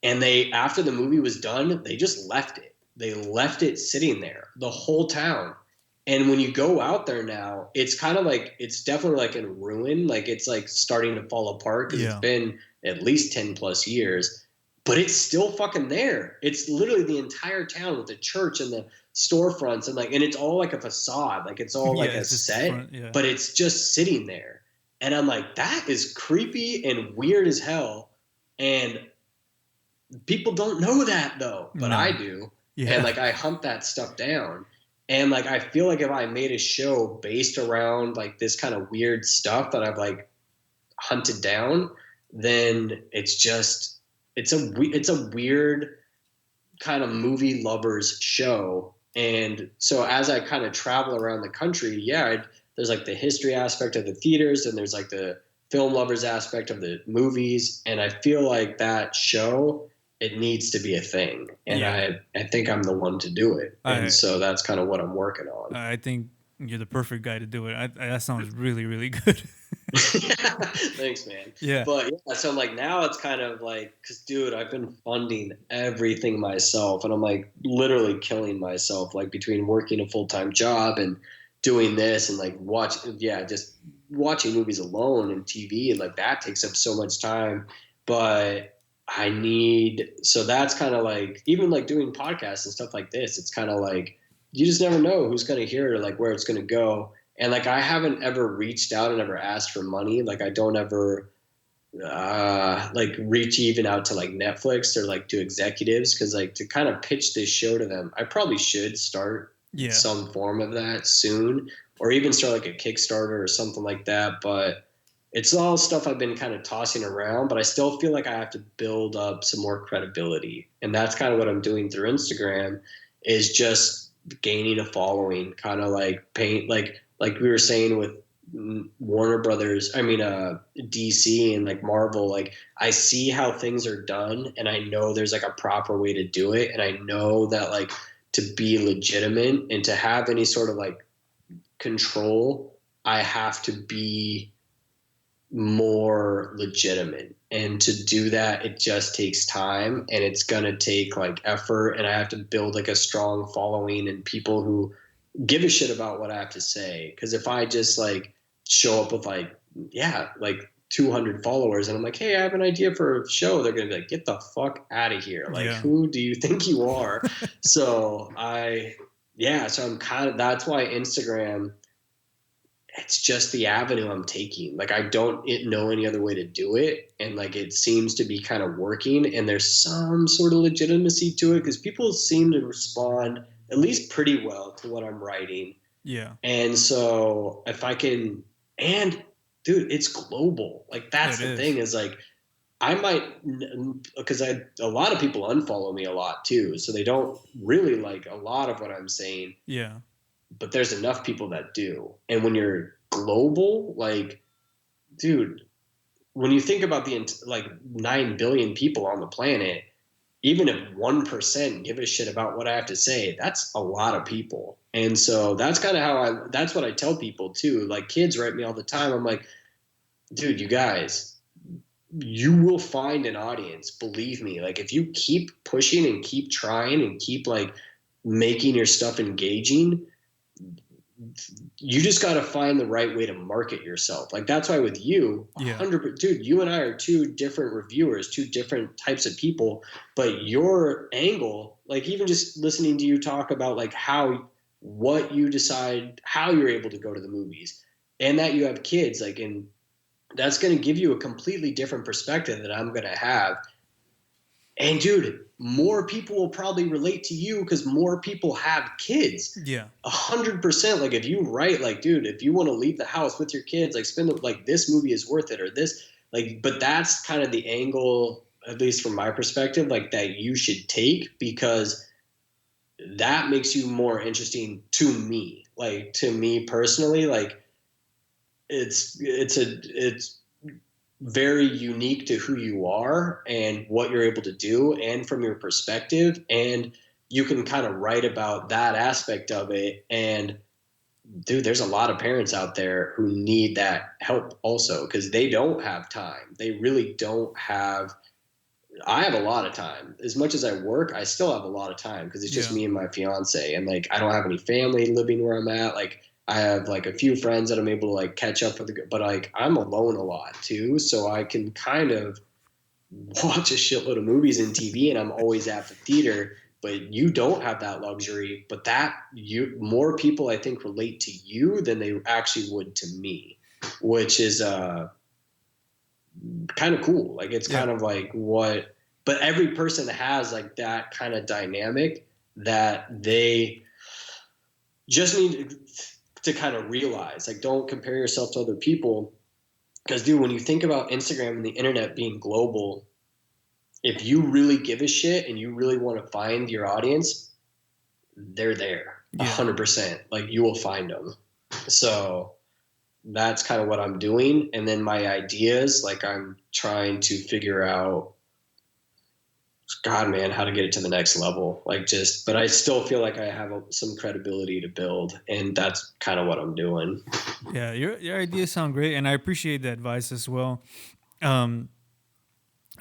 And they, after the movie was done, they just left it. They left it sitting there, the whole town. And when you go out there now, it's kind of like, it's definitely like in ruin. Like it's like starting to fall apart because it's been at least 10 plus years, but it's still fucking there. It's literally the entire town with the church and the storefronts and like, and it's all like a facade. Like it's all like a set, but it's just sitting there. And I'm like, that is creepy and weird as hell. And people don't know that though, but I do. And like, I hunt that stuff down. And like, I feel like if I made a show based around like this kind of weird stuff that I've like hunted down, then it's a weird kind of movie lovers show. And so as I kind of travel around the country, there's like the history aspect of the theaters and there's like the film lovers aspect of the movies. And I feel like that show, it needs to be a thing. And I think I'm the one to do it. And so that's kind of what I'm working on. I think you're the perfect guy to do it. That sounds really, really good. Thanks, man. Yeah. But yeah, so like now it's kind of like, cause dude, I've been funding everything myself and I'm like literally killing myself, like between working a full-time job and doing this and like just watching movies alone and TV. And like that takes up so much time, but so that's kind of like, even like doing podcasts and stuff like this, it's kind of like, you just never know who's going to hear it or like where it's going to go. And like, I haven't ever reached out and ever asked for money. Like I don't ever like reach even out to like Netflix or like to executives. Cause like to kind of pitch this show to them, I probably should start some form of that soon, or even start like a Kickstarter or something like that. But it's all stuff I've been kind of tossing around, but I still feel like I have to build up some more credibility. And that's kind of what I'm doing through Instagram, is just gaining a following, kind of like like we were saying with Warner Brothers, DC and like Marvel, like I see how things are done and I know there's like a proper way to do it. And I know that like to be legitimate and to have any sort of like control, I have to be more legitimate. And to do that, it just takes time, and it's going to take like effort, and I have to build like a strong following and people who give a shit about what I have to say. Cause if I just like show up with like, yeah, like 200 followers and I'm like, hey, I have an idea for a show, they're going to be like, get the fuck out of here. Like, who do you think you are? So so I'm that's why Instagram, it's just the avenue I'm taking. Like, I don't know any other way to do it. And like, it seems to be kind of working, and there's some sort of legitimacy to it because people seem to respond at least pretty well to what I'm writing. Yeah. And so if I can, and dude, it's global. Like, that's the thing is like, I might, because a lot of people unfollow me a lot too. So they don't really like a lot of what I'm saying. Yeah. But there's enough people that do. And when you're global, like, dude, when you think about the like 9 billion people on the planet, even if 1% give a shit about what I have to say, that's a lot of people. And so that's kind of that's what I tell people too. Like, kids write me all the time. I'm like, dude, you guys, you will find an audience. Believe me. Like, if you keep pushing and keep trying and keep like making your stuff engaging, you just got to find the right way to market yourself. Like, that's why with you, 100%, dude, you and I are two different reviewers, two different types of people, but your angle, like even just listening to you talk about like what you decide, how you're able to go to the movies, and that you have kids, like, and that's going to give you a completely different perspective that I'm going to have. And dude, more people will probably relate to you because more people have kids. Yeah. 100%. Like, if you write, like, dude, if you want to leave the house with your kids, like, spend like this movie is worth it, or this, like, but that's kind of the angle, at least from my perspective, like, that you should take, because that makes you more interesting to me. Like, to me personally, like, it's very unique to who you are and what you're able to do, and from your perspective, and you can kind of write about that aspect of it. And dude, there's a lot of parents out there who need that help also, because they don't have time. They really don't have. I have a lot of time. As much as I work, I still have a lot of time because it's just me and my fiance, and like, I don't have any family living where I'm at. Like, I have like a few friends that I'm able to like catch up with, but like, I'm alone a lot too. So I can kind of watch a shitload of movies and TV, and I'm always at the theater. But you don't have that luxury, but more people, I think, relate to you than they actually would to me, which is kind of cool. Like, it's kind of like but every person has like that kind of dynamic that they just need to kind of realize. Like, don't compare yourself to other people, because dude, when you think about Instagram and the internet being global, if you really give a shit and you really want to find your audience, they're there 100%. Like, you will find them. So that's kind of what I'm doing. And then my ideas, like, I'm trying to figure out, God, man, how to get it to the next level. Like, but I still feel like I have some credibility to build, and that's kind of what I'm doing. Yeah, your ideas sound great, and I appreciate the advice as well. I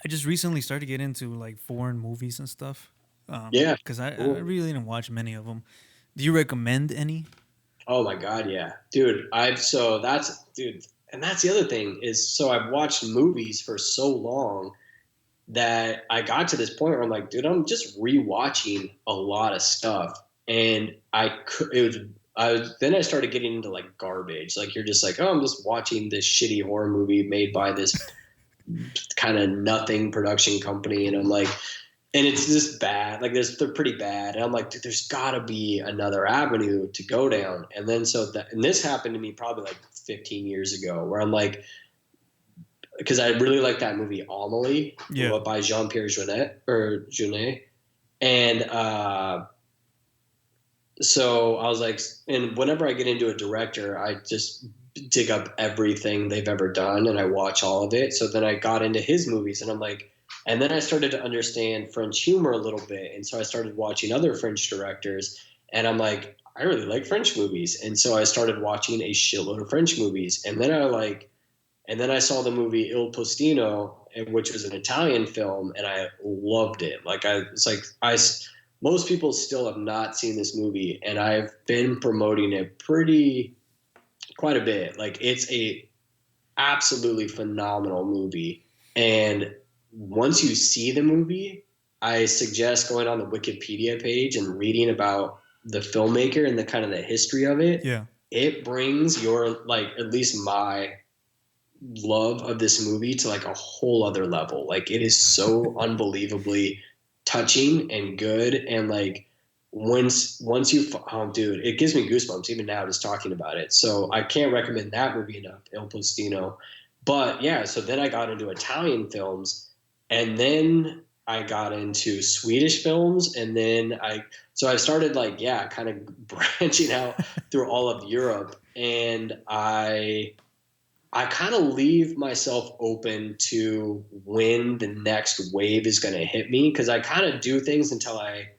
just recently started getting into like foreign movies and stuff. Because I really didn't watch many of them. Do you recommend any? Oh my God, yeah, dude. And that's the other thing is, so I've watched movies for so long that I got to this point where I'm like, dude, I'm just rewatching a lot of stuff, and then I started getting into like garbage. Like, you're just like, oh, I'm just watching this shitty horror movie made by this kind of nothing production company, and I'm like, and it's just bad. Like, they're pretty bad, and I'm like, dude, there's got to be another avenue to go down. And then and this happened to me probably like 15 years ago, where I'm like, because I really like that movie Amelie, by Jean-Pierre Jeunet, and so I was like, and whenever I get into a director, I just dig up everything they've ever done and I watch all of it. So then I got into his movies, and I'm like, and then I started to understand French humor a little bit, and so I started watching other French directors, and I'm like, I really like French movies, and so I started watching a shitload of French movies, and then And then I saw the movie Il Postino, which was an Italian film, and I loved it. Most people still have not seen this movie, and I've been promoting it quite a bit. Like, it's a absolutely phenomenal movie. And once you see the movie, I suggest going on the Wikipedia page and reading about the filmmaker and the kind of the history of it. Yeah. It brings your, like, at least my love of this movie to like a whole other level. Like, it is so unbelievably touching and good. And like, once you, oh dude, it gives me goosebumps even now just talking about it. So I can't recommend that movie enough, Il Postino. But yeah, so then I got into Italian films, and then I got into Swedish films, and then I started like, yeah, kind of branching out through all of Europe. And I kind of leave myself open to when the next wave is going to hit me, because I kind of do things until I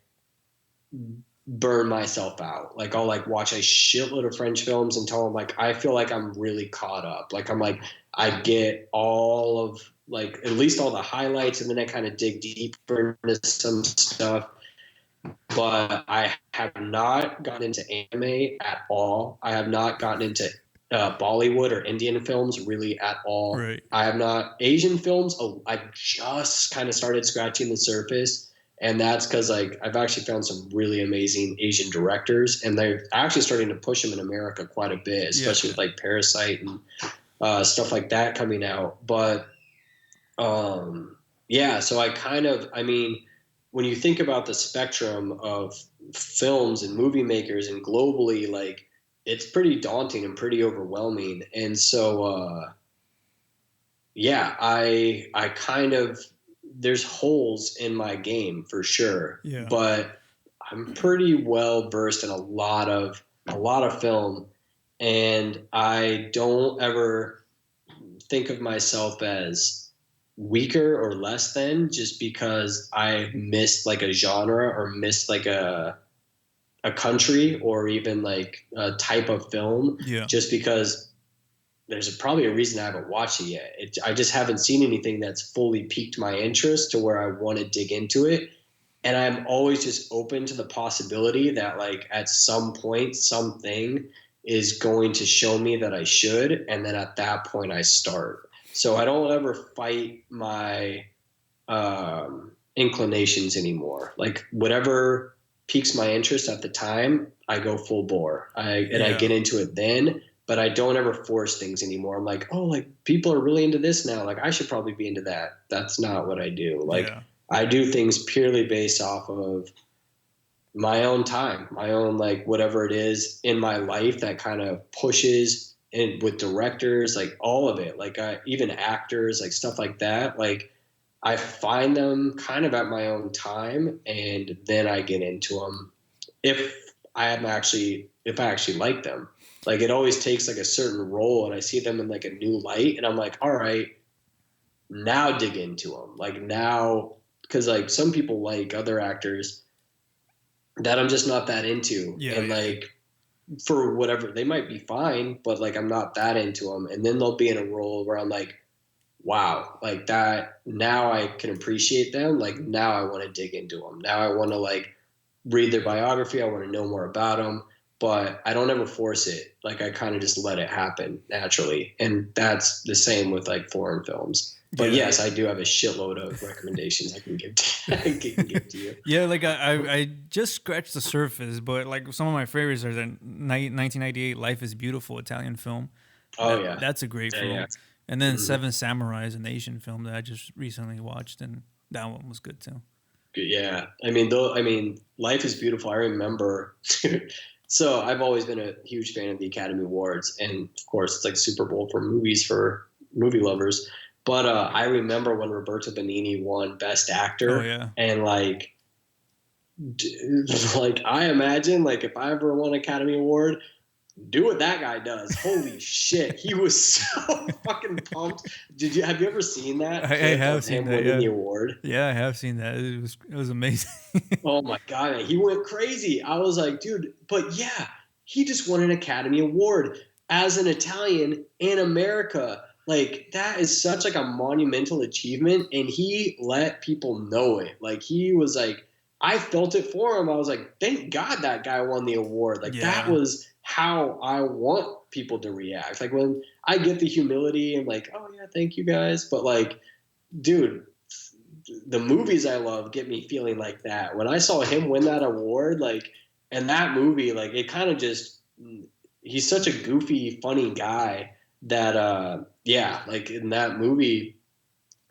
burn myself out. Like, I'll like watch a shitload of French films until I'm like, I feel like I'm really caught up. Like, I'm like, I get all of like at least all the highlights, and then I kind of dig deeper into some stuff. But I have not gotten into anime at all. I have not gotten into Bollywood or Indian films really at all. Right. I have not Asian films. Oh, I just kind of started scratching the surface, and that's because like I've actually found some really amazing Asian directors, and they're actually starting to push them in America quite a bit, especially with like Parasite and stuff like that coming out. But yeah, so I mean, when you think about the spectrum of films and movie makers and globally, like, it's pretty daunting and pretty overwhelming. And so, yeah, I kind of, there's holes in my game for sure, Yeah. but I'm pretty well versed in a lot of film, and I don't ever think of myself as weaker or less than just because I missed like a genre or missed like a country or even like a type of film. Yeah. Just because there's probably a reason I haven't watched it yet. I just haven't seen anything that's fully piqued my interest to where I want to dig into it. And I'm always just open to the possibility that like at some point something is going to show me that I should, and then at that point I start. So I don't ever fight my inclinations anymore. Like, whatever piques my interest at the time, I go full bore. I get into it then, but I don't ever force things anymore. I'm like, oh, like people are really into this now. Like, I should probably be into that. That's not what I do. Like, I do things purely based off of my own time, my own, like, whatever it is in my life that kind of pushes, and with directors, like all of it, like even actors, like stuff like that. Like, I find them kind of at my own time, and then I get into them if I actually like them. Like, it always takes like a certain role, and I see them in like a new light, and I'm like, all right, now dig into them. Like, now, because like some people like other actors that I'm just not that into, and like, for whatever, they might be fine, but like I'm not that into them. And then they'll be in a role where I'm like, wow, like that, now I can appreciate them. Like, now I want to dig into them. Now I want to like read their biography. I want to know more about them, but I don't ever force it. Like, I kind of just let it happen naturally. And that's the same with like foreign films. But yes, I do have a shitload of recommendations I can give to you. Yeah, like I just scratched the surface, but like some of my favorites are the 1998 Life is Beautiful Italian film. That's a great film. Yeah. And then Seven Samurai is an Asian film that I just recently watched, and that one was good too. Yeah, I mean, Life is Beautiful. I remember. So I've always been a huge fan of the Academy Awards, and of course, it's like Super Bowl for movies for movie lovers. But I remember when Roberto Benigni won Best Actor, and like I imagine, like, if I ever won an Academy Award, do what that guy does. Holy shit, he was so fucking pumped. Have you ever seen that? I have seen that. Winning the award. Yeah, I have seen that. It was amazing. Oh my god, man. He went crazy. I was like, dude, but yeah, he just won an Academy Award as an Italian in America. like that is such like a monumental achievement, and he let people know it. Like he was like, I felt it for him. I was like, thank God that guy won the award. Like that Yeah. was how I want people to react. Like when I get the humility and like, oh yeah, thank you guys, but like, dude, the movies I love get me feeling like that. When I saw him win that award, like, and that movie, like, it kind of just, he's such a goofy, funny guy that, yeah, like in that movie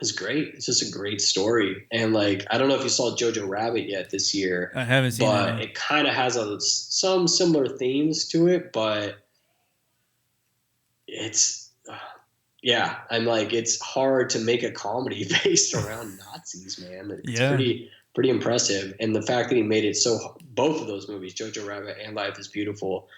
is great. It's just a great story. And like, I don't know if you saw Jojo Rabbit yet this year, I haven't seen it. but No. it kind of has some similar themes to it, but it's, yeah, I'm like, it's hard to make a comedy based around Nazis, man. It's Yeah. pretty impressive. And the fact that he made it so, both of those movies, Jojo Rabbit and Life is Beautiful,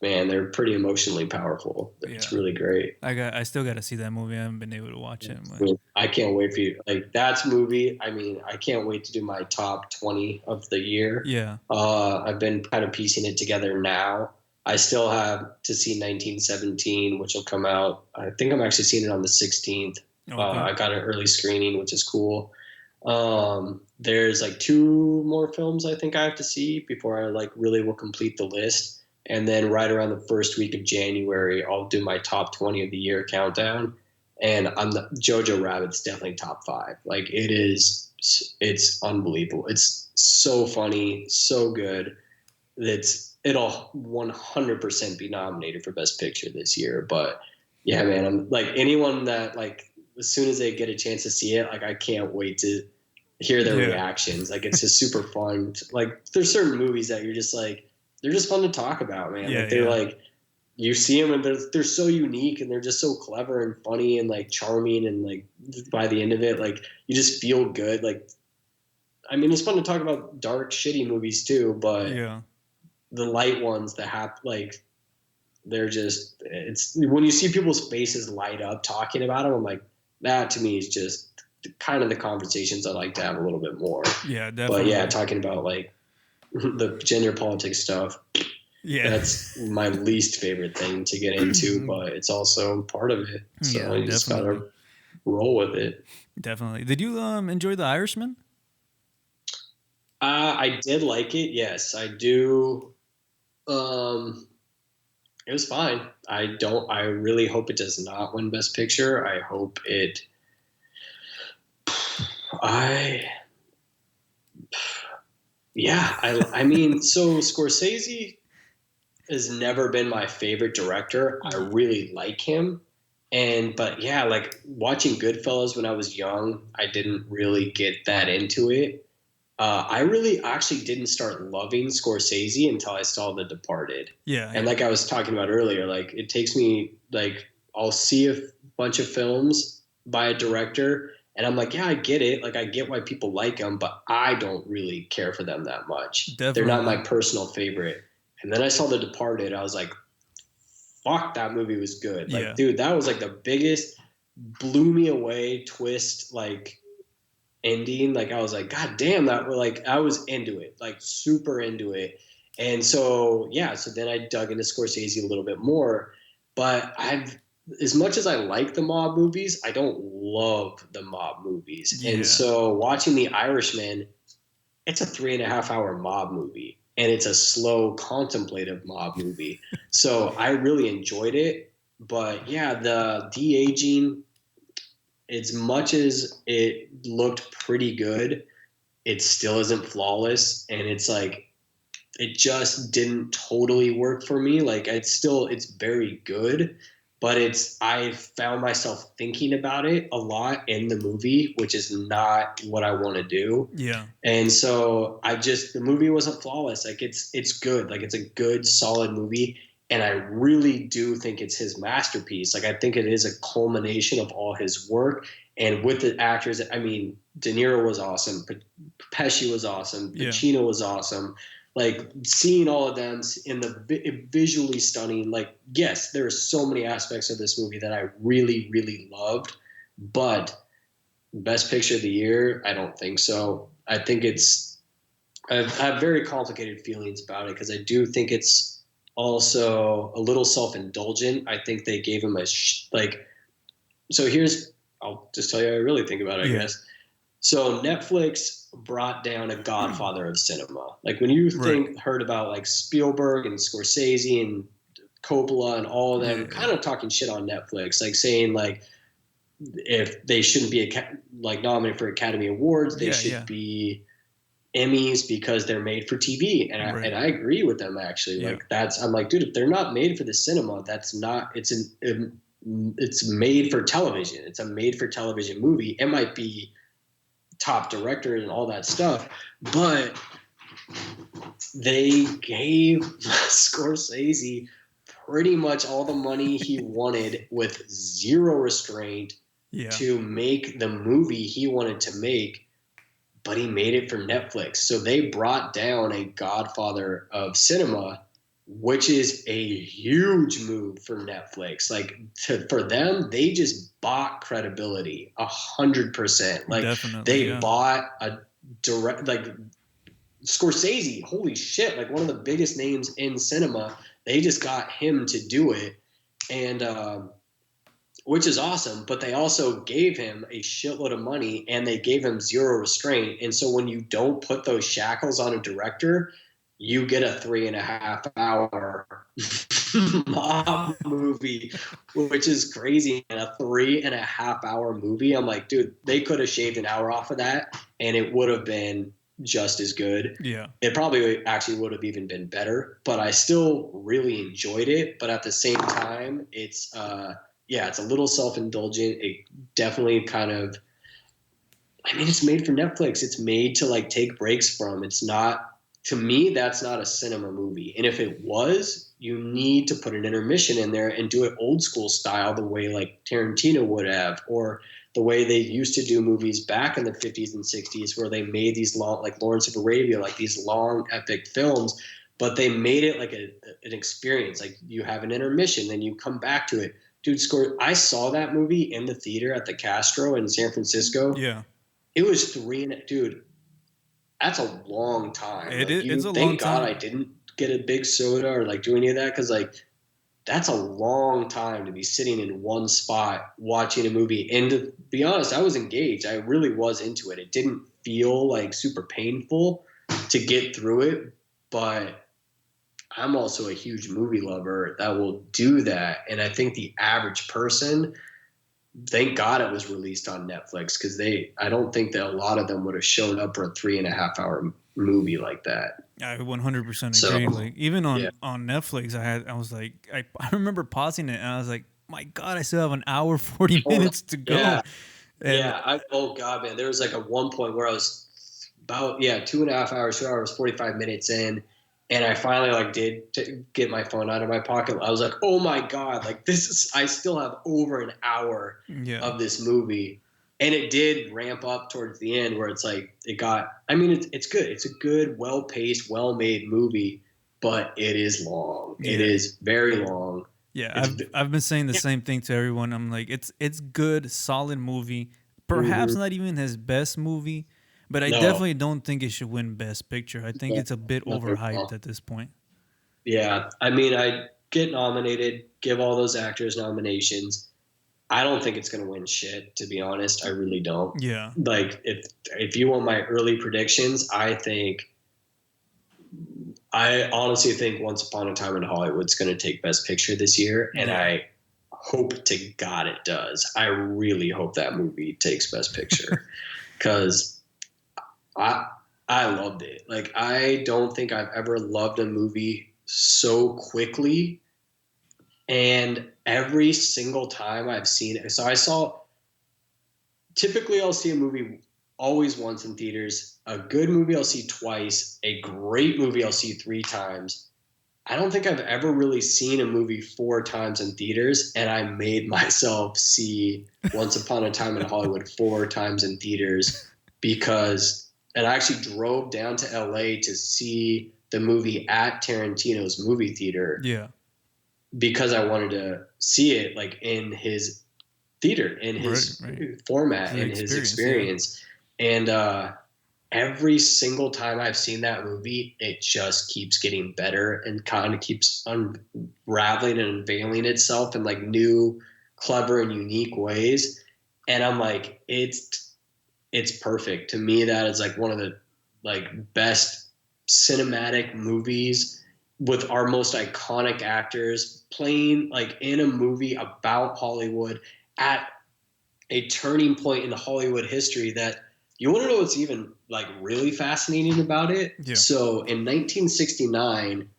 man, they're pretty emotionally powerful. It's Yeah. really great. I still got to see that movie. I haven't been able to watch it. I But mean, I can't wait for you. Like that's movie. I mean, I can't wait to do my top 20 of the year. yeah. I've been kind of piecing it together now. I still have to see 1917, which will come out. I think I'm actually seeing it on the 16th. Okay. I got an early screening, which is cool. There's like two more films I think I have to see before I like really will complete the list. And then right around the first week of January, I'll do my top 20 of the year countdown. And Jojo Rabbit's definitely top five. Like it's unbelievable. It's so funny, so good. It'll 100% be nominated for Best Picture this year. But yeah, man, I'm like anyone that like as soon as they get a chance to see it, like I can't wait to hear their Yeah. reactions. Like it's just super fun. Like there's certain movies that you're just like they're just fun to talk about, man. Yeah. Like they're Yeah. like you see them and they're so unique and they're just so clever and funny and like charming and like by the end of it, like you just feel good. Like I mean, it's fun to talk about dark, shitty movies too, but Yeah. the light ones that have like they're just it's when you see people's faces light up talking about them, I'm like that to me is just kind of the conversations I like to have a little bit more. Yeah. But yeah, Definitely. talking about like the gender politics stuff, Yeah. that's my least favorite thing to get into, but it's also part of it. So yeah. you just Definitely. gotta roll with it. Definitely. Did you enjoy The Irishman? I did like it. Yes, I do. Um, it was fine. I really hope it does not win Best Picture. I hope it. I. Yeah. I mean, so Scorsese has never been my favorite director. I really like him. But yeah, like watching Goodfellas when I was young, I didn't really get that into it. I really actually didn't start loving Scorsese until I saw The Departed. Yeah. And Yeah. like I was talking about earlier, like it takes me like I'll see a bunch of films by a director and I'm like, yeah, I get it. Like I get why people like them, but I don't really care for them that much. They're not my Definitely. personal favorite. And then I saw The Departed. I was like, fuck, that movie was good. Like, Yeah. dude, that was like the biggest blew me away twist like ending. Like I was like, God damn, that were like I was into it, like super into it. And so yeah, so then I dug into Scorsese a little bit more. But I've as much as I like the mob movies, I don't love the mob movies. And Yeah. so watching The Irishman, it's a 3.5 hour mob movie. And it's a slow, contemplative mob movie. So I really enjoyed it. But yeah, the de aging, as much as it looked pretty good, it still isn't flawless. And it's like, it just didn't totally work for me. Like it's very good, but I found myself thinking about it a lot in the movie, which is not what I want to do. Yeah. And so the movie wasn't flawless. Like it's good. Like it's a good, solid movie. And I really do think it's his masterpiece. Like I think it is a culmination of all his work. And with the actors, I mean, De Niro was awesome. Pesci was awesome. Yeah. Pacino was awesome. Like seeing all of them in the visually stunning. Like yes, there are so many aspects of this movie that I really, really loved, but Best Picture of the Year, I don't think so. I have very complicated feelings about it because I do think it's also a little self-indulgent. I think they gave him so I'll just tell you how I really think about it, I guess. So Netflix brought down a godfather of cinema. Like when you heard about like Spielberg and Scorsese and Coppola and all of them kind of talking shit on Netflix, like saying like if they shouldn't be nominated for Academy Awards, they should be Emmys because they're made for TV. And I agree with them actually. Like I'm like, dude, if they're not made for the cinema, that's not, it's made for television. It's a made for television movie. It might be top director and all that stuff, but they gave Scorsese pretty much all the money he wanted with zero restraint to make the movie he wanted to make, but he made it for Netflix. So they brought down a godfather of cinema, which is a huge move for Netflix. Like for them, they just bought credibility 100%. Like they bought a direct, like Scorsese, holy shit, like one of the biggest names in cinema. They just got him to do it. And, which is awesome, but they also gave him a shitload of money and they gave him zero restraint. And so when you don't put those shackles on a director, you get a 3.5 hour mob movie, which is crazy. And a 3.5 hour movie, I'm like, dude, they could have shaved an hour off of that and it would have been just as good. Yeah. It probably actually would have even been better, but I still really enjoyed it. But at the same time, it's a little self-indulgent. It definitely kind of, I mean, it's made for Netflix. It's made to like take breaks from. It's not, to me, that's not a cinema movie. And if it was, you need to put an intermission in there and do it old school style, the way like Tarantino would have, or the way they used to do movies back in the 50s and 60s, where they made these long, like Lawrence of Arabia, like these long epic films, but they made it like an experience. Like you have an intermission, then you come back to it. Dude, I saw that movie in the theater at the Castro in San Francisco. Yeah. It was dude, that's a long time. It's a long time. Thank God I didn't get a big soda or like do any of that, because like that's a long time to be sitting in one spot watching a movie. And to be honest, I was engaged. I really was into it. It didn't feel like super painful to get through it, but I'm also a huge movie lover that will do that. And I think the average person, thank God it was released on Netflix, because I don't think that a lot of them would have shown up for a 3.5 hour movie like that. I 100% agree. Like even on Netflix, I was like, I remember pausing it and I was like, my God, I still have an hour 40 minutes to go. Oh God, man, there was like a one point where I was about 2.5 hours, 2 hours 45 minutes in, and I finally like did get my phone out of my pocket. I was like, oh my God, like I still have over an hour of this movie. And it did ramp up towards the end where it's like it's good. It's a good, well-paced, well-made movie, but it is long. Yeah. It is very long. Yeah, I've been saying the same thing to everyone. I'm like, it's good, solid movie. Perhaps not even his best movie, but I definitely don't think it should win Best Picture. I think it's a bit overhyped at this point. Yeah, I mean, I get nominated, give all those actors nominations. I don't think it's going to win shit, to be honest. I really don't. Yeah. Like, if you want my early predictions, I honestly think Once Upon a Time in Hollywood's going to take Best Picture this year, and I hope to God it does. I really hope that movie takes Best Picture, because I loved it. Like, I don't think I've ever loved a movie so quickly. And every single time I've seen it, typically I'll see a movie always once in theaters. A good movie I'll see twice. A great movie I'll see 3 times. I don't think I've ever really seen a movie 4 times in theaters, and I made myself see Once Upon a Time in Hollywood 4 times in theaters and I actually drove down to LA to see the movie at Tarantino's movie theater. Yeah. Because I wanted to see it like in his theater, in his format, in his experience. Yeah. every single time I've seen that movie, it just keeps getting better and kind of keeps unraveling and unveiling itself in like new, clever and unique ways. And I'm like, it's perfect. To me, that is like one of the like best cinematic movies with our most iconic actors playing like in a movie about Hollywood at a turning point in Hollywood history. That you want to know what's even like really fascinating about it? Yeah. So in 1969,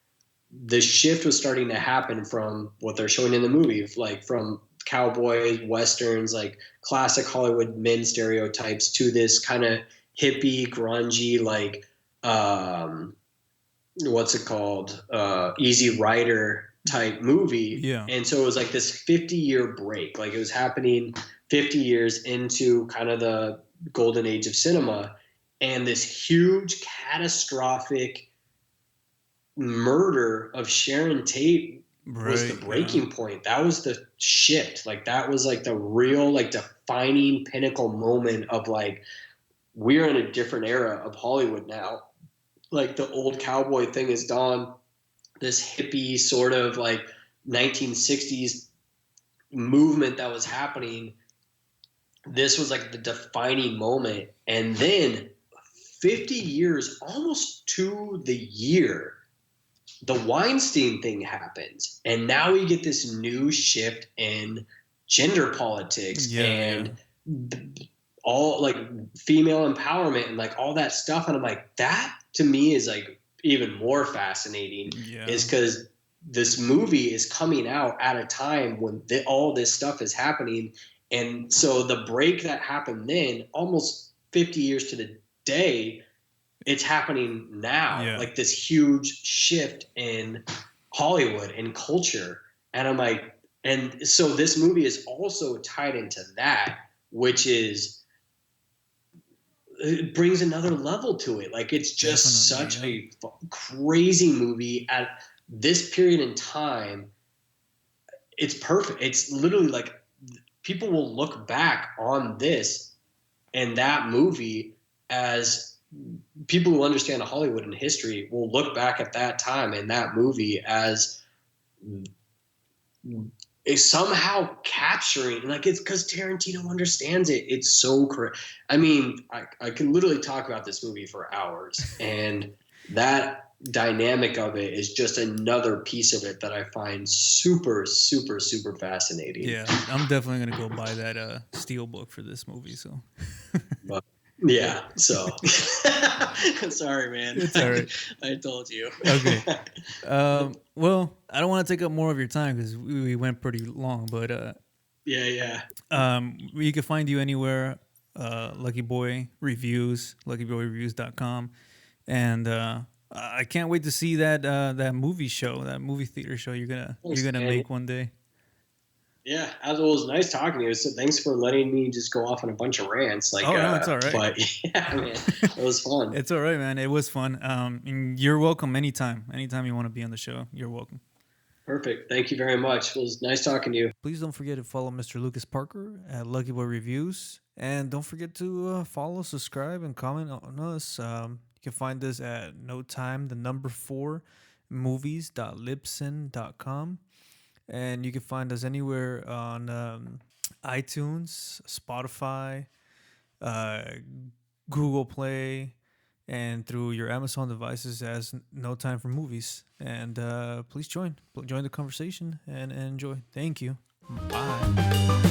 the shift was starting to happen from what they're showing in the movie, like from cowboys, westerns, like classic Hollywood men stereotypes to this kind of hippie, grungy, like what's it called? Easy Rider type movie. Yeah. And so it was like this 50-year break. Like it was happening 50 years into kind of the golden age of cinema. And this huge catastrophic murder of Sharon Tate was the breaking point. That was the shift. Like that was like the real like defining pinnacle moment of like, we're in a different era of Hollywood now. Like the old cowboy thing is gone. This hippie sort of like 1960s movement that was happening. This was like the defining moment. And then 50 years, almost to the year, the Weinstein thing happens. And now we get this new shift in gender politics and all like female empowerment and like all that stuff. And I'm like, that to me is like even more fascinating is because this movie is coming out at a time when all this stuff is happening. And so the break that happened then, almost 50 years to the day, it's happening now. Like this huge shift in Hollywood and culture. And I'm like, and so this movie is also tied into that, which is, it brings another level to it. Like it's just such a crazy movie at this period in time. It's perfect. It's literally like people will look back on this and that movie as people who understand Hollywood and history will look back at that time and that movie as is somehow capturing, like it's because Tarantino understands it. It's so correct. I mean, I can literally talk about this movie for hours, and that dynamic of it is just another piece of it that I find super, super, super fascinating. Yeah, I'm definitely gonna go buy that steel book for this movie. So, but, yeah. So, sorry, man. It's all right. I told you. Okay. Well, I don't want to take up more of your time because we went pretty long, but yeah. You can find you anywhere. Luckyboy Reviews, luckyboyreviews.com, and I can't wait to see that movie show, that movie theater show you're gonna make one day. Yeah, as well, it was nice talking to you. So thanks for letting me just go off on a bunch of rants. Like, no, it's all right. But yeah, man, it was fun. It's all right, man. It was fun. And you're welcome anytime. Anytime you want to be on the show, you're welcome. Perfect. Thank you very much. It was nice talking to you. Please don't forget to follow Mr. Lucas Parker at Luckyboy Reviews. And don't forget to follow, subscribe, and comment on us. You can find us at notime4movies.libsyn.com. And you can find us anywhere on iTunes, Spotify, Google Play, and through your Amazon devices as No Time for Movies. And please join the conversation and enjoy. Thank you. Bye.